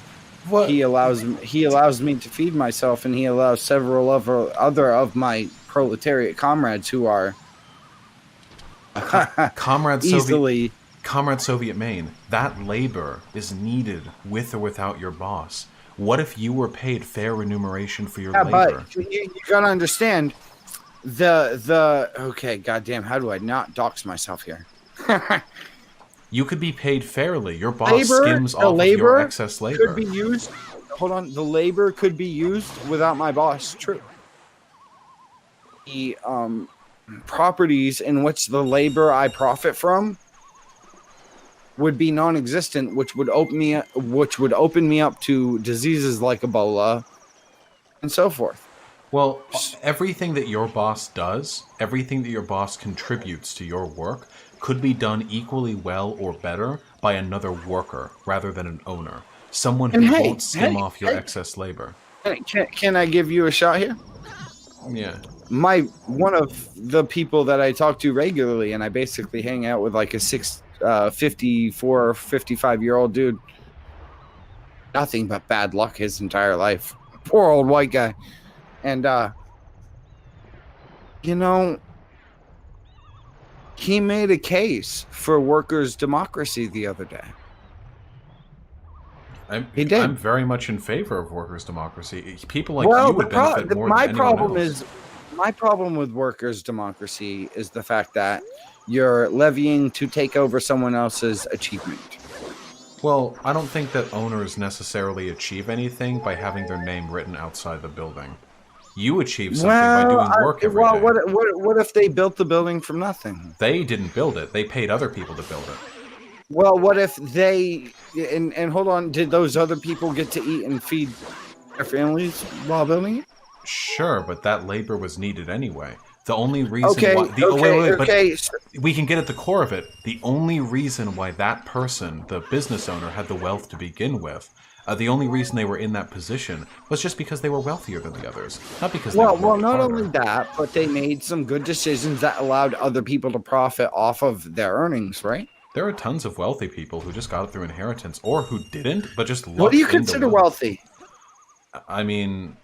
What? He allows me to feed myself, and he allows several other of my proletariat comrades who are Comrade easily. Comrade SovietMaine, that labor is needed with or without your boss. What if you were paid fair remuneration for your labor? But you gotta understand okay, goddamn, how do I not dox myself here? You could be paid fairly. Your boss skims off of your excess labor. Could be used. Hold on, the labor could be used without my boss. True. The properties in which the labor I profit from would be non-existent, which would open me up to diseases like Ebola and so forth. Well, everything that your boss does, everything that your boss contributes to your work, could be done equally well or better by another worker rather than an owner. Someone who won't skim off your excess labor. Can I give you a shot here? Yeah. One of the people that I talk to regularly, and I basically hang out with like a 54 or 55-year-old dude. Nothing but bad luck his entire life. Poor old white guy. And, he made a case for workers' democracy the other day. He did. I'm very much in favor of workers' democracy. People like you would benefit more than anyone else. My problem with workers' democracy is the fact that you're levying to take over someone else's achievement. Well, I don't think that owners necessarily achieve anything by having their name written outside the building. You achieve something by doing work every day. What if they built the building from nothing? They didn't build it. They paid other people to build it. Well, what if they... And hold on, did those other people get to eat and feed their families while building it? Sure, but that labor was needed anyway. The only reason why... But we can get at the core of it. The only reason why that person, the business owner, had the wealth to begin with, the only reason they were in that position was just because they were wealthier than the others. Not because they well, not only that, but they made some good decisions that allowed other people to profit off of their earnings, right? There are tons of wealthy people who just got it through inheritance, or who didn't, but just lucked. What do you consider wealthy? I mean,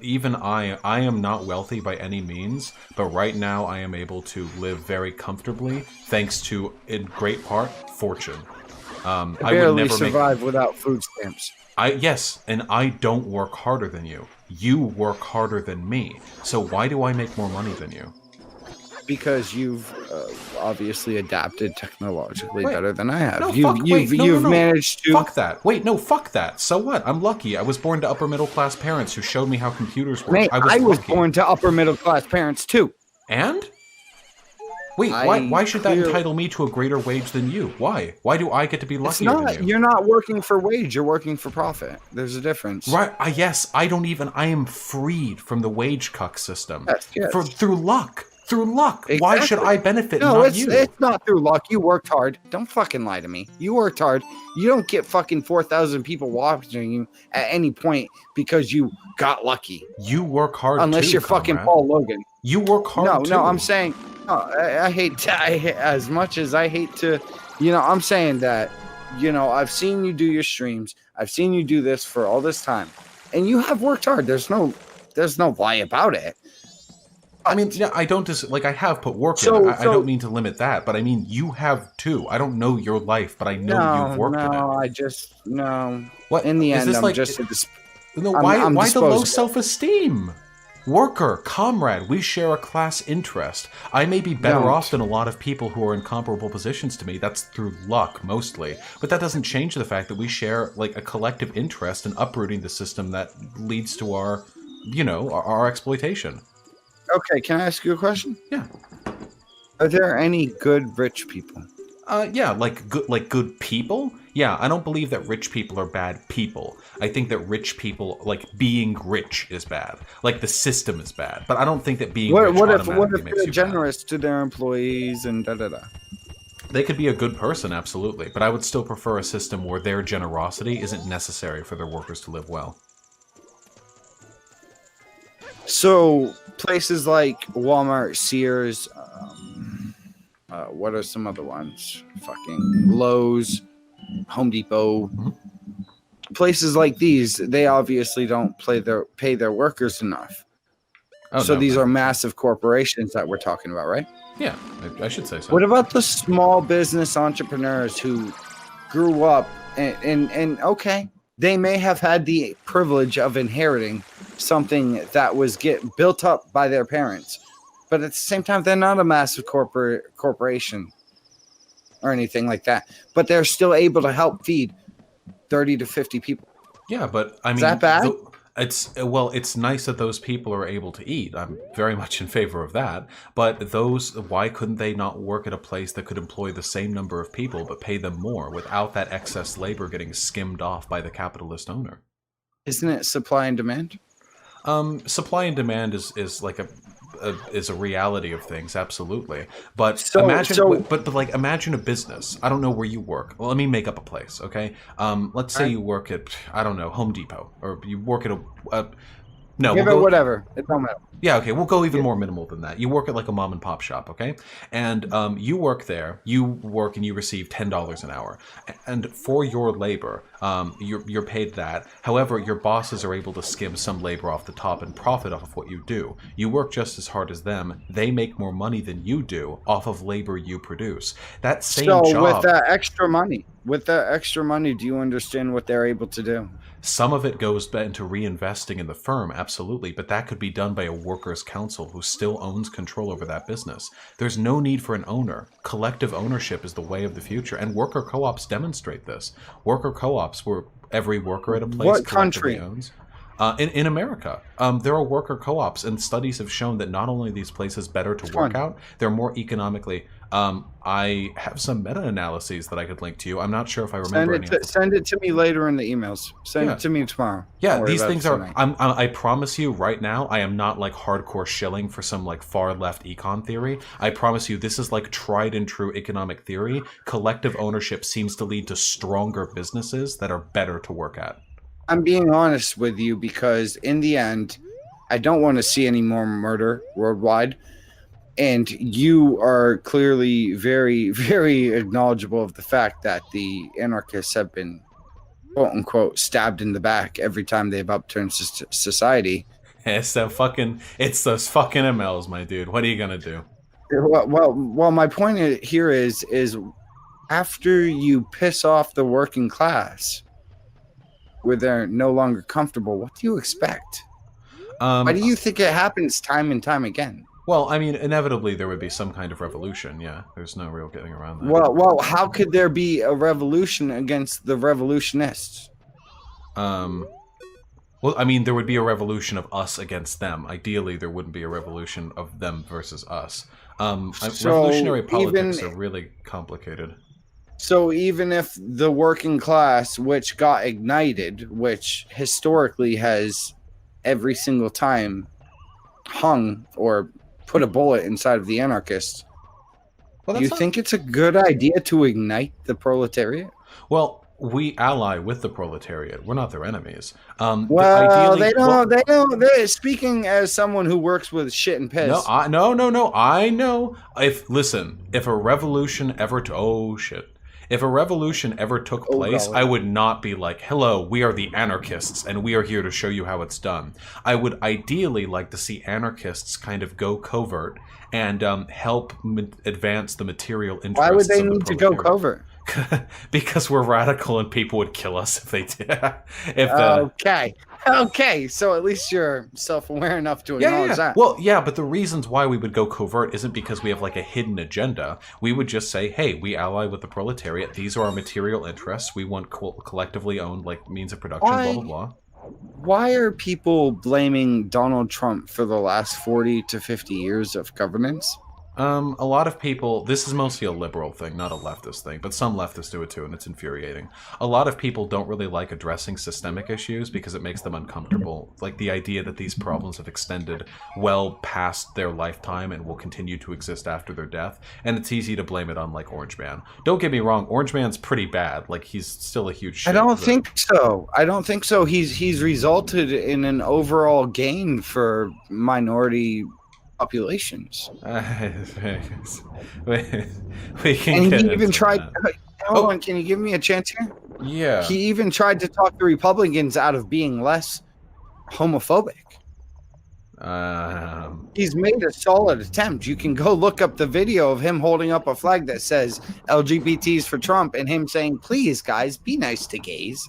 even I am not wealthy by any means, but right now I am able to live very comfortably, thanks to, in great part, fortune. I barely survive without food stamps. Yes, and I don't work harder than you. You work harder than me. So why do I make more money than you? Because you've obviously adapted technologically better than I have. No, you've managed to... Fuck that. Wait, no, fuck that. So what? I'm lucky. I was born to upper middle class parents who showed me how computers work. Mate, I was born to upper middle class parents too. And? Wait, why should that entitle me to a greater wage than you? Why? Why do I get to be luckier than you? You're not working for wage, you're working for profit. There's a difference. Right, yes, I am freed from the wage cuck system. Yes. Through luck. Through luck. Exactly. Why should I benefit, not you? It's not through luck. You worked hard. Don't fucking lie to me. You worked hard. You don't get fucking 4,000 people watching you at any point because you got lucky. You work hard unless you're comrade. Fucking Paul Logan. You work hard too. No, I'm saying... I hate as much as I hate to, I'm saying that, I've seen you do your streams. I've seen you do this for all this time, and you have worked hard. There's no lie about it. I mean, yeah, I don't I have put work in. I don't mean to limit that, but I mean, you have too. I don't know your life, but I know you've worked in it. What? In the end, why the low self-esteem? Worker, comrade, we share a class interest. I may be better off than a lot of people who are in comparable positions to me. That's through luck, mostly. But that doesn't change the fact that we share, a collective interest in uprooting the system that leads to our, our exploitation. Okay, can I ask you a question? Yeah. Are there any good rich people? Yeah, good people? Yeah, I don't believe that rich people are bad people. I think that rich people, like, being rich is bad. Like, the system is bad. But I don't think that being rich automatically makes they're you generous to their employees and da-da-da? They could be a good person, absolutely. But I would still prefer a system where their generosity isn't necessary for their workers to live well. So, places like Walmart, Sears, what are some other ones? Fucking Lowe's, Home Depot. Places like these, they obviously don't pay their workers enough. Oh, so no, these man. are massive corporations that we're talking about, right? Yeah, I should say so. What about the small business entrepreneurs who grew up and okay, they may have had the privilege of inheriting something that was built up by their parents, but at the same time, they're not a massive corporation or anything like that. But they're still able to help feed 30 to 50 people. Yeah, but I mean, is that bad? It's nice that those people are able to eat. I'm very much in favor of that. But why couldn't they not work at a place that could employ the same number of people but pay them more without that excess labor getting skimmed off by the capitalist owner? Isn't it supply and demand? Supply and demand is like is a reality of things, absolutely. But imagine a business. I don't know where you work. Well, let me make up a place, okay? Let's say you work at, I don't know, Home Depot, or you work at whatever. It don't matter. Yeah, okay, we'll go even more minimal than that. You work at like a mom and pop shop, okay? And you work there, you work and you receive $10 an hour. And for your labor, you're paid that. However, your bosses are able to skim some labor off the top and profit off of what you do. You work just as hard as them. They make more money than you do off of labor you produce. That same job... So with that extra money, do you understand what they're able to do? Some of it goes into reinvesting in the firm, absolutely, but that could be done by a workers' council who still owns control over that business. There's no need for an owner. Collective ownership is the way of the future, and worker co-ops demonstrate this. Worker co-ops where every worker at a place collectively owns. In America, there are worker co-ops, and studies have shown that not only are these places better to work out, they're more economically... I have some meta-analyses that I could link to you. I'm not sure if I remember send it to me later in the emails. Send it to me tomorrow. Yeah, these things are... I promise you right now, I am not like hardcore shilling for some like far-left econ theory. I promise you this is like tried and true economic theory. Collective ownership seems to lead to stronger businesses that are better to work at. I'm being honest with you because in the end, I don't want to see any more murder worldwide. And you are clearly very, very acknowledgeable of the fact that the anarchists have been, quote unquote, stabbed in the back every time they've upturned society. It's those fucking MLs, my dude. What are you gonna do? Well, my point here is after you piss off the working class, where they're no longer comfortable, what do you expect? Why do you think it happens time and time again? Well, I mean, inevitably there would be some kind of revolution, yeah. There's no real getting around that. Well, how could there be a revolution against the revolutionists? Well, I mean, there would be a revolution of us against them. Ideally, there wouldn't be a revolution of them versus us. Revolutionary politics are really complicated. So even if the working class, which got ignited, which historically has every single time hung or put a bullet inside of the anarchists, do you think it's a good idea to ignite the proletariat? Well, we ally with the proletariat. We're not their enemies. They don't. Speaking as someone who works with shit and piss. No. I know. If a revolution ever If a revolution ever took place, I would not be like, hello, we are the anarchists, and we are here to show you how it's done. I would ideally like to see anarchists kind of go covert and help advance the material interests. Why would they need to go covert? Because we're radical and people would kill us if they did. Okay, so at least you're self-aware enough to acknowledge that. Well, yeah, but the reasons why we would go covert isn't because we have like a hidden agenda. We would just say, hey, we ally with the proletariat. These are our material interests. We want collectively owned like means of production, blah, blah, blah. Why are people blaming Donald Trump for the last 40 to 50 years of governance? A lot of people, this is mostly a liberal thing, not a leftist thing, but some leftists do it too, and it's infuriating. A lot of people don't really like addressing systemic issues because it makes them uncomfortable. Like the idea that these problems have extended well past their lifetime and will continue to exist after their death, and it's easy to blame it on, like, Orange Man. Don't get me wrong, Orange Man's pretty bad. Like, he's still a huge shit. I don't think so. I don't think so. He's resulted in an overall gain for minority populations. We can And he get even into tried. that. Hold on, can you give me a chance here? Yeah. He even tried to talk the Republicans out of being less homophobic. He's made a solid attempt. You can go look up the video of him holding up a flag that says LGBTs for Trump and him saying, please, guys, be nice to gays.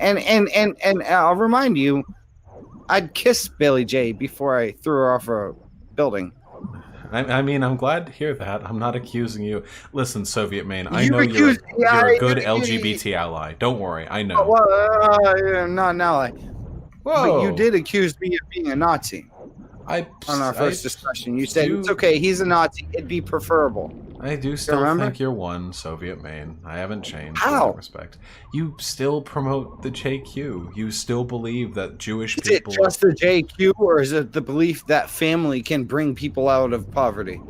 And I'll remind you, I'd kiss Billy J before I threw her off a building. I mean, I'm glad to hear that. I'm not accusing you. Listen, SovietMaine, I You know accused- you're yeah, a good you- LGBT ally. Don't worry, I know. Well, not now. Whoa. But you did accuse me of being a Nazi on our first discussion. You said it's okay. He's a Nazi. It'd be preferable. I do still remember? think you're one, SovietMaine. I haven't changed in How? that respect. You still promote the JQ. You still believe that Jewish Is it people... just the JQ, or is it the belief that family can bring people out of poverty?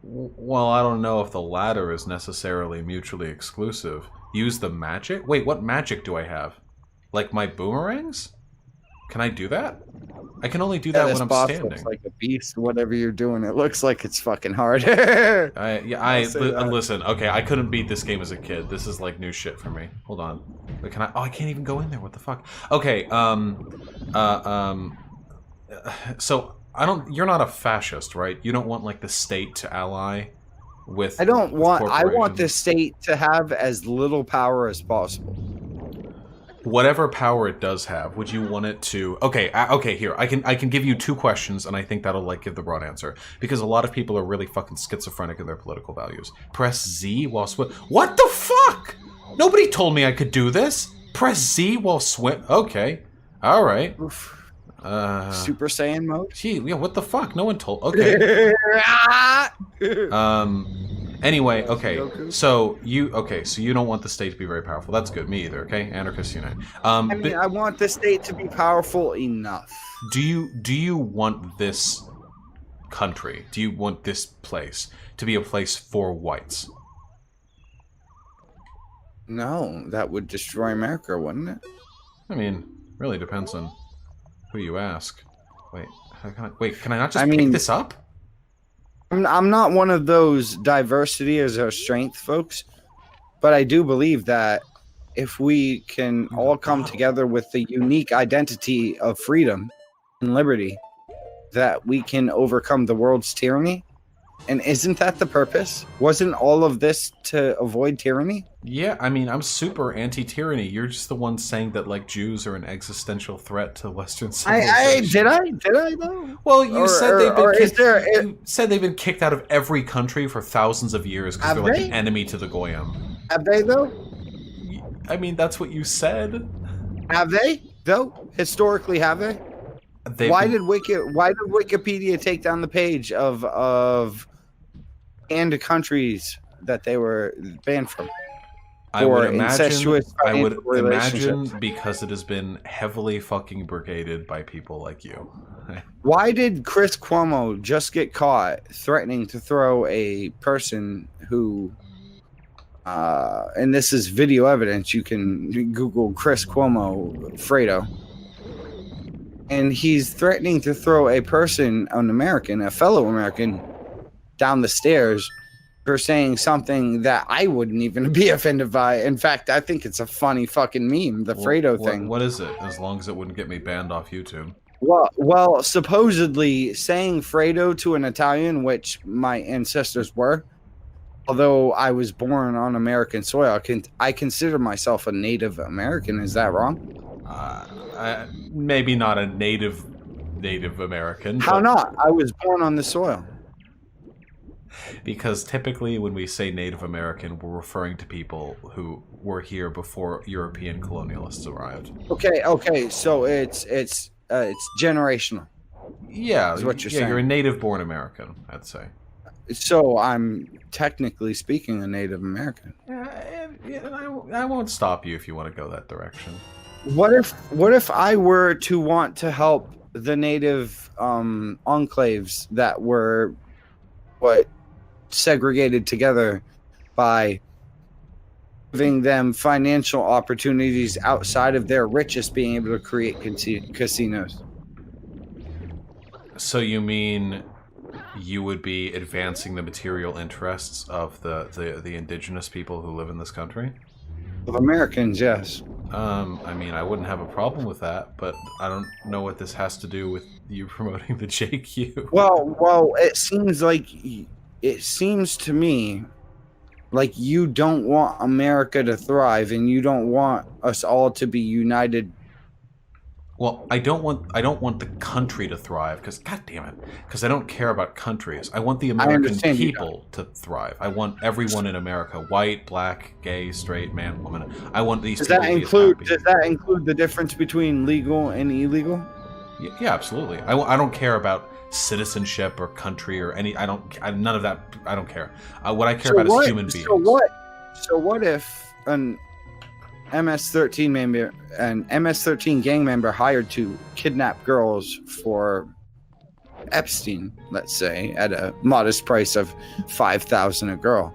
Well, I don't know if the latter is necessarily mutually exclusive. Use the magic? Wait, what magic do I have? Like my boomerangs? Can I do that? I can only do that when I'm standing. Looks like a beast. Whatever you're doing, it looks like it's fucking hard. Listen. Okay, I couldn't beat this game as a kid. This is like new shit for me. Hold on. Wait, can I? Oh, I can't even go in there. What the fuck? Okay. So I don't. You're not a fascist, right? You don't want like the state to ally with. I don't want. I want the corporations. state to have as little power as possible. Whatever power it does have, would you want it to? Okay, okay. Here, I can give you two questions, and I think that'll like give the broad answer because a lot of people are really fucking schizophrenic in their political values. Press Z while swim. What the fuck? Nobody told me I could do this. Press Z while swim. Okay, all right. Super Saiyan mode. Gee, yeah. What the fuck? No one told. Okay. Anyway, okay. So you don't want the state to be very powerful. That's good. Me either. Okay, anarchists unite. I mean, I want the state to be powerful enough. Do you want this country? Do you want this place to be a place for whites? No, that would destroy America, wouldn't it? I mean, really depends on who you ask. Wait, can I not just pick this up? I'm not one of those diversity is our strength folks, but I do believe that if we can all come together with the unique identity of freedom and liberty, that we can overcome the world's tyranny. And isn't that the purpose? Wasn't all of this to avoid tyranny? Yeah, I mean, I'm super anti-tyranny. You're just the one saying that, like, Jews are an existential threat to Western civilization. Did I though? Well, you said they've been kicked. You said they've been kicked out of every country for thousands of years because they're like an enemy to the Goyim. Have they though? I mean, that's what you said. Have they though? Historically, have they? Why did Wikipedia take down the page of and countries that they were banned from? I would imagine because it has been heavily fucking brigaded by people like you. Why did Chris Cuomo just get caught threatening to throw a person who and this is video evidence, you can Google Chris Cuomo Fredo, and he's threatening to throw a person, a fellow American, down the stairs for saying something that I wouldn't even be offended by. In fact, I think it's a funny fucking meme, the Fredo thing. What is it? As long as it wouldn't get me banned off YouTube. Well, supposedly saying Fredo to an Italian, which my ancestors were, although I was born on American soil, I consider myself a Native American. Is that wrong? Maybe not a Native American. How not? I was born on the soil. Because typically when we say Native American, we're referring to people who were here before European colonialists arrived. Okay, so it's generational. Yeah, is what you're saying. You're a native-born American, I'd say. So I'm technically speaking a Native American. I won't stop you if you want to go that direction. What if I were to want to help the native enclaves that were segregated together by giving them financial opportunities outside of their richest being able to create casinos? So you mean you would be advancing the material interests of the indigenous people who live in this country? Of Americans, yes. I mean, I wouldn't have a problem with that, but I don't know what this has to do with you promoting the JQ. Well, it seems to me like you don't want America to thrive, and you don't want us all to be united. Well, I don't want the country to thrive, because God damn it, because I don't care about countries. I want the American people to thrive. I want everyone in America, white, black, gay, straight, man, woman. I want these people to be happy. Does that include the difference between legal and illegal? Yeah, absolutely. I don't care about citizenship or country or any. None of that. I don't care. What I care about is human beings. So what if an MS-13 gang member hired to kidnap girls for Epstein, let's say, at a modest price of $5,000 a girl?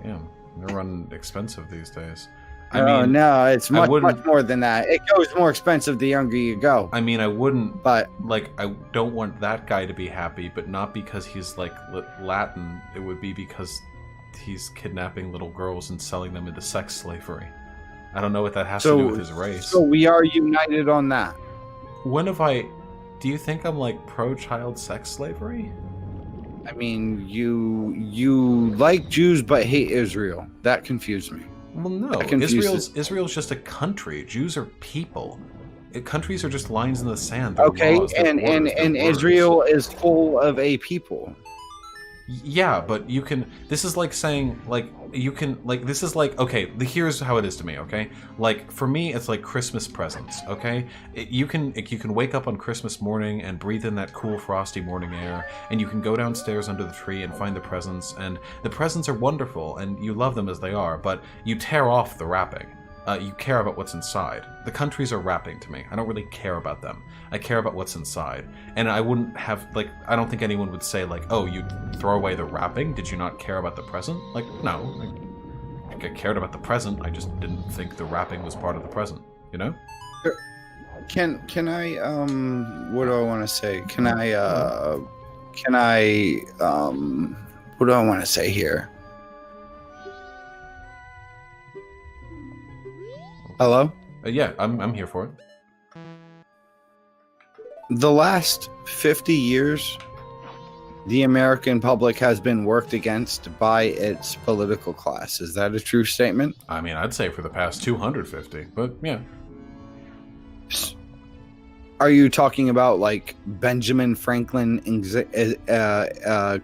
Yeah, they're running expensive these days. No, it's much more than that. It goes more expensive the younger you go. I mean, I wouldn't, but like, I don't want that guy to be happy, but not because he's like Latin. It would be because he's kidnapping little girls and selling them into sex slavery. I don't know what that has to do with his race. So we are united on that. Do you think I'm like pro-child sex slavery? I mean, you like Jews but hate Israel. That confused me. Well, no. Israel's just a country. Jews are people. Countries are just lines in the sand. Okay, and Israel is full of a people. Yeah, but you can. This is like saying, like, you can, like, this is like, okay, here's how it is to me, okay? Like, for me, it's like Christmas presents, okay? You can wake up on Christmas morning and breathe in that cool, frosty morning air, and you can go downstairs under the tree and find the presents, and the presents are wonderful, and you love them as they are, but you tear off the wrapping. You care about what's inside. The countries are wrapping to me. I don't really care about them. I care about what's inside. And I wouldn't have, like, I don't think anyone would say, like, oh, you'd throw away the wrapping? Did you not care about the present? Like, no. I cared about the present. I just didn't think the wrapping was part of the present, you know? Can I, what do I want to say? What do I want to say here? Hello? Yeah, I'm here for it. The last 50 years, the American public has been worked against by its political class. Is that a true statement? I mean, I'd say for the past 250, but yeah. Are you talking about, like, Benjamin Franklin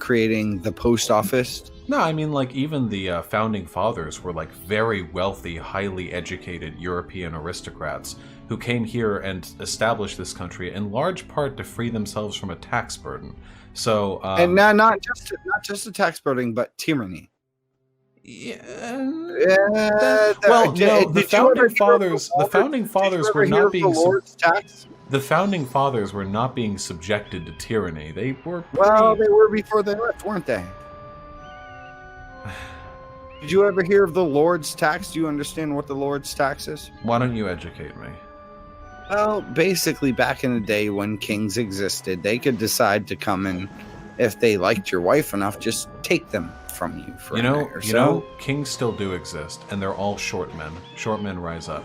creating the post office? No, I mean, like, even the founding fathers were, like, very wealthy, highly educated European aristocrats who came here and established this country in large part to free themselves from a tax burden. So, and not just a tax burden, but tyranny. Yeah. The founding fathers were not being the founding fathers were not being subjected to tyranny. They were they were before they left, weren't they? Did you ever hear of the Lord's tax? Do you understand what the Lord's tax is? Why don't you educate me? Well, basically, back in the day when kings existed, they could decide to come and, if they liked your wife enough, just take them from you for a night or so. You know, kings still do exist, and they're all short men. Short men rise up.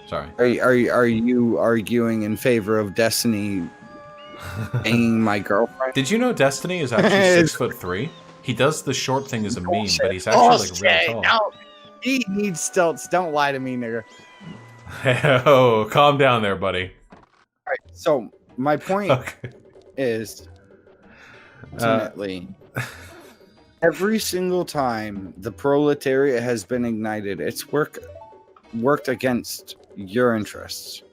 Sorry. Are you arguing in favor of Destiny being my girlfriend? Did you know Destiny is actually 6'3"? He does the short thing as a meme, but he's actually like real tall. No. He needs stilts. Don't lie to me, nigga. Oh, calm down there, buddy. All right. So my point is, ultimately, every single time the proletariat has been ignited, it's worked against your interests.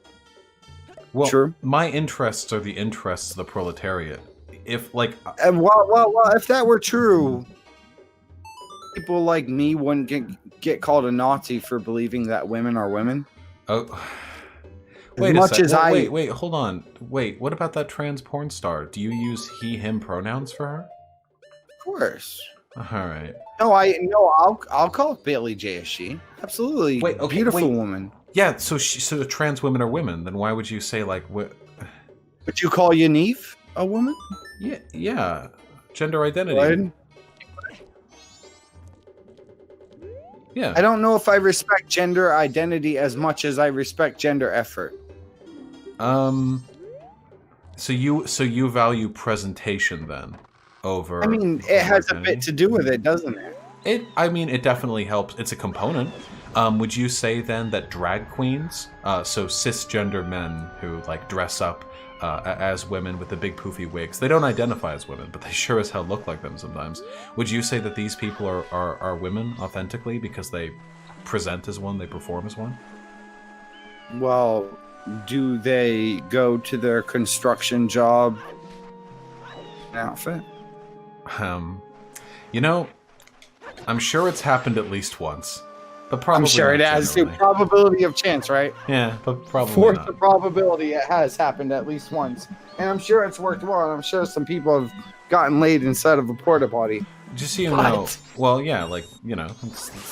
Well, True. my interests are the interests of the proletariat. If, like... Well, if that were true, people like me wouldn't get called a Nazi for believing that women are women. Oh... Wait a second. Wait, hold on. Wait, what about that trans porn star? Do you use he, him pronouns for her? Of course. Alright. No, I'll call Bailey J a she. Absolutely. Wait, okay, beautiful woman. Yeah, so the trans women are women. Then why would you say, like, what? Would you call Yaniv a woman? Yeah. Gender identity. What? Yeah. I don't know if I respect gender identity as much as I respect gender effort. So you value presentation then over... I mean, it has a bit to do with it, doesn't it? It definitely helps. It's a component. Would you say then that drag queens, so cisgender men who like dress up as women with the big poofy wigs, they don't identify as women, but they sure as hell look like them sometimes. Would you say that these people are women authentically because they present as one, they perform as one? Well, do they go to their construction job in an outfit? You know, I'm sure it's happened at least once. But probably I'm sure it has. The probability of chance, right? Yeah, but probably For not. the probability, it has happened at least once. And I'm sure it's worked well. And I'm sure some people have gotten laid inside of a porta potty. Just so you know, well, yeah, like, you know,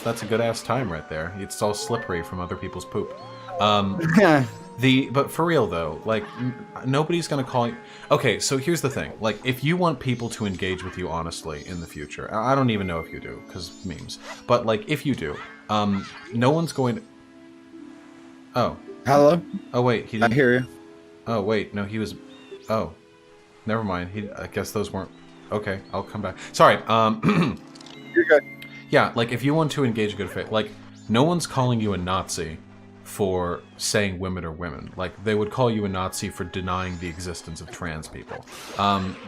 that's a good-ass time right there. It's all slippery from other people's poop. But for real, though, like, nobody's gonna call you... Okay, so here's the thing. Like, if you want people to engage with you honestly in the future, I don't even know if you do, because memes. But, like, if you do, no one's going to... Oh. Hello? Oh, wait, he didn't... I hear you. Oh, wait, no, he was... Oh. Never mind. I guess those weren't... Okay, I'll come back. Sorry, You're good. Yeah, like, if you want to engage good faith, like, no one's calling you a Nazi for saying women are women. Like, they would call you a Nazi for denying the existence of trans people.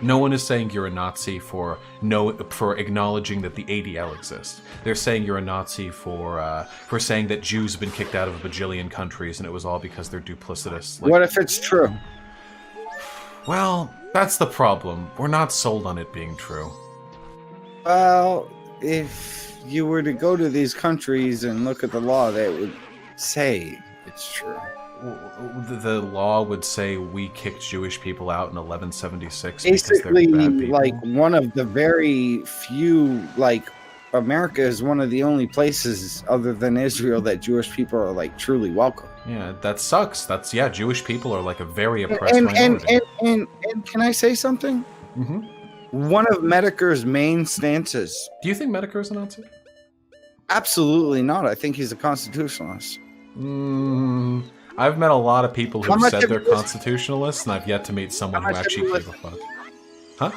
No one is saying you're a Nazi for acknowledging that the ADL exists. They're saying you're a Nazi for saying that Jews have been kicked out of a bajillion countries and it was all because they're duplicitous. Like, what if it's true? Well, that's the problem. We're not sold on it being true. Well, if you were to go to these countries and look at the law, they would say it's true. The law would say we kicked Jewish people out in 1176 basically, because they're bad people. Like, one of the very few, like, America is one of the only places other than Israel that Jewish people are, like, truly welcome. Yeah, that sucks. Yeah, Jewish people are like a very oppressed minority. And can I say something? Mm-hmm. One of Medeker's main stances. Do you think Medeker is a Nazi? Absolutely not. I think he's a constitutionalist. I've met a lot of people who said they're constitutionalists, and I've yet to meet someone who actually gave a fuck. Huh?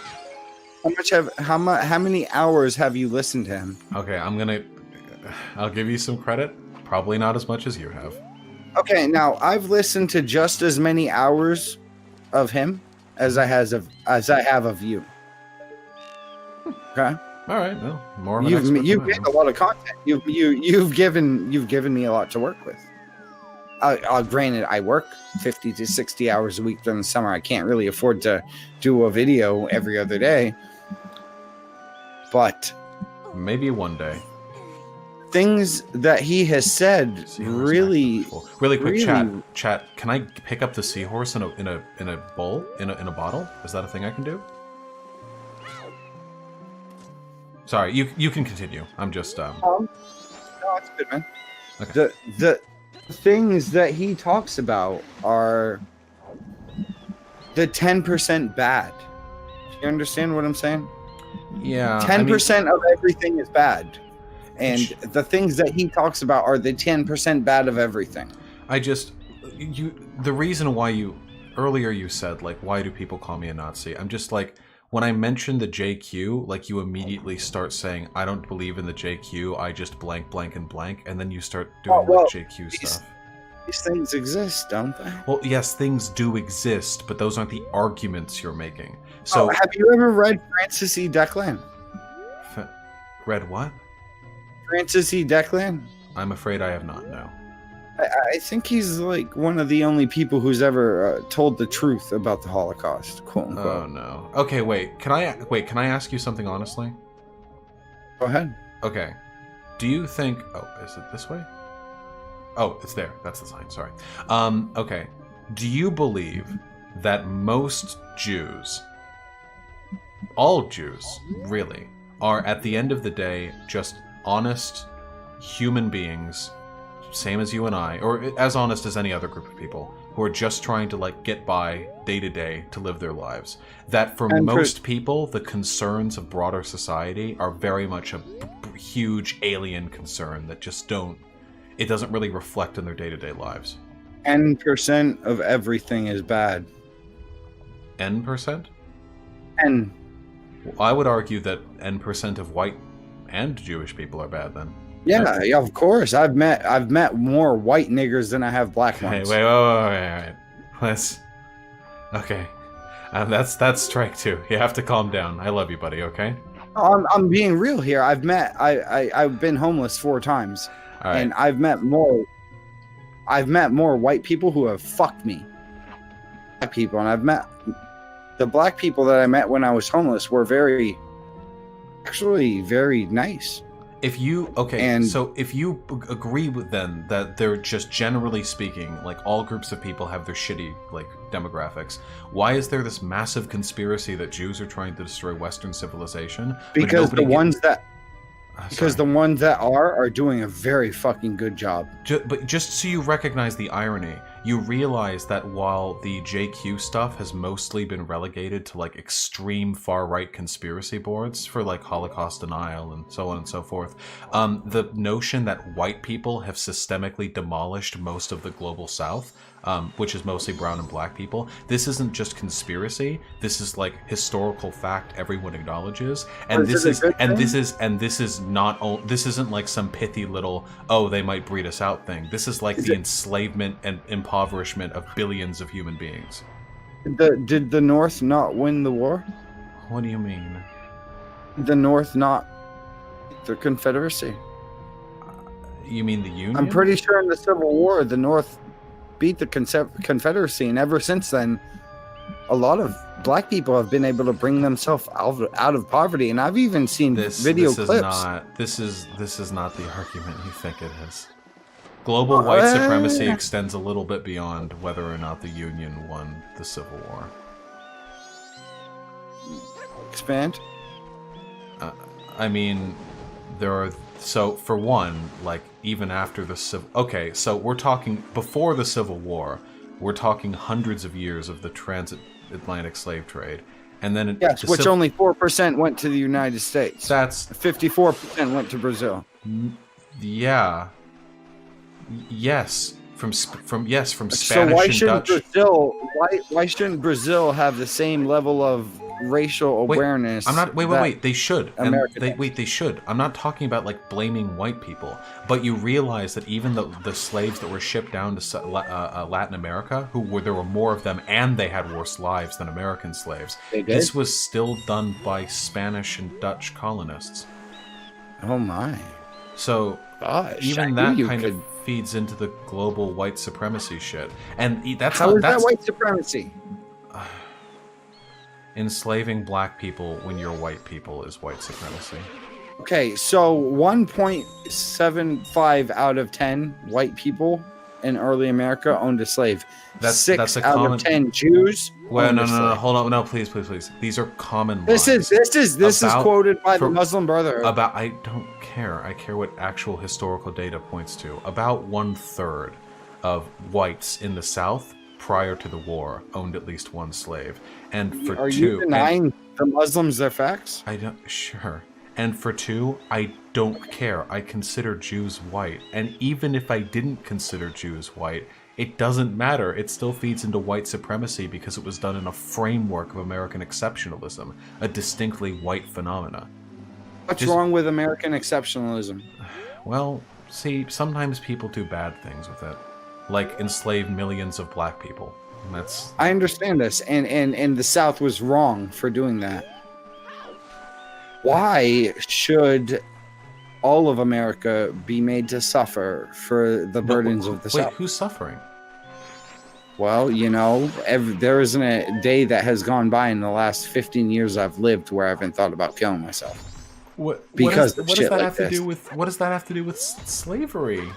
How many hours have you listened to him? Okay, I'll give you some credit. Probably not as much as you have. Okay, now I've listened to just as many hours of him as I have of you. Okay. All right. Well, more of an you've made a lot of content. You've given me a lot to work with. Granted, I work 50 to 60 hours a week during the summer. I can't really afford to do a video every other day. But maybe one day. Things that he has said really quick. Chat. Can I pick up the seahorse in a bowl in a bottle? Is that a thing I can do? Sorry, you can continue. I'm just No, it's good, man. Okay. The things that he talks about are the 10% bad. Do you understand what I'm saying? Yeah. 10% of everything is bad. And the things that he talks about are the 10% bad of everything. The reason why earlier you said, like, why do people call me a Nazi? I'm just like, when I mention the JQ, like, you immediately start saying, I don't believe in the JQ, I just blank, blank, and blank, and then you start doing JQ stuff. These things exist, don't they? Well, yes, things do exist, but those aren't the arguments you're making. So, have you ever read Francis E. Declan? Read what? Francis E. Declan? I'm afraid I have not, no. I think he's like one of the only people who's ever told the truth about the Holocaust, quote unquote. Oh no. Okay, wait. Can I ask you something honestly? Go ahead. Okay. Do you think? Oh, is it this way? Oh, it's there. That's the sign. Sorry. Okay. Do you believe that most Jews, all Jews, really, are at the end of the day just honest human beings, same as you and I, or as honest as any other group of people, who are just trying to like get by day to day to live their lives? That for most people, the concerns of broader society are very much a huge alien concern that just it doesn't really reflect in their day to day lives. 10% of everything is bad. N%? And I would argue that N% of white and Jewish people are bad then. yeah, of course. I've met more white niggers than I have black ones. Wait. Let's. Okay, that's strike two. You have to calm down. I love you, buddy. Okay. I'm being real here. I've been homeless 4 times, Right. and I've met more white people who have fucked me. Black people, and I've met the black people that I met when I was homeless were actually very nice. If you so if you agree with them that they're just generally speaking, like all groups of people have their shitty like demographics, why is there this massive conspiracy that Jews are trying to destroy Western civilization? Because the ones that are doing a very fucking good job. But just so you recognize the irony, you realize that while the JQ stuff has mostly been relegated to like extreme far-right conspiracy boards for like Holocaust denial and so on and so forth, the notion that white people have systemically demolished most of the global South, which is mostly brown and black people, this isn't just conspiracy. This is like historical fact everyone acknowledges, and this isn't like some pithy little they might breed us out thing. This is like the enslavement and impoverishment of billions of human beings. Did the North not win the war? What do you mean? The North not the Confederacy? You mean the Union? I'm pretty sure in the Civil War, the North beat the Confederacy, and ever since then, a lot of black people have been able to bring themselves out of poverty. And I've even seen video clips. This is not the argument you think it is. Global white supremacy extends a little bit beyond whether or not the Union won the Civil War. Expand. I mean, there are. So, for one, like, even after the Civil... Okay, so we're talking... Before the Civil War, we're talking hundreds of years of the transatlantic slave trade. And then... Yes, which only 4% went to the United States. That's... 54% went to Brazil. Yeah. Yes. From Spanish so and Dutch... Why shouldn't Brazil have the same level of racial awareness? Wait. They should. They should. I'm not talking about like blaming white people, but you realize that even the slaves that were shipped down to Latin America, there were more of them, and they had worse lives than American slaves. This was still done by Spanish and Dutch colonists. Oh my! So gosh, even that kind of feeds into the global white supremacy shit, and that's how is that white supremacy? Enslaving black people when you're white people is white supremacy. Okay, so 1.75 out of 10 white people in early America owned a slave. That's a out of 10 Jews. Well, no, hold on, no, please. These are common. This is quoted by the Muslim Brotherhood. I don't care. I care what actual historical data points to. About 1/3 of whites in the South prior to the war owned at least one slave, and are you denying the Muslims their facts? I don't. Sure. And for 2, I don't care. I consider Jews white, and even if I didn't consider Jews white, it doesn't matter. It still feeds into white supremacy because it was done in a framework of American exceptionalism, a distinctly white phenomena. What's wrong with American exceptionalism? Well, see, sometimes people do bad things with it, like enslave millions of black people. I understand this, and the South was wrong for doing that. Why should all of America be made to suffer for the burdens of the Wait, South. who's suffering? Well, you know, there isn't a day that has gone by in the last 15 years I've lived where I haven't thought about killing myself. What does that have to do with slavery?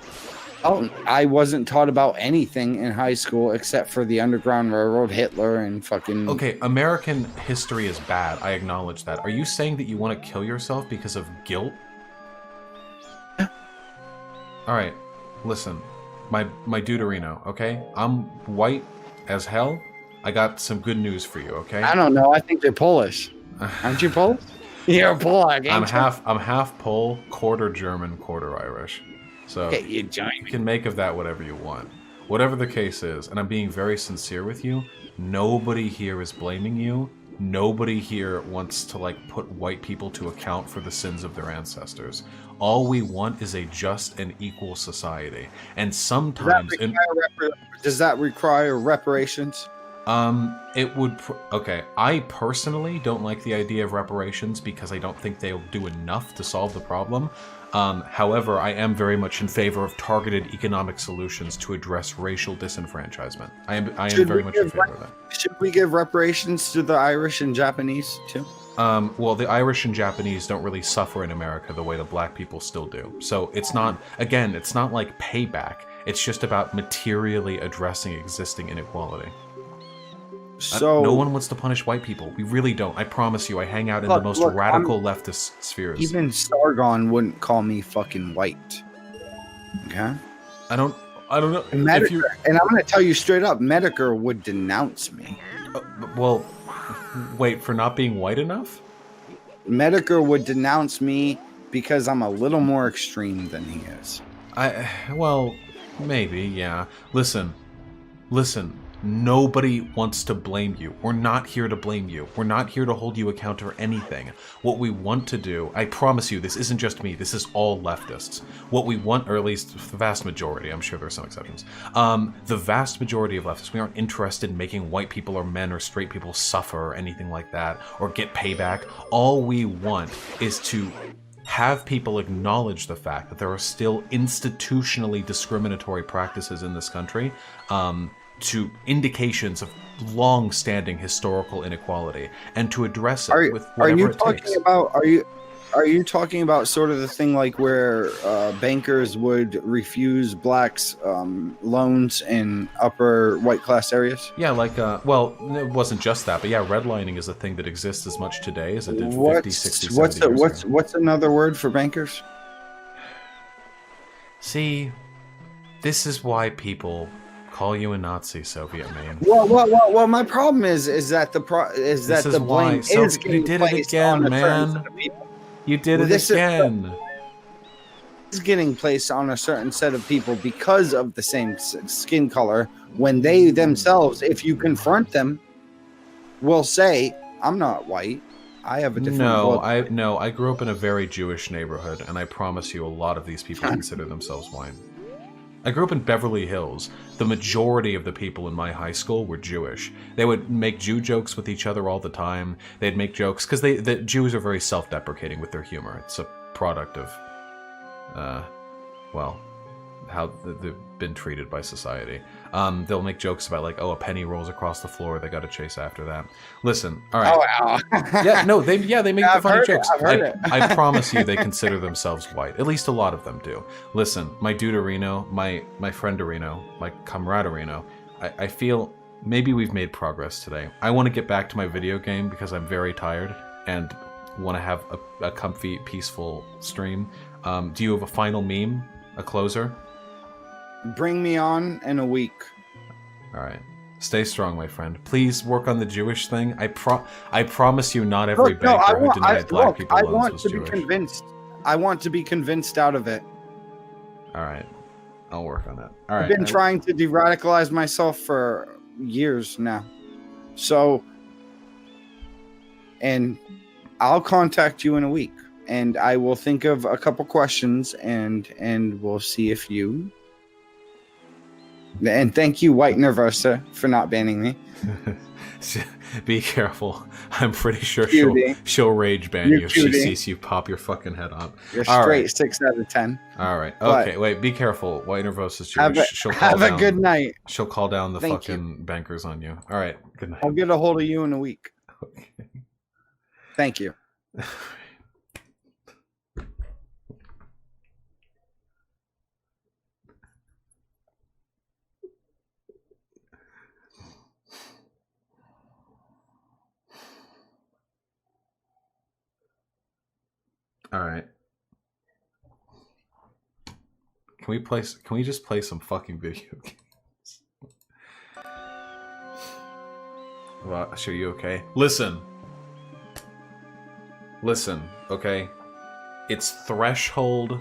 Oh, I wasn't taught about anything in high school except for the Underground Railroad, Hitler, and fucking... Okay, American history is bad. I acknowledge that. Are you saying that you want to kill yourself because of guilt? Yeah. Alright, listen. My duderino, okay? I'm white as hell. I got some good news for you, okay? I don't know. I think they're Polish. Aren't you Polish? You're Polish. I'm half Pole, quarter German, quarter Irish. So you can make of that whatever you want. Whatever the case is, and I'm being very sincere with you, nobody here is blaming you. Nobody here wants to like put white people to account for the sins of their ancestors. All we want is a just and equal society. And sometimes does that require reparations? It would. Okay, I personally don't like the idea of reparations because I don't think they'll do enough to solve the problem. However, I am very much in favor of targeted economic solutions to address racial disenfranchisement. I am very much in favor of that. Should we give reparations to the Irish and Japanese too? Well, the Irish and Japanese don't really suffer in America the way the black people still do. So it's not, again, it's not like payback. It's just about materially addressing existing inequality. So no one wants to punish white people. We really don't. I promise you, I hang out in the most radical leftist spheres. Even Sargon wouldn't call me fucking white. Okay? I don't know. And I'm going to tell you straight up, Medicare would denounce me. Well, wait, for not being white enough? Medicare would denounce me because I'm a little more extreme than he is. Well, maybe, yeah. Listen. Nobody wants to blame you. We're not here to blame you. We're not here to hold you accountable for anything. What we want to do, I promise you, this isn't just me, this is all leftists. What we want, or at least the vast majority, I'm sure there are some exceptions, the vast majority of leftists, we aren't interested in making white people or men or straight people suffer or anything like that, or get payback. All we want is to have people acknowledge the fact that there are still institutionally discriminatory practices in this country, to indications of long-standing historical inequality, and to address it with whatever it takes. Are you talking about sort of the thing like where bankers would refuse blacks loans in upper white class areas? Yeah, like, well, it wasn't just that, but yeah, redlining is a thing that exists as much today as it did 50, 60, 70 years ago. What's another word for bankers? See, this is why people call you a Nazi, SovietMaine. Well, my problem is that the blame is getting placed on a certain set of people. You did it again. It's getting placed on a certain set of people because of the same skin color, when they themselves, if you confront them, will say, "I'm not white. I have a different." I grew up in a very Jewish neighborhood, and I promise you, a lot of these people consider themselves white. I grew up in Beverly Hills. The majority of the people in my high school were Jewish. They would make Jew jokes with each other all the time. They'd make jokes, because the Jews are very self-deprecating with their humor. It's a product of, well, how they've been treated by society. They'll make jokes about, like, oh, a penny rolls across the floor, they gotta chase after that. Listen, all right. Oh, wow. They make the funny jokes. I promise you they consider themselves white. At least a lot of them do. Listen, my duderino, my frienderino, my camaraderino, I feel maybe we've made progress today. I want to get back to my video game because I'm very tired and want to have a comfy, peaceful stream. Do you have a final meme? A closer? Bring me on in a week. All right. Stay strong, my friend. Please work on the Jewish thing. I promise you, not every banker who denied black people loans was Jewish. I want to be convinced out of it. All right. I'll work on that. All right. I've been trying to de-radicalize myself for years now. So, and I'll contact you in a week, and I will think of a couple questions, and we'll see if you... And thank you, White Nervosa, for not banning me. Be careful. I'm pretty sure Cutie. she'll rage ban you if she sees you pop your fucking head up. You're straight 6 out of 10. All right. But Okay. Wait. Be careful. White Nervosa's Jewish. She'll call have down, a good night. She'll call down the Thank fucking bankers on you. All right. Good night. I'll get a hold of you in a week. Okay. Thank you. All right. Can we just play some fucking video games? Well, are you okay? Listen, okay? It's threshold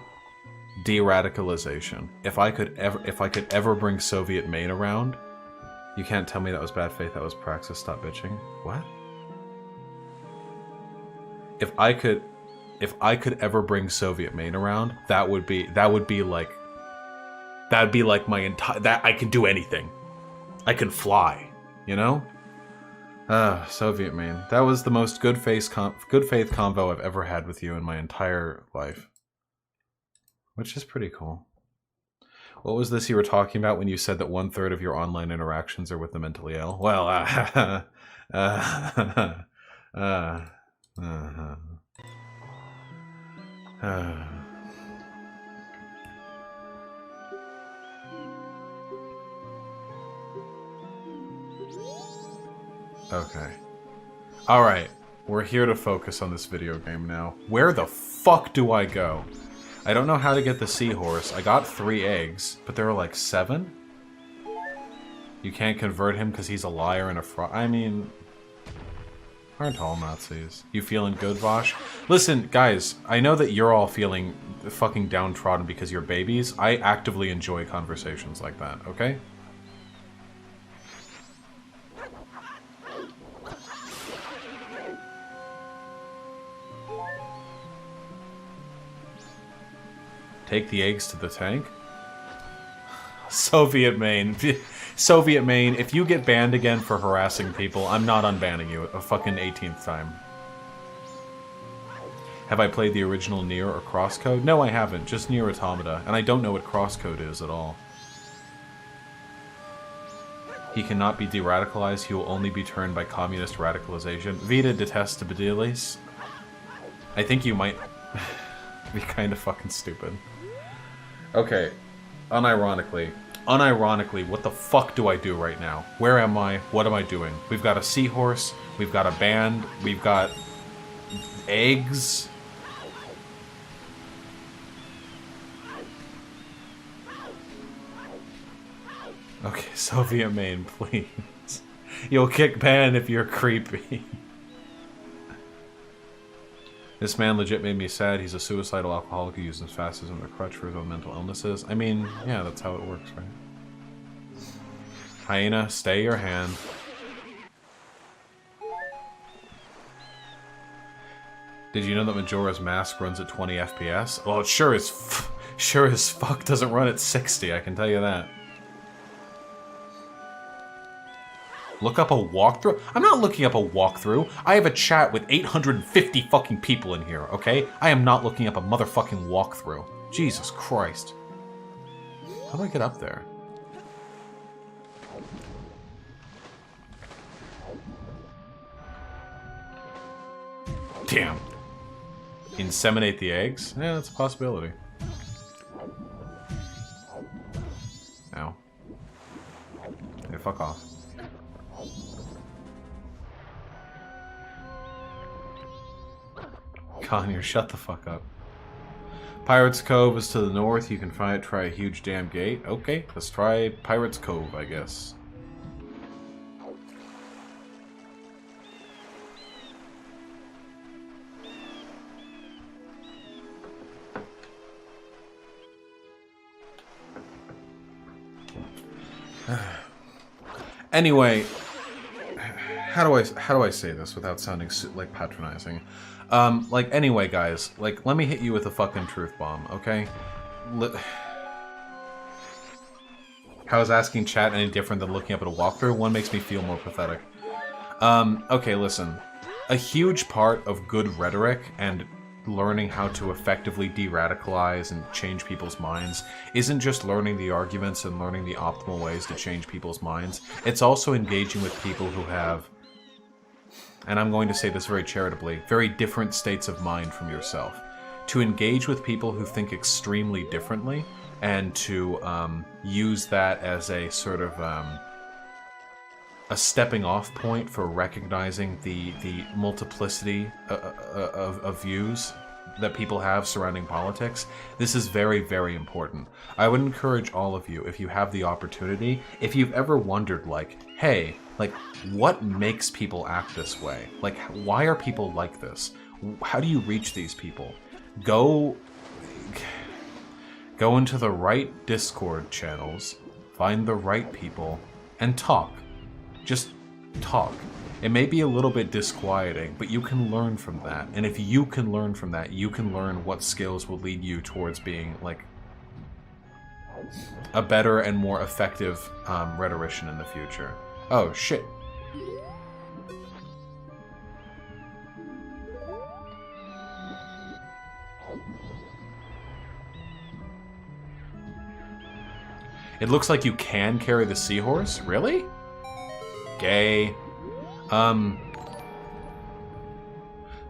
de-radicalization. If I could ever bring SovietMaine around, you can't tell me that was bad faith, that was praxis. Stop bitching. What? If I could ever bring SovietMaine around, that'd be like my entire, that I can do anything. I can fly, you know? SovietMaine. That was the most good faith convo I've ever had with you in my entire life. Which is pretty cool. What was this you were talking about when you said that 1/3 of your online interactions are with the mentally ill? Well, okay. Alright. We're here to focus on this video game now. Where the fuck do I go? I don't know how to get the seahorse. I got 3 eggs, but there are like 7? You can't convert him because he's a liar and a fraud. I mean... aren't all Nazis. You feeling good, Vaush? Listen, guys, I know that you're all feeling fucking downtrodden because you're babies. I actively enjoy conversations like that, okay? Take the eggs to the tank? SovietMaine. SovietMaine, if you get banned again for harassing people, I'm not unbanning you a fucking 18th time. Have I played the original Nier or Crosscode? No, I haven't. Just Nier Automata. And I don't know what Crosscode is at all. He cannot be de-radicalized. He will only be turned by communist radicalization. Vita detestabilis. I think you might be kind of fucking stupid. Okay. Unironically, what the fuck do I do right now? Where am I? What am I doing? We've got a seahorse. We've got a band. We've got eggs. Okay, SovietMaine, please. You'll kick ban if you're creepy. This man legit made me sad. He's a suicidal alcoholic who uses fascism as a crutch for his own mental illnesses. I mean, yeah, that's how it works, right? Hyena, stay your hand. Did you know that Majora's Mask runs at 20 FPS? Well, it sure as fuck doesn't run at 60, I can tell you that. Look up a walkthrough? I'm not looking up a walkthrough. I have a chat with 850 fucking people in here, okay? I am not looking up a motherfucking walkthrough. Jesus Christ. How do I get up there? Damn. Inseminate the eggs? Yeah, that's a possibility. Ow. Hey, fuck off. Conyer, shut the fuck up. Pirates Cove is to the north. You can try a huge damn gate. Okay, let's try Pirates Cove, I guess. Anyway, how do I say this without sounding like patronizing? Like, anyway, guys, like, let me hit you with a fucking truth bomb, okay? How is asking chat any different than looking up at a walkthrough? One makes me feel more pathetic. Okay, listen. A huge part of good rhetoric and learning how to effectively de-radicalize and change people's minds isn't just learning the arguments and learning the optimal ways to change people's minds. It's also engaging with people who have, and I'm going to say this very charitably, very different states of mind from yourself. To engage with people who think extremely differently and to use that as a sort of a stepping off point for recognizing the multiplicity of views that people have surrounding politics. This is very, very important. I would encourage all of you, if you have the opportunity, if you've ever wondered, like, hey, like, what makes people act this way? Like, why are people like this? How do you reach these people? Go into the right Discord channels, find the right people, and talk. Just talk. It may be a little bit disquieting, but you can learn from that. And if you can learn from that, you can learn what skills will lead you towards being, like, a better and more effective rhetorician in the future. Oh, shit. It looks like you can carry the seahorse? Really? Gay.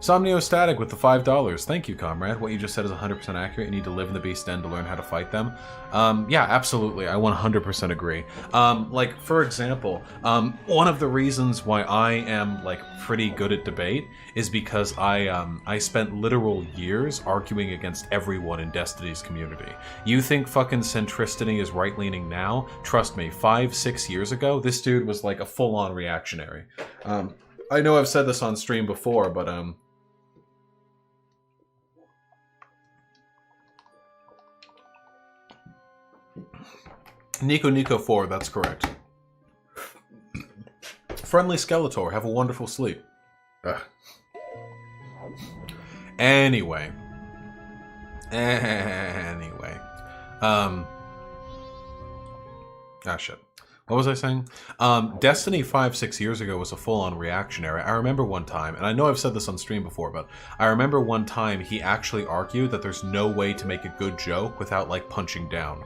Somniostatic with the $5. Thank you, comrade. What you just said is 100% accurate. You need to live in the beast den to learn how to fight them. Yeah, absolutely. I 100% agree. Like, for example, one of the reasons why I am, like, pretty good at debate is because I spent literal years arguing against everyone in Destiny's community. You think fucking centricity is right-leaning now? Trust me, 5-6 years ago, this dude was, like, a full-on reactionary. I know I've said this on stream before, but, Nico 4, that's correct. Friendly Skeletor, have a wonderful sleep. Ugh. Anyway. Shit. What was I saying? Destiny 5-6 years ago was a full-on reactionary. I remember one time, and I know I've said this on stream before, but I remember one time he actually argued that there's no way to make a good joke without, like, punching down.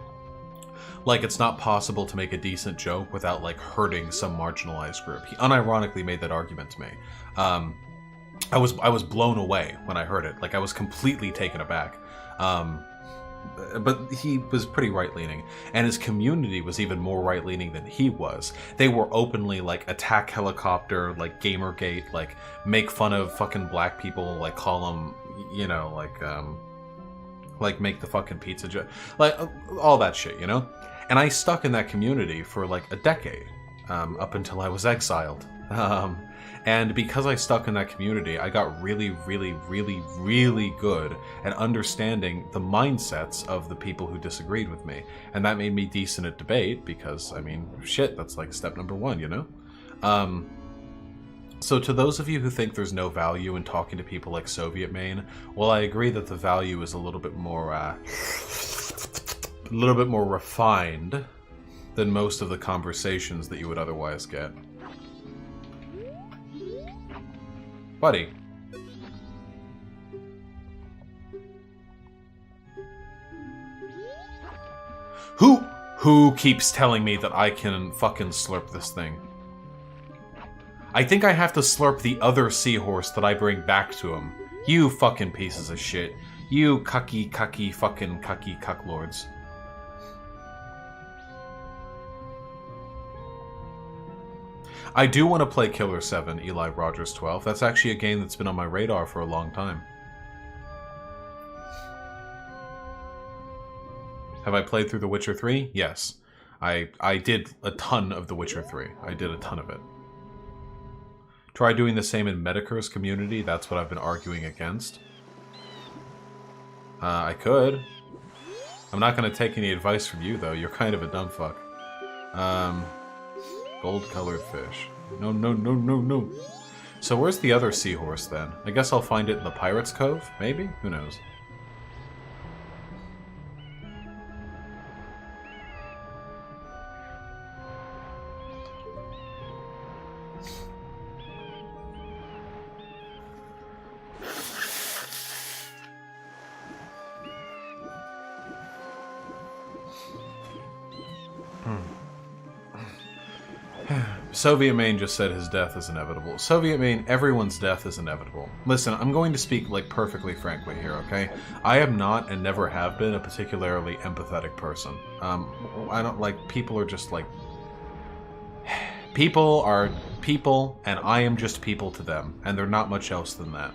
Like, it's not possible to make a decent joke without, like, hurting some marginalized group. He unironically made that argument to me. I was blown away when I heard it. Like, I was completely taken aback. But he was pretty right-leaning, and his community was even more right-leaning than he was. They were openly, like, attack helicopter, like, Gamergate, like, make fun of fucking black people, like, call them, you know, like, make the fucking pizza joke. Like, all that shit, you know? And I stuck in that community for, like, a decade, up until I was exiled. And because I stuck in that community, I got really, really, really, really good at understanding the mindsets of the people who disagreed with me. And that made me decent at debate because, I mean, shit, that's like step number one, you know? So to those of you who think there's no value in talking to people like SovietMaine, well, I agree that the value is a little bit more refined than most of the conversations that you would otherwise get. Buddy. Who keeps telling me that I can fucking slurp this thing? I think I have to slurp the other seahorse that I bring back to him. You fucking pieces of shit. You fucking cucklords. I do want to play Killer 7, Eli Rogers 12. That's actually a game that's been on my radar for a long time. Have I played through The Witcher 3? Yes. I did a ton of The Witcher 3. I did a ton of it. Try doing the same in Medicare's community. That's what I've been arguing against. I could. I'm not going to take any advice from you, though. You're kind of a dumb fuck. Gold-colored fish. No. So where's the other seahorse, then? I guess I'll find it in the Pirate's Cove, maybe? Who knows? SovietMaine just said his death is inevitable. SovietMaine, everyone's death is inevitable. Listen, I'm going to speak, like, perfectly frankly here, okay? I am not, and never have been, a particularly empathetic person. I don't, like, people are just, like... People are people, and I am just people to them, and they're not much else than that.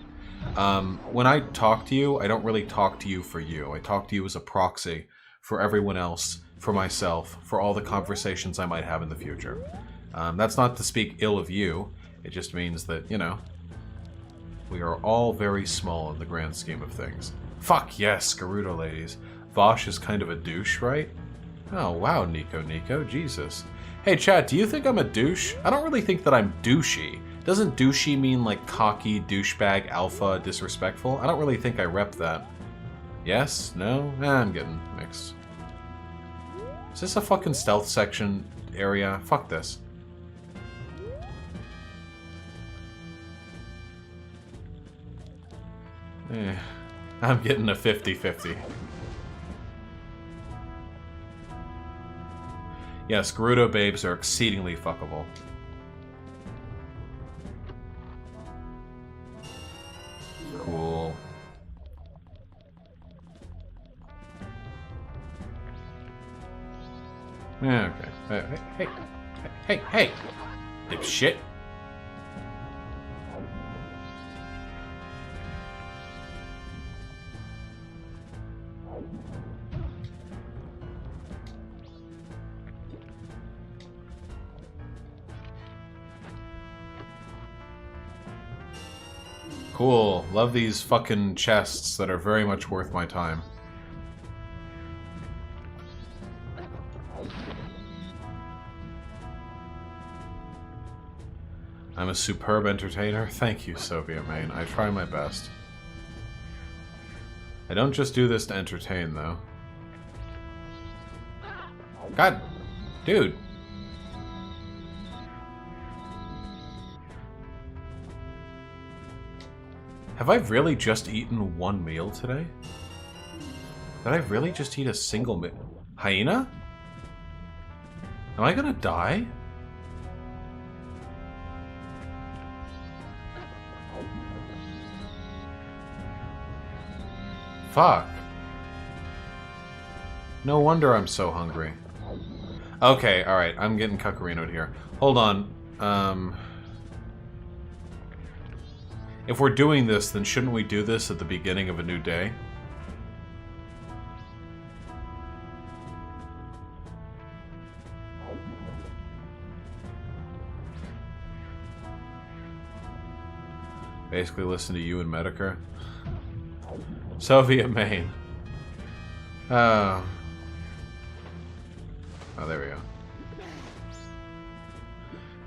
When I talk to you, I don't really talk to you for you. I talk to you as a proxy for everyone else, for myself, for all the conversations I might have in the future. That's not to speak ill of you. It just means that, you know, we are all very small in the grand scheme of things. Fuck yes, Gerudo ladies. Vaush is kind of a douche, right? Oh, wow, Nico, Jesus. Hey, chat, do you think I'm a douche? I don't really think that I'm douchey. Doesn't douchey mean, like, cocky, douchebag, alpha, disrespectful? I don't really think I rep that. Yes? No? I'm getting mixed. Is this a fucking stealth section area? Fuck this. I'm getting a 50-50. Yes, Gerudo babes are exceedingly fuckable. Cool. Yeah, okay. Hey! Shit. Cool. Love these fucking chests that are very much worth my time. I'm a superb entertainer. Thank you, SovietMaine. I try my best. I don't just do this to entertain, though. God, dude. Have I really just eaten one meal today? Did I really just eat a single meal? Hyena? Am I gonna die? Fuck. No wonder I'm so hungry. Okay, alright, I'm getting cuckarinoed here. Hold on, if we're doing this, then shouldn't we do this at the beginning of a new day? Basically listen to you and Medicare. SovietMaine. Oh, there we go.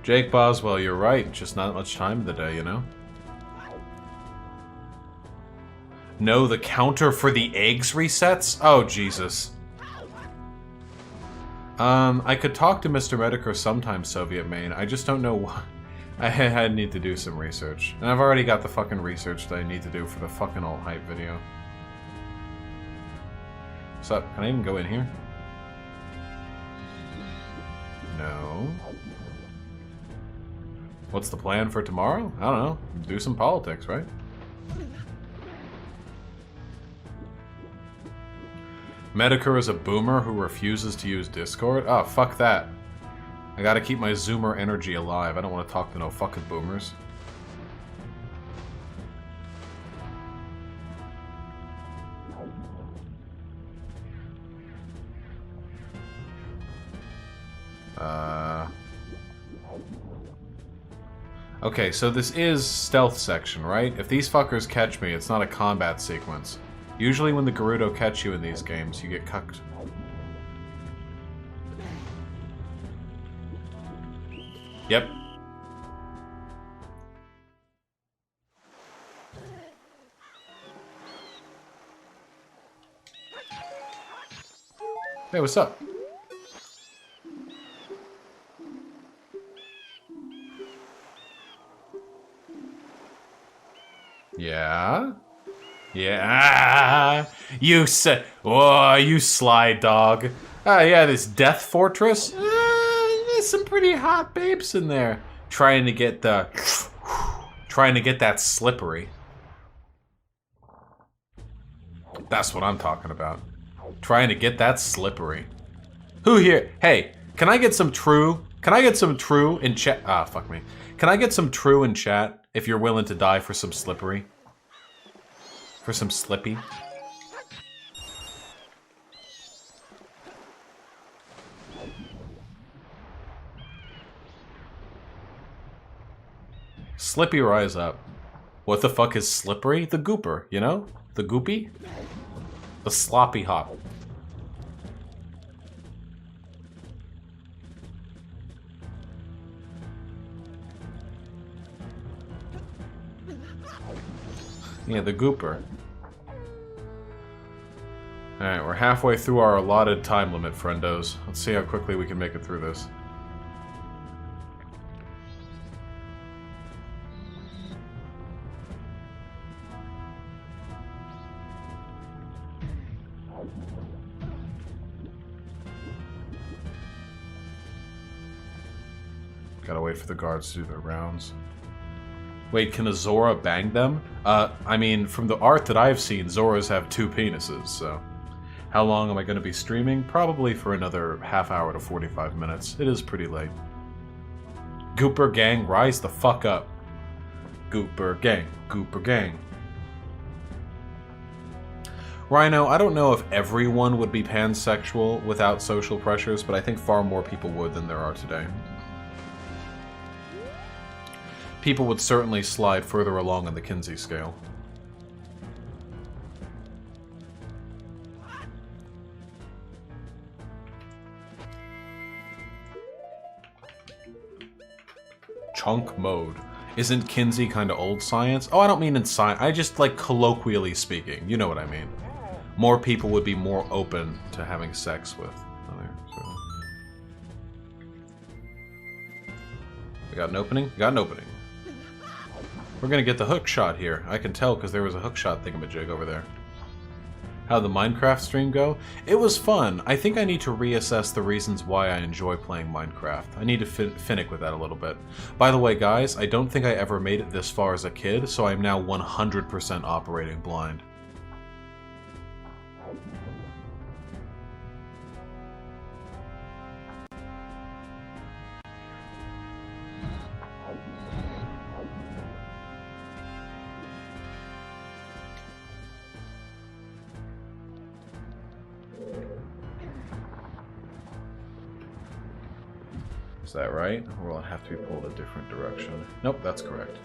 Jake Boswell, you're right. Just not much time in the day, you know? No, the counter for the eggs resets? Oh, Jesus. I could talk to Mr. Medicare sometime, SovietMaine. I just don't know why. I need to do some research. And I've already got the fucking research that I need to do for the fucking alt hype video. What's up? Can I even go in here? No. What's the plan for tomorrow? I don't know. Do some politics, right? Medicare is a boomer who refuses to use Discord? Oh, fuck that. I gotta keep my Zoomer energy alive. I don't want to talk to no fucking boomers. Okay, so this is stealth section, right? If these fuckers catch me, it's not a combat sequence. Usually when the Gerudo catch you in these games, you get cucked. Yep. Hey, what's up? Yeah? Yeah. You said, oh, you sly dog. Ah, yeah, this death fortress? there's some pretty hot babes in there. Trying to get the... Trying to get that slippery. That's what I'm talking about. Trying to get that slippery. Who here? Hey, can I get some true? Can I get some true in chat? Ah, fuck me. Can I get some true in chat if you're willing to die for some slippery? For some slippy? Slippy, rise up. What the fuck is slippery? The gooper, you know? The goopy? The sloppy hop. Yeah, the gooper. Alright, we're halfway through our allotted time limit, friendos. Let's see how quickly we can make it through this. Gotta wait for the guards to do their rounds. Wait, can a Zora bang them? I mean, from the art that I've seen, Zoras have 2 penises, so... How long am I going to be streaming? Probably for another half hour to 45 minutes. It is pretty late. Gooper gang, rise the fuck up. Gooper gang, Gooper gang. Rhino, I don't know if everyone would be pansexual without social pressures, but I think far more people would than there are today. People would certainly slide further along on the Kinsey scale. Chunk mode. Isn't Kinsey kind of old science? Oh, I don't mean in science. I just like colloquially speaking. You know what I mean. More people would be more open to having sex with. We got an opening? We got an opening. We're gonna get the hook shot here. I can tell because there was a hook shot thingamajig over there. How'd the Minecraft stream go? It was fun. I think I need to reassess the reasons why I enjoy playing Minecraft. I need to finick with that a little bit. By the way, guys, I don't think I ever made it this far as a kid, so I'm now 100% operating blind. Is that right? Or will it have to be pulled a different direction? Nope, that's correct.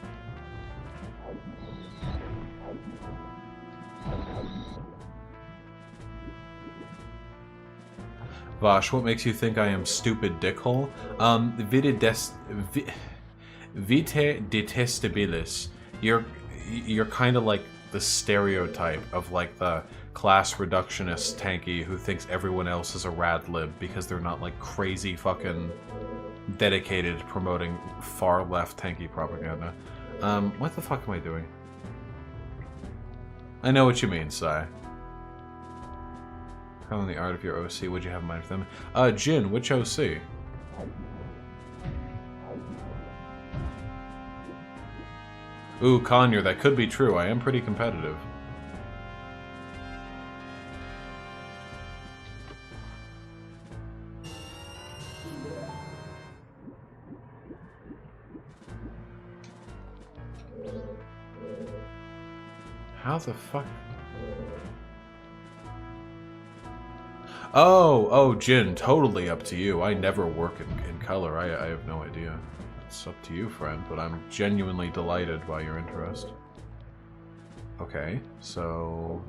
Vaush, what makes you think I am stupid dickhole? Vite detestabilis. You're kind of like the stereotype of like the class reductionist tanky who thinks everyone else is a rad lib because they're not like crazy fucking dedicated promoting far left tanky propaganda. What the fuck am I doing? I know what you mean, Sai. How in the art of your OC would you have in mind for them? Jin, which OC? Ooh, Conyer, that could be true. I am pretty competitive. How the fuck? Oh, Jin, totally up to you. I never work in color. I have no idea. It's up to you, friend, but I'm genuinely delighted by your interest. Okay, so...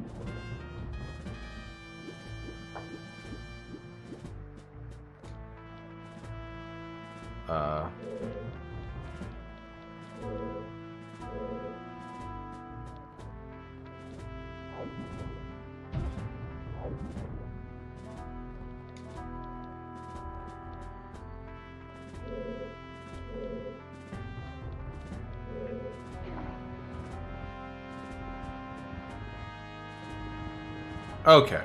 Okay.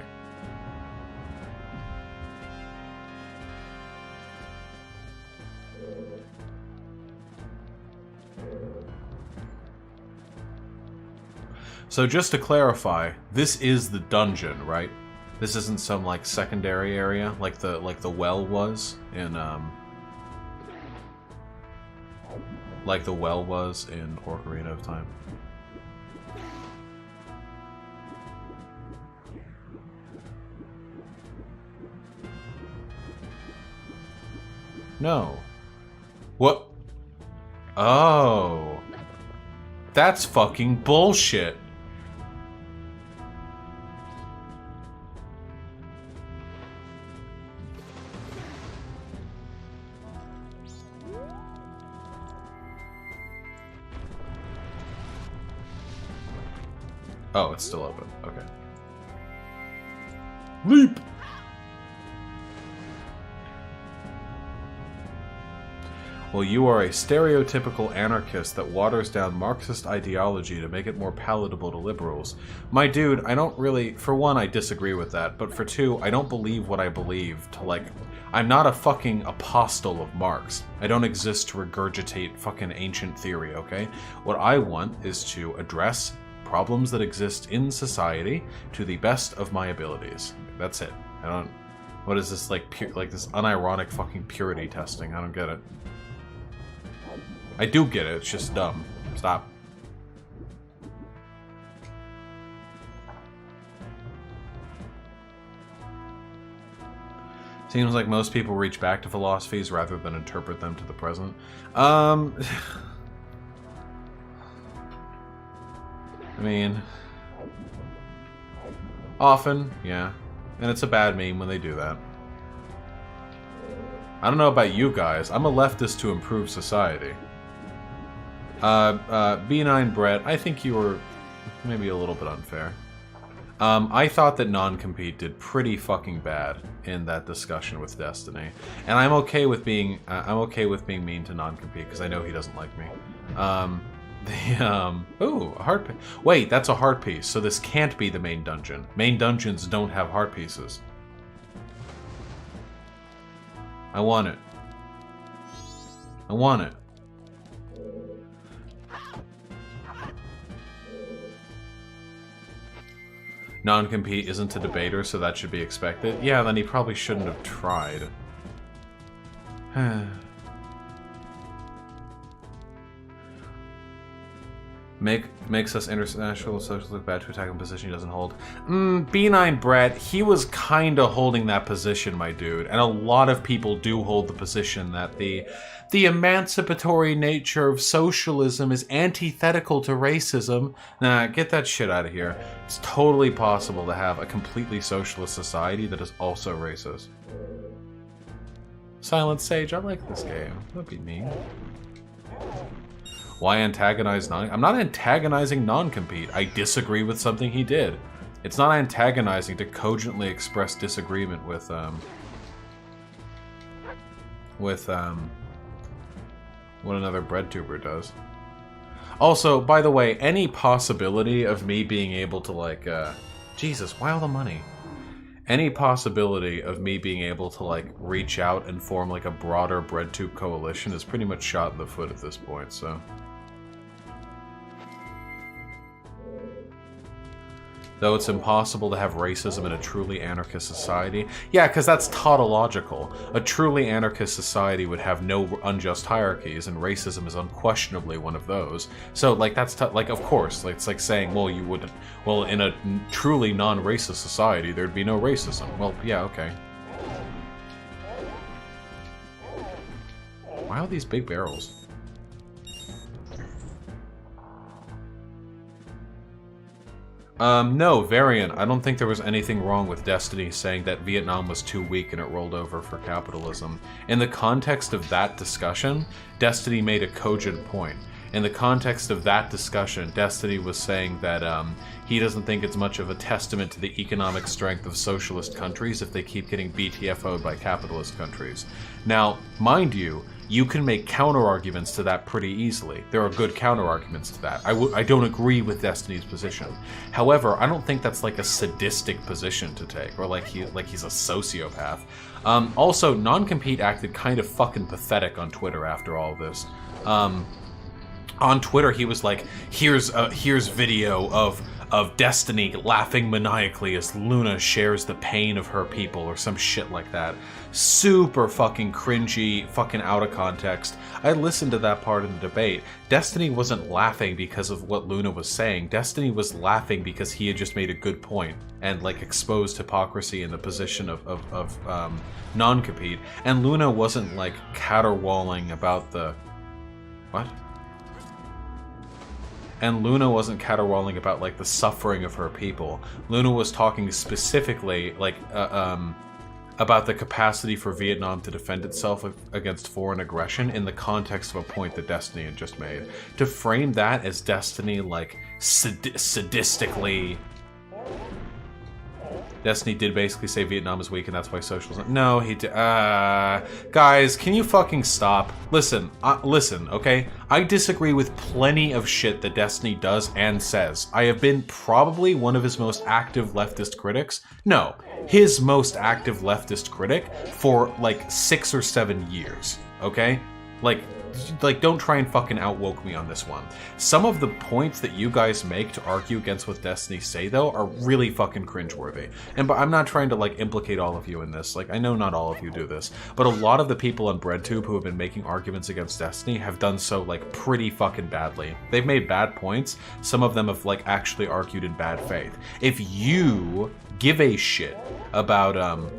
So just to clarify, this is the dungeon, right? This isn't some like secondary area like the well was in Ocarina of Time. No. What? Oh. That's fucking bullshit. Oh, it's still open. Okay. Leap! Well, you are a stereotypical anarchist that waters down Marxist ideology to make it more palatable to liberals. My dude, I don't really... For one, I disagree with that, but for two, I don't believe what I believe to, like... I'm not a fucking apostle of Marx. I don't exist to regurgitate fucking ancient theory, okay? What I want is to address problems that exist in society to the best of my abilities. That's it. I don't... What is this, like this unironic fucking purity testing? I don't get it. I do get it, it's just dumb. Stop. Seems like most people reach back to philosophies rather than interpret them to the present. I mean... Often, yeah. And it's a bad meme when they do that. I don't know about you guys, I'm a leftist to improve society. B9 Brett, I think you were maybe a little bit unfair. I thought that non-compete did pretty fucking bad in that discussion with Destiny, and I'm okay with being mean to non-compete because I know he doesn't like me. Ooh, a heart piece. Wait, that's a heart piece, so this can't be the main dungeon. Main dungeons don't have heart pieces. I want it. I want it. Non-compete isn't a debater, so that should be expected. Yeah, then he probably shouldn't have tried. Makes us international socially bad to attack a position he doesn't hold. B9 Brett, he was kinda holding that position, my dude. And a lot of people do hold the position that the emancipatory nature of socialism is antithetical to racism. Nah, get that shit out of here. It's totally possible to have a completely socialist society that is also racist. Silent Sage, I like this game. That'd be mean. Why antagonize I'm not antagonizing non-compete. I disagree with something he did. It's not antagonizing to cogently express disagreement with what another breadtuber does. Also, by the way, any possibility of me being able to, like, Jesus, why all the money? Any possibility of me being able to, like, reach out and form, like, a broader breadtube coalition is pretty much shot in the foot at this point, so... Though it's impossible to have racism in a truly anarchist society. Yeah, because that's tautological. A truly anarchist society would have no unjust hierarchies, and racism is unquestionably one of those. So, like, that's, like, of course, like, it's like saying, well, you wouldn't... Well, in a truly non-racist society, there'd be no racism. Well, yeah, okay. Why are these big barrels? No, Variant, I don't think there was anything wrong with Destiny saying that Vietnam was too weak and it rolled over for capitalism. In the context of that discussion, Destiny made a cogent point. In the context of that discussion, Destiny was saying that he doesn't think it's much of a testament to the economic strength of socialist countries if they keep getting BTFO'd by capitalist countries. Now, mind you, you can make counter-arguments to that pretty easily. There are good counter-arguments to that. I don't agree with Destiny's position. However, I don't think that's like a sadistic position to take, or like he's a sociopath. Also, non-compete acted kind of fucking pathetic on Twitter after all of this. On Twitter, he was like, here's video of of Destiny laughing maniacally as Luna shares the pain of her people or some shit like that. Super fucking cringy, fucking out of context. I listened to that part in the debate. Destiny wasn't laughing because of what Luna was saying. Destiny was laughing because he had just made a good point and like exposed hypocrisy in the position of non-compete. And Luna wasn't like caterwauling about the... What? And Luna wasn't caterwauling about like the suffering of her people. Luna was talking specifically like about the capacity for Vietnam to defend itself against foreign aggression in the context of a point that Destiny had just made. To frame that as Destiny like sadistically... Destiny did basically say Vietnam is weak and that's why socialism... No, he did... guys, can you fucking stop? Listen, okay? I disagree with plenty of shit that Destiny does and says. I have been probably one of his most active leftist critics. No, his most active leftist critic for, like, 6 or 7 years, okay? Like, don't try and fucking outwoke me on this one. Some of the points that you guys make to argue against what Destiny say, though, are really fucking cringeworthy. And but I'm not trying to, like, implicate all of you in this. Like, I know not all of you do this. But a lot of the people on BreadTube who have been making arguments against Destiny have done so, like, pretty fucking badly. They've made bad points. Some of them have, like, actually argued in bad faith. If you give a shit about,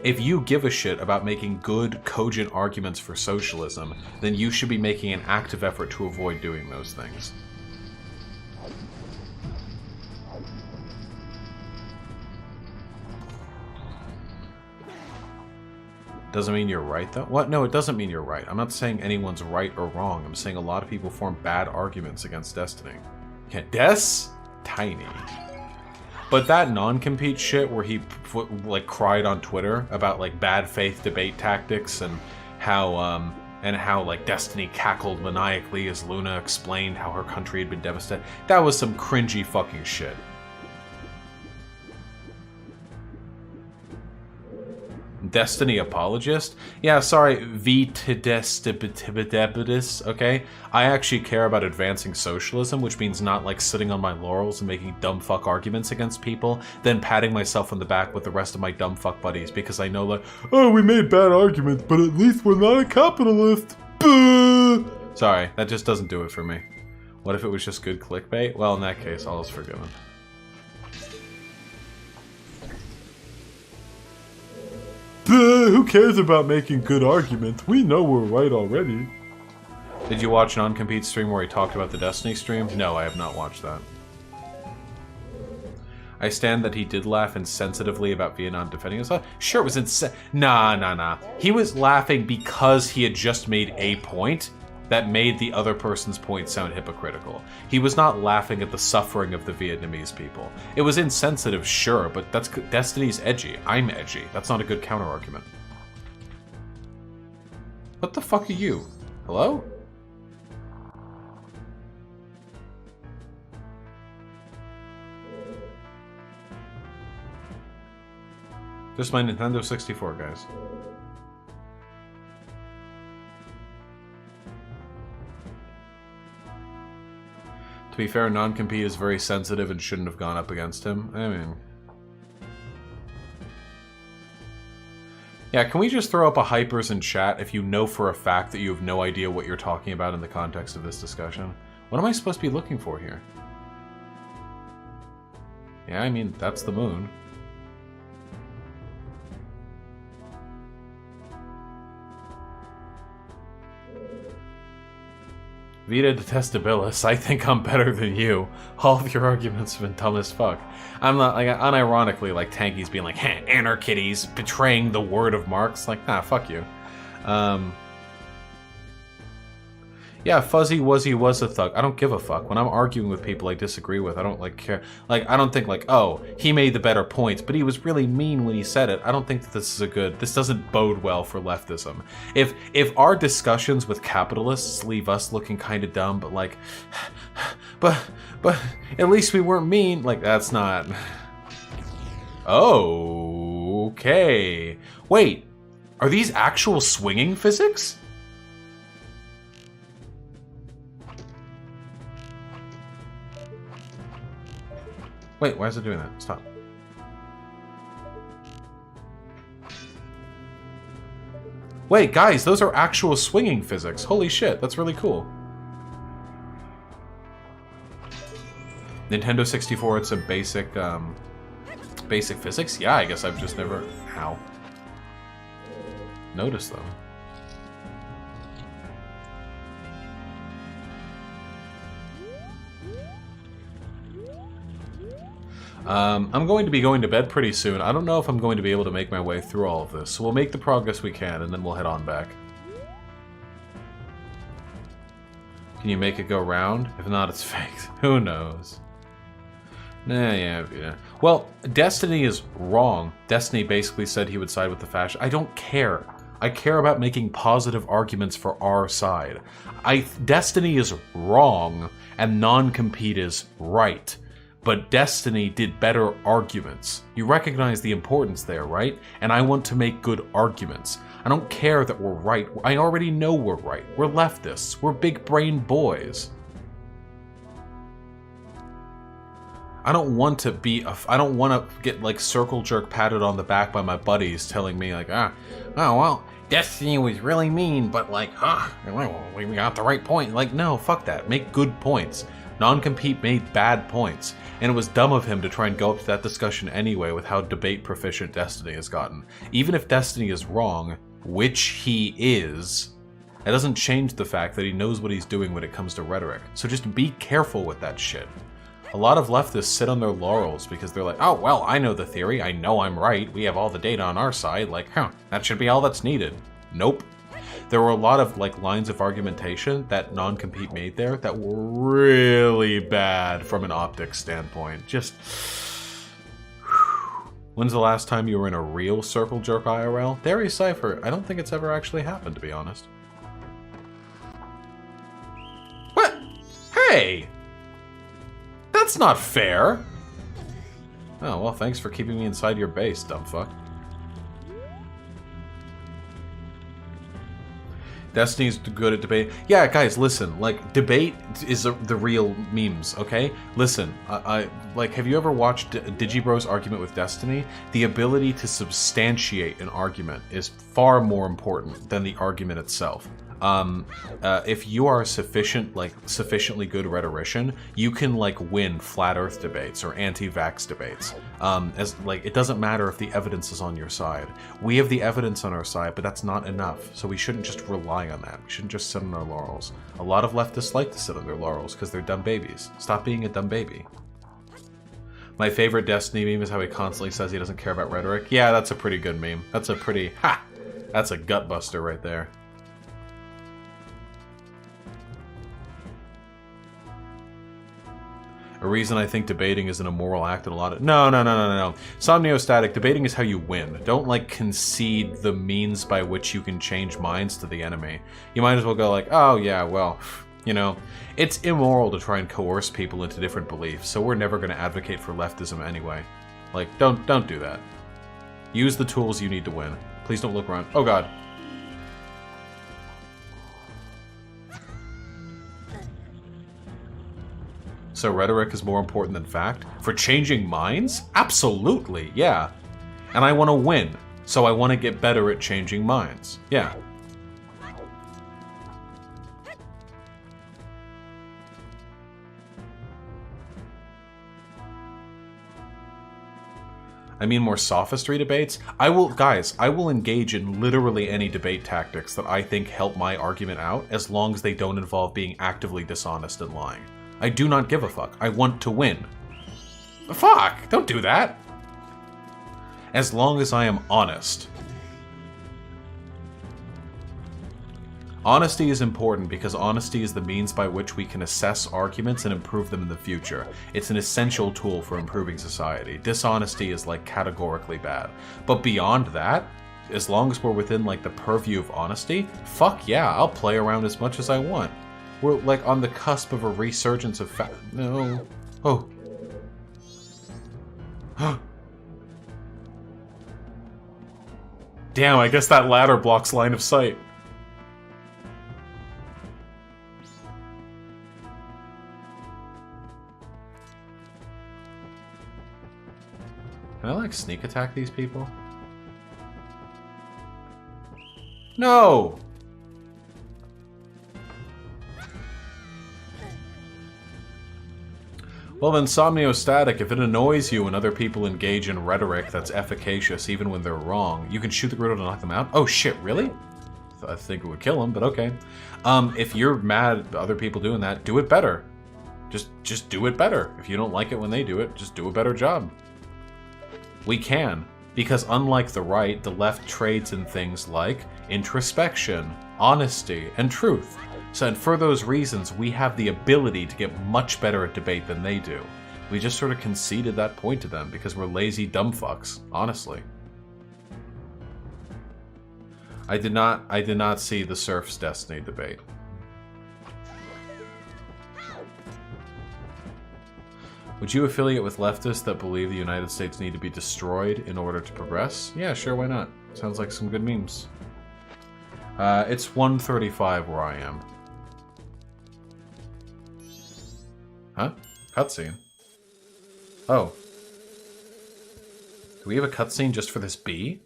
if you give a shit about making good, cogent arguments for socialism, then you should be making an active effort to avoid doing those things. Doesn't mean you're right, though? What? No, it doesn't mean you're right. I'm not saying anyone's right or wrong. I'm saying a lot of people form bad arguments against Destiny. Yeah, Tiny. But that non-compete shit where he like cried on Twitter about like bad faith debate tactics and how like Destiny cackled maniacally as Luna explained how her country had been devastated. That was some cringy fucking shit. Destiny apologist? Yeah, sorry, okay? I actually care about advancing socialism, which means not like sitting on my laurels and making dumb fuck arguments against people, then patting myself on the back with the rest of my dumb fuck buddies because I know like, oh, we made bad arguments, but at least we're not a capitalist. Sorry, that just doesn't do it for me. What if it was just good clickbait? Well, in that case, all is forgiven. Who cares about making good arguments? We know we're right already. Did you watch Non-Compete's stream where he talked about the Destiny stream? No, I have not watched that. I stand that he did laugh insensitively about Vietnam defending himself. Sure, it was Nah. He was laughing because he had just made a point that made the other person's point sound hypocritical. He was not laughing at the suffering of the Vietnamese people. It was insensitive, sure, but that's Destiny's edgy. I'm edgy. That's not a good counter-argument. What the fuck are you? Hello? Just my Nintendo 64, guys. To be fair, Non-Compete is very sensitive and shouldn't have gone up against him. I mean... Yeah, can we just throw up a hypers in chat if you know for a fact that you have no idea what you're talking about in the context of this discussion? What am I supposed to be looking for here? Yeah, I mean, that's the moon. Vita detestabilis, I think I'm better than you. All of your arguments have been dumb as fuck. I'm not, like, unironically, like, Tanky's being like, heh, anarchities, betraying the word of Marx. Like, nah, fuck you. Yeah, Fuzzy Wuzzy was a thug. I don't give a fuck. When I'm arguing with people I disagree with, I don't, like, care. Like, I don't think, like, oh, he made the better points, but he was really mean when he said it. I don't think that this is a good... This doesn't bode well for leftism. If our discussions with capitalists leave us looking kind of dumb, but, like... But at least we weren't mean. Like, that's not... Oh, okay. Wait, are these actual swinging physics? Wait, why is it doing that? Stop. Wait, guys, those are actual swinging physics. Holy shit, that's really cool. Nintendo 64, it's a basic, basic physics? Yeah, I guess I've just never... How? Noticed them. I'm going to be going to bed pretty soon. I don't know if I'm going to be able to make my way through all of this, so we'll make the progress we can, and then we'll head on back. Can you make it go round? If not, it's faked. Who knows? Nah, yeah. Well, Destiny is wrong. Destiny basically said he would side with the fascist. I don't care. I care about making positive arguments for our side. Destiny is wrong, and non-compete is right. But Destiny did better arguments. You recognize the importance there, right? And I want to make good arguments. I don't care that we're right. I already know we're right. We're leftists. We're big-brain boys. I don't want to be I don't want to get, like, circle jerk patted on the back by my buddies telling me, like, oh, well, Destiny was really mean, but, like, we got the right point. Like, no, fuck that. Make good points. Non-compete made bad points, and it was dumb of him to try and go up to that discussion anyway with how debate proficient Destiny has gotten. Even if Destiny is wrong, which he is, it doesn't change the fact that he knows what he's doing when it comes to rhetoric. So just be careful with that shit. A lot of leftists sit on their laurels because they're like, oh, well, I know the theory, I know I'm right, we have all the data on our side, like, that should be all that's needed. Nope. There were a lot of, like, lines of argumentation that non-compete made there that were really bad from an optics standpoint. Just... When's the last time you were in a real circle jerk IRL? Darius Cypher, I don't think it's ever actually happened, to be honest. What? Hey! That's not fair! Oh, well, thanks for keeping me inside your base, dumb fuck. Destiny's good at debate. Yeah, guys, listen. Like, debate is the real memes, okay? Listen, like, have you ever watched Digibro's argument with Destiny? The ability to substantiate an argument is far more important than the argument itself. If you are a sufficiently good rhetorician, you can, like, win flat Earth debates or anti-vax debates. It doesn't matter if the evidence is on your side. We have the evidence on our side, but that's not enough. So we shouldn't just rely on that. We shouldn't just sit on our laurels. A lot of leftists like to sit on their laurels because they're dumb babies. Stop being a dumb baby. My favorite Destiny meme is how he constantly says he doesn't care about rhetoric. Yeah, that's a pretty good meme. That's a pretty... That's a gut buster right there. A reason I think debating is an immoral act in a lot of... No. Somniostatic, debating is how you win. Don't, like, concede the means by which you can change minds to the enemy. You might as well go like, oh, yeah, well, you know, it's immoral to try and coerce people into different beliefs, so we're never going to advocate for leftism anyway. Like, don't do that. Use the tools you need to win. Please don't look around. Oh, God. So rhetoric is more important than fact? For changing minds? Absolutely, yeah. And I want to win, so I want to get better at changing minds. Yeah. I mean more sophistry debates? I will engage in literally any debate tactics that I think help my argument out, as long as they don't involve being actively dishonest and lying. I do not give a fuck. I want to win. Fuck! Don't do that! As long as I am honest. Honesty is important because honesty is the means by which we can assess arguments and improve them in the future. It's an essential tool for improving society. Dishonesty is, like, categorically bad. But beyond that, as long as we're within, like, the purview of honesty, fuck yeah, I'll play around as much as I want. We're, like, on the cusp of a resurgence of No. Oh. Damn, I guess that ladder blocks line of sight. like, sneak attack these people? No! Well then, Somniostatic, if it annoys you when other people engage in rhetoric that's efficacious even when they're wrong, you can shoot the Gerudo to knock them out? Oh shit, really? I think it would kill him, but okay. If you're mad at other people doing that, do it better. Just do it better. If you don't like it when they do it, just do a better job. We can, because unlike the right, the left trades in things like introspection, honesty, and truth. So, and for those reasons, we have the ability to get much better at debate than they do. We just sort of conceded that point to them because we're lazy dumb fucks, honestly. I did not see the Serf's Destiny debate. Would you affiliate with leftists that believe the United States need to be destroyed in order to progress? Yeah, sure, why not? Sounds like some good memes. It's 1:35 where I am. Huh? Cutscene? Oh. Do we have a cutscene just for this bee?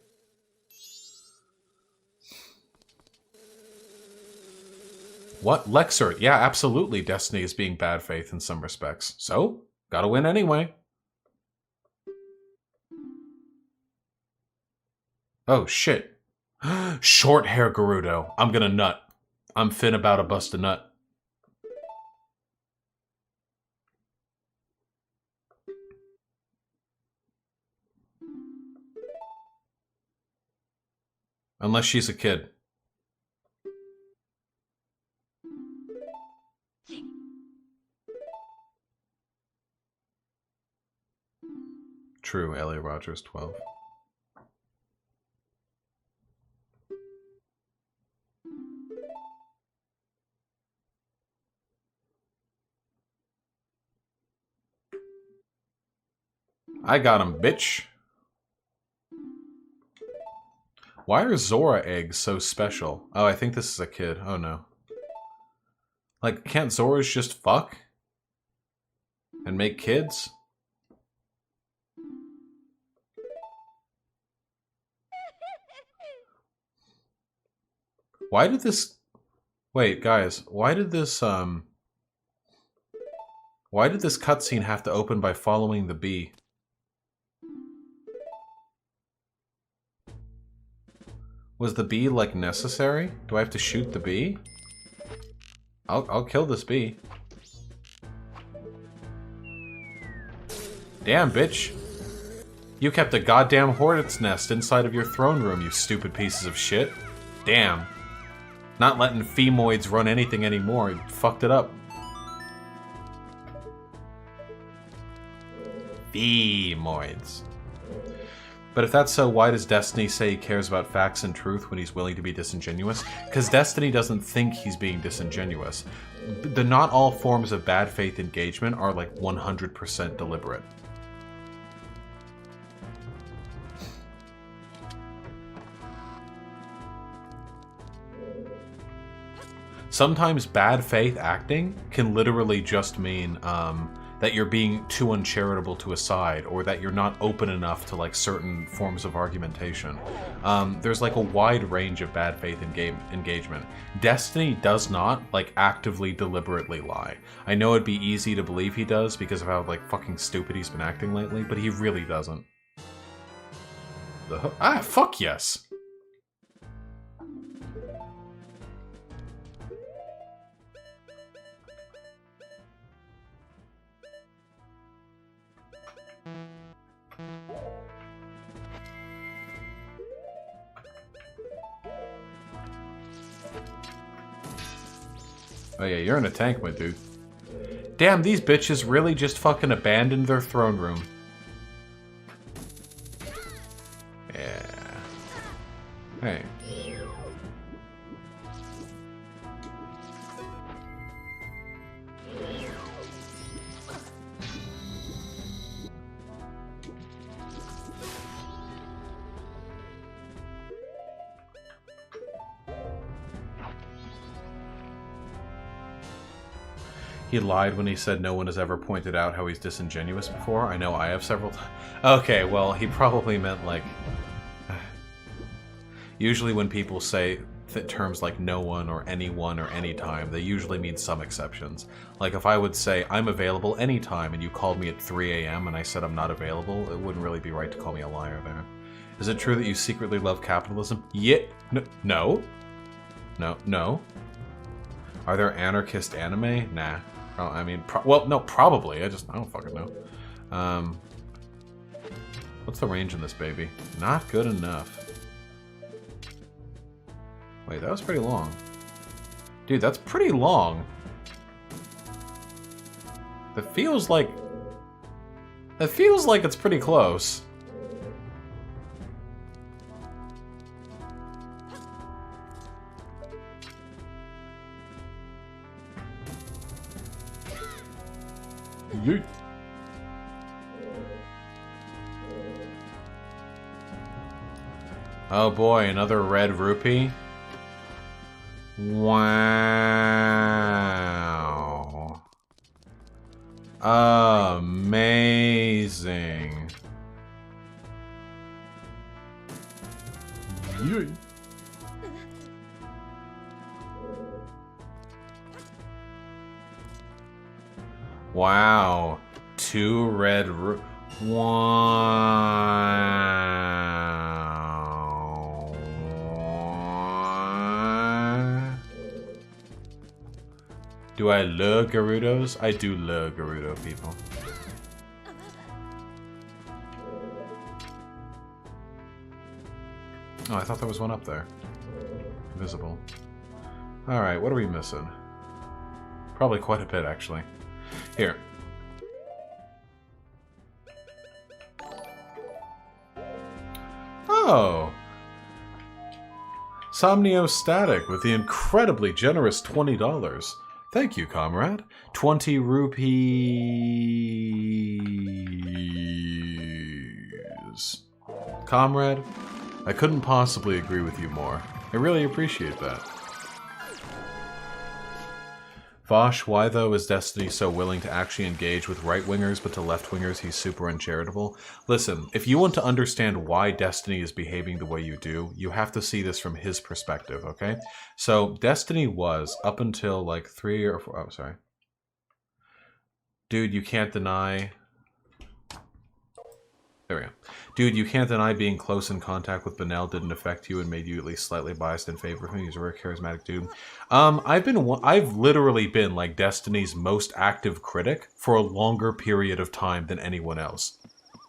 What? Lexert? Yeah, absolutely. Destiny is being bad faith in some respects. So, gotta win anyway. Oh, shit. Short hair Gerudo. I'm gonna nut. I'm fin about to bust a nut. Unless she's a kid. True, Ellie Rogers 12. I got him, bitch. Why are Zora eggs so special? Oh, I think this is a kid. Oh no. Like, can't Zoras just fuck? And make kids? Why did this... Wait, guys. Why did this cutscene have to open by following the bee? Was the bee, like, necessary? Do I have to shoot the bee? I'll kill this bee. Damn, bitch. You kept a goddamn hornet's nest inside of your throne room, you stupid pieces of shit. Damn. Not letting femoids run anything anymore. You fucked it up. Femoids. But if that's so, why does Destiny say he cares about facts and truth when he's willing to be disingenuous? Because Destiny doesn't think he's being disingenuous. Not all forms of bad faith engagement are like 100% deliberate. Sometimes bad faith acting can literally just mean that you're being too uncharitable to a side, or that you're not open enough to like certain forms of argumentation. There's like a wide range of bad faith engagement. Destiny does not like actively, deliberately lie. I know it'd be easy to believe he does because of how like fucking stupid he's been acting lately, but he really doesn't. Fuck yes. Oh yeah, you're in a tank, my dude. Damn, these bitches really just fucking abandoned their throne room. Yeah. Hey. He lied when he said no one has ever pointed out how he's disingenuous before. I know I have several times. Okay, well, he probably meant, like... Usually when people say terms like no one or anyone or anytime, they usually mean some exceptions. Like if I would say, I'm available anytime, and you called me at 3 a.m. and I said I'm not available, it wouldn't really be right to call me a liar there. Is it true that you secretly love capitalism? Yeah. No. No. No. Are there anarchist anime? Nah. Oh, I mean, well, no, probably. I don't fucking know. What's the range in this baby? Not good enough. Wait, that was pretty long. Dude, that's pretty long. That feels like it's pretty close. Yeet. Oh boy, another red rupee. Wow. Amazing. Yeet. Wow. 2 red wow. Do I love Gerudos? I do love Gerudo people. Oh, I thought there was one up there. Invisible. Alright, what are we missing? Probably quite a bit, actually. Here. Oh! Somnio Static with the incredibly generous $20. Thank you, comrade. 20 rupees. Comrade, I couldn't possibly agree with you more. I really appreciate that. Vaush, why though is Destiny so willing to actually engage with right-wingers, but to left-wingers he's super uncharitable? Listen, if you want to understand why Destiny is behaving the way you do, you have to see this from his perspective, okay? So, Destiny was, up until like 3 or 4... Oh, sorry. Dude, you can't deny... There we go. Dude, you can't deny being close in contact with Benel didn't affect you and made you at least slightly biased in favor of him. He's a very charismatic dude. I've literally been like Destiny's most active critic for a longer period of time than anyone else.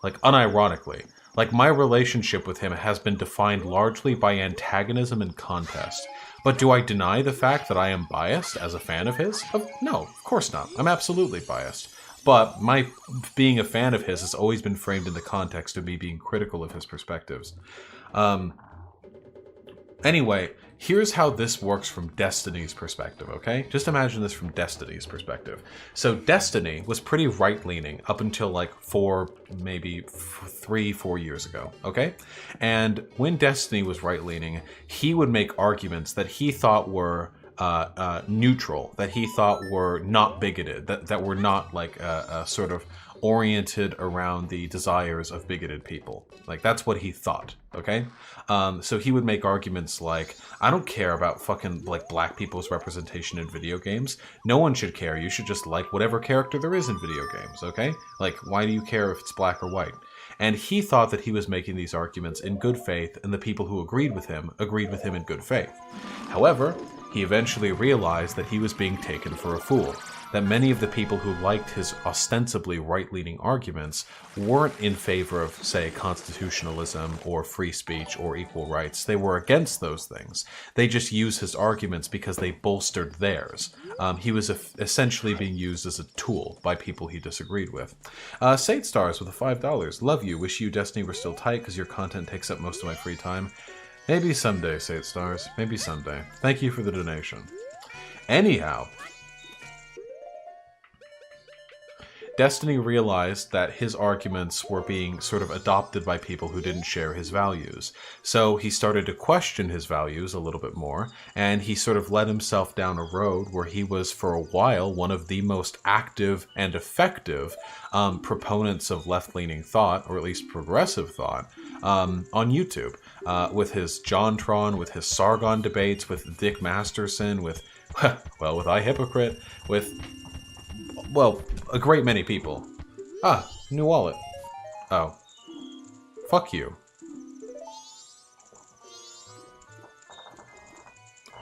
Like, unironically. Like, my relationship with him has been defined largely by antagonism and contest. But do I deny the fact that I am biased as a fan of his? No, of course not. I'm absolutely biased. But my being a fan of his has always been framed in the context of me being critical of his perspectives. Anyway, here's how this works from Destiny's perspective, okay? Just imagine this from Destiny's perspective. So Destiny was pretty right-leaning up until like 3-4 years ago, okay? And when Destiny was right-leaning, he would make arguments that he thought were... neutral, that he thought were not bigoted, that were not like sort of oriented around the desires of bigoted people. Like, that's what he thought, okay? So he would make arguments like, I don't care about fucking, like, black people's representation in video games. No one should care. You should just like whatever character there is in video games, okay? Like, why do you care if it's black or white? And he thought that he was making these arguments in good faith, and the people who agreed with him in good faith. However, he eventually realized that he was being taken for a fool, that many of the people who liked his ostensibly right-leaning arguments weren't in favor of, say, constitutionalism or free speech or equal rights. They were against those things. They just used his arguments because they bolstered theirs. He was essentially being used as a tool by people he disagreed with. Sate Stars with a $5. Love you. Wish you Destiny were still tight because your content takes up most of my free time. Maybe someday, Sate Stars. Maybe someday. Thank you for the donation. Anyhow, Destiny realized that his arguments were being sort of adopted by people who didn't share his values. So he started to question his values a little bit more, and he sort of led himself down a road where he was, for a while, one of the most active and effective proponents of left-leaning thought, or at least progressive thought, on YouTube. With his JonTron, with his Sargon debates, with Dick Masterson, with, well, with iHypocrite, with, well, a great many people. Ah, new wallet. Oh. Fuck you.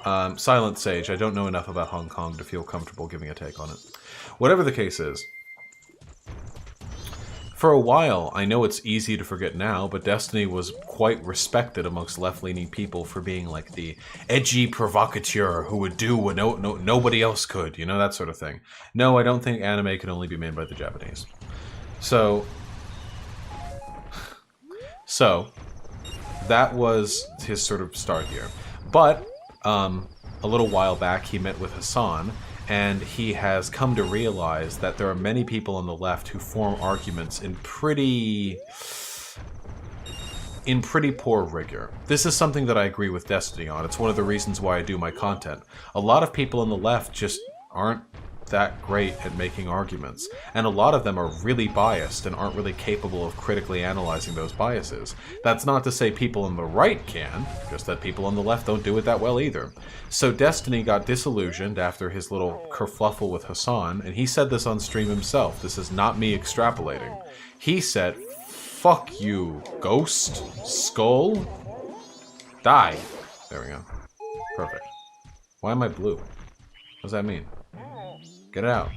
Silent Sage, I don't know enough about Hong Kong to feel comfortable giving a take on it. Whatever the case is. For a while, I know it's easy to forget now, but Destiny was quite respected amongst left-leaning people for being like the edgy provocateur who would do what nobody else could, you know, that sort of thing. No, I don't think anime can only be made by the Japanese. So that was his sort of start here. But a little while back, he met with Hassan, and he has come to realize that there are many people on the left who form arguments in pretty poor rigor. This is something that I agree with Destiny on. It's one of the reasons why I do my content. A lot of people on the left just aren't that great at making arguments, and a lot of them are really biased and aren't really capable of critically analyzing those biases. That's not to say people on the right can, just that people on the left don't do it that well either. So Destiny got disillusioned after his little kerfluffle with Hassan, and he said this on stream himself. This is not me extrapolating. He said, "Fuck you, Ghost, Skull, die." There we go. Perfect. Why am I blue? What does that mean? Get it out.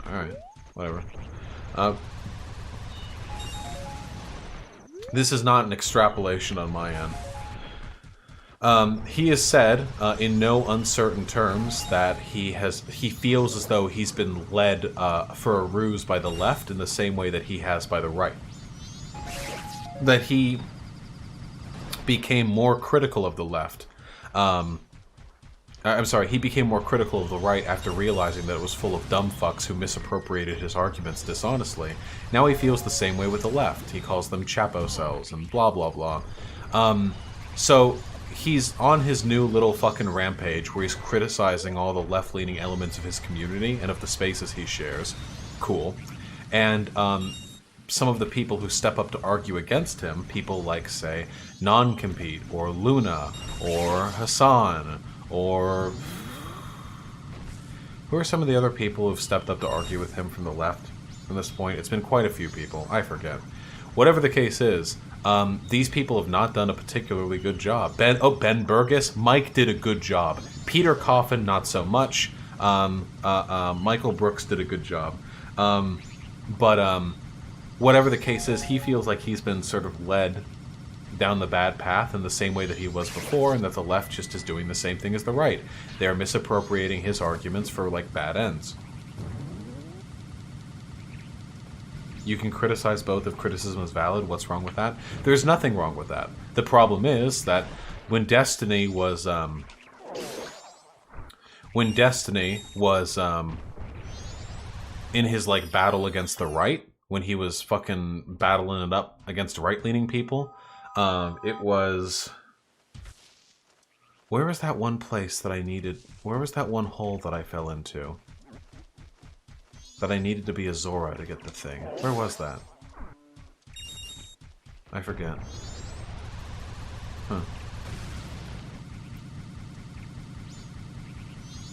Alright, whatever. This is not an extrapolation on my end. He has said, in no uncertain terms, that he feels as though he's been led for a ruse by the left in the same way that he has by the right. That he became more critical of the left. I'm sorry, he became more critical of the right after realizing that it was full of dumb fucks who misappropriated his arguments dishonestly. Now he feels the same way with the left. He calls them chapo cells and blah blah blah. So he's on his new little fucking rampage where he's criticizing all the left-leaning elements of his community and of the spaces he shares. Cool. And some of the people who step up to argue against him, people like, say, Non-Compete, or Luna, or Hassan, or who are some of the other people who've stepped up to argue with him from the left from this point? It's been quite a few people. I forget. Whatever the case is, these people have not done a particularly good job. Ben Burgess, Mike did a good job. Peter Coffin, not so much. Michael Brooks did a good job. But whatever the case is, he feels like he's been sort of led down the bad path in the same way that he was before, and that the left just is doing the same thing as the right. They're misappropriating his arguments for, like, bad ends. You can criticize both if criticism is valid. What's wrong with that? There's nothing wrong with that. The problem is that when Destiny was in his, like, battle against the right, when he was fucking battling it up against right-leaning people, it was... Where was that one place that I needed... Where was that one hole that I fell into? That I needed to be a Zora to get the thing. Where was that? I forget. Huh.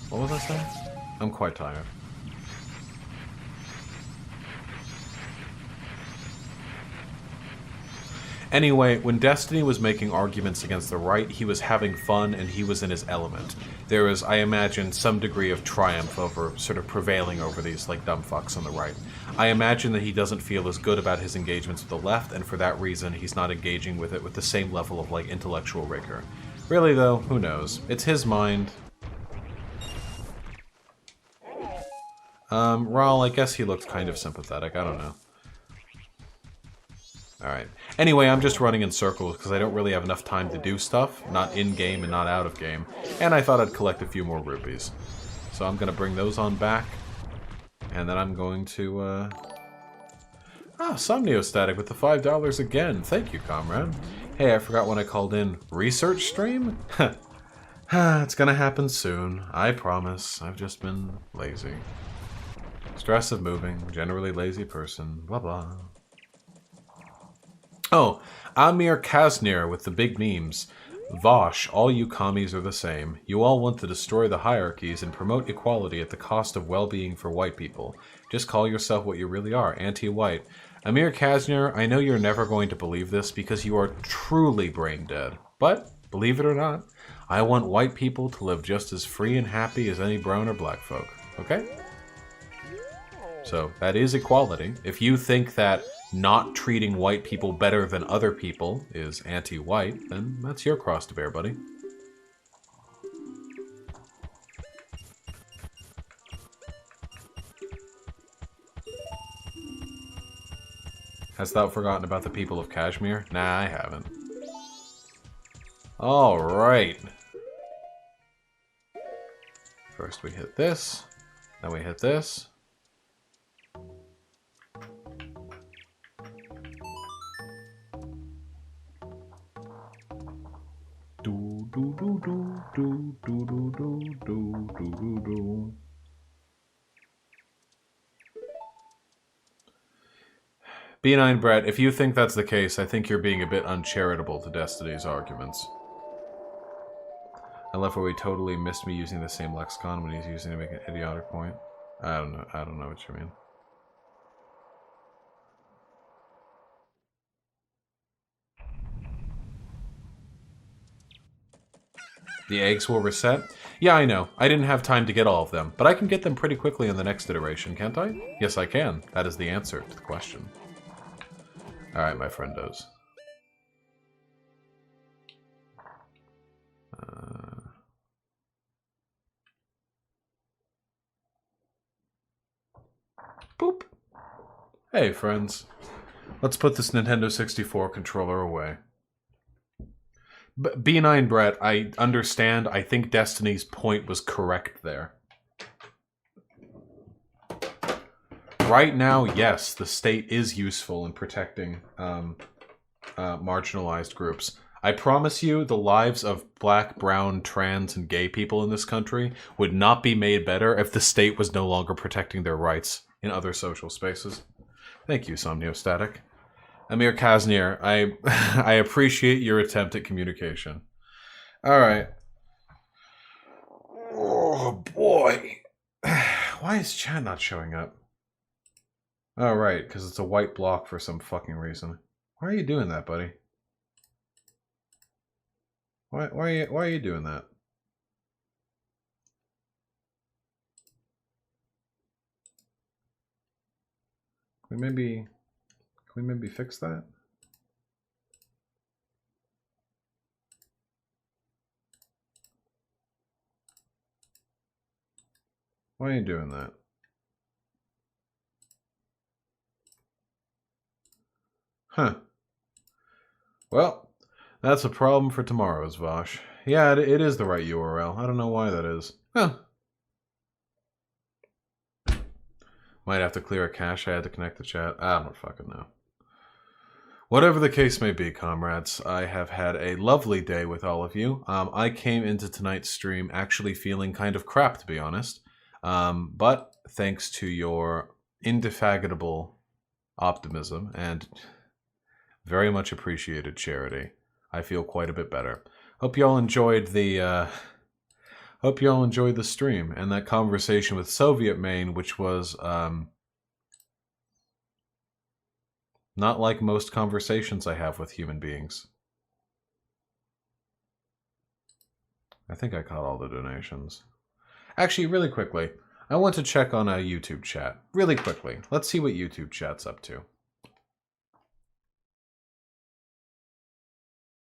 What was I saying? I'm quite tired. Anyway, when Destiny was making arguments against the right, he was having fun and he was in his element. There was, I imagine, some degree of triumph over sort of prevailing over these, like, dumb fucks on the right. I imagine that he doesn't feel as good about his engagements with the left, and for that reason, he's not engaging with it with the same level of, like, intellectual rigor. Really, though, who knows? It's his mind. Raul, I guess he looked kind of sympathetic. I don't know. Alright. Anyway, I'm just running in circles because I don't really have enough time to do stuff, not in-game and not out of game, and I thought I'd collect a few more rupees. So I'm going to bring those on back. And then I'm going to, Somniostatic with the $5 again. Thank you, comrade. Hey, I forgot when I called in. Research stream? It's gonna happen soon. I promise. I've just been lazy. Stress of moving. Generally lazy person. Blah, blah. Oh, Amir Kaznir with the big memes. Vaush, all you commies are the same. You all want to destroy the hierarchies and promote equality at the cost of well-being for white people. Just call yourself what you really are, anti-white. Amir Kaznir, I know you're never going to believe this because you are truly brain dead. But, believe it or not, I want white people to live just as free and happy as any brown or black folk. Okay? So, that is equality. If you think that not treating white people better than other people is anti-white, then that's your cross to bear, buddy. Hast thou forgotten about the people of Kashmir? Nah, I haven't. Alright. First we hit this, then we hit this. Do do do do do do do do do do do. B9 Brett, if you think that's the case, I think you're being a bit uncharitable to Destiny's arguments. I love where he totally missed me using the same lexicon when he's using to make an idiotic point. I don't know what you mean. The eggs will reset? Yeah, I know. I didn't have time to get all of them, but I can get them pretty quickly in the next iteration, can't I? Yes, I can. That is the answer to the question. Alright, my friendos. Boop. Hey, friends. Let's put this Nintendo 64 controller away. B9 Brett, I understand. I think Destiny's point was correct there. Right now, yes, the state is useful in protecting marginalized groups. I promise you, the lives of black, brown, trans, and gay people in this country would not be made better if the state was no longer protecting their rights in other social spaces. Thank you, Somniostatic. Amir Kaznir, I appreciate your attempt at communication. Alright. Oh, boy. Why is chat not showing up? Oh, right, because it's a white block for some fucking reason. Why are you doing that, buddy? Why are you doing that? Can we maybe fix that? Why are you doing that? Huh. Well, that's a problem for tomorrow's Vaush. Yeah, it is the right URL. I don't know why that is. Huh. Might have to clear a cache. I had to connect the chat. I don't fucking know. Whatever the case may be, comrades, I have had a lovely day with all of you. I came into tonight's stream actually feeling kind of crap, to be honest. But thanks to your indefatigable optimism and very much appreciated charity, I feel quite a bit better. Hope y'all enjoyed the stream and that conversation with SovietMaine, which was not like most conversations I have with human beings. I think I caught all the donations. Actually, really quickly, I want to check on a YouTube chat. Really quickly. Let's see what YouTube chat's up to.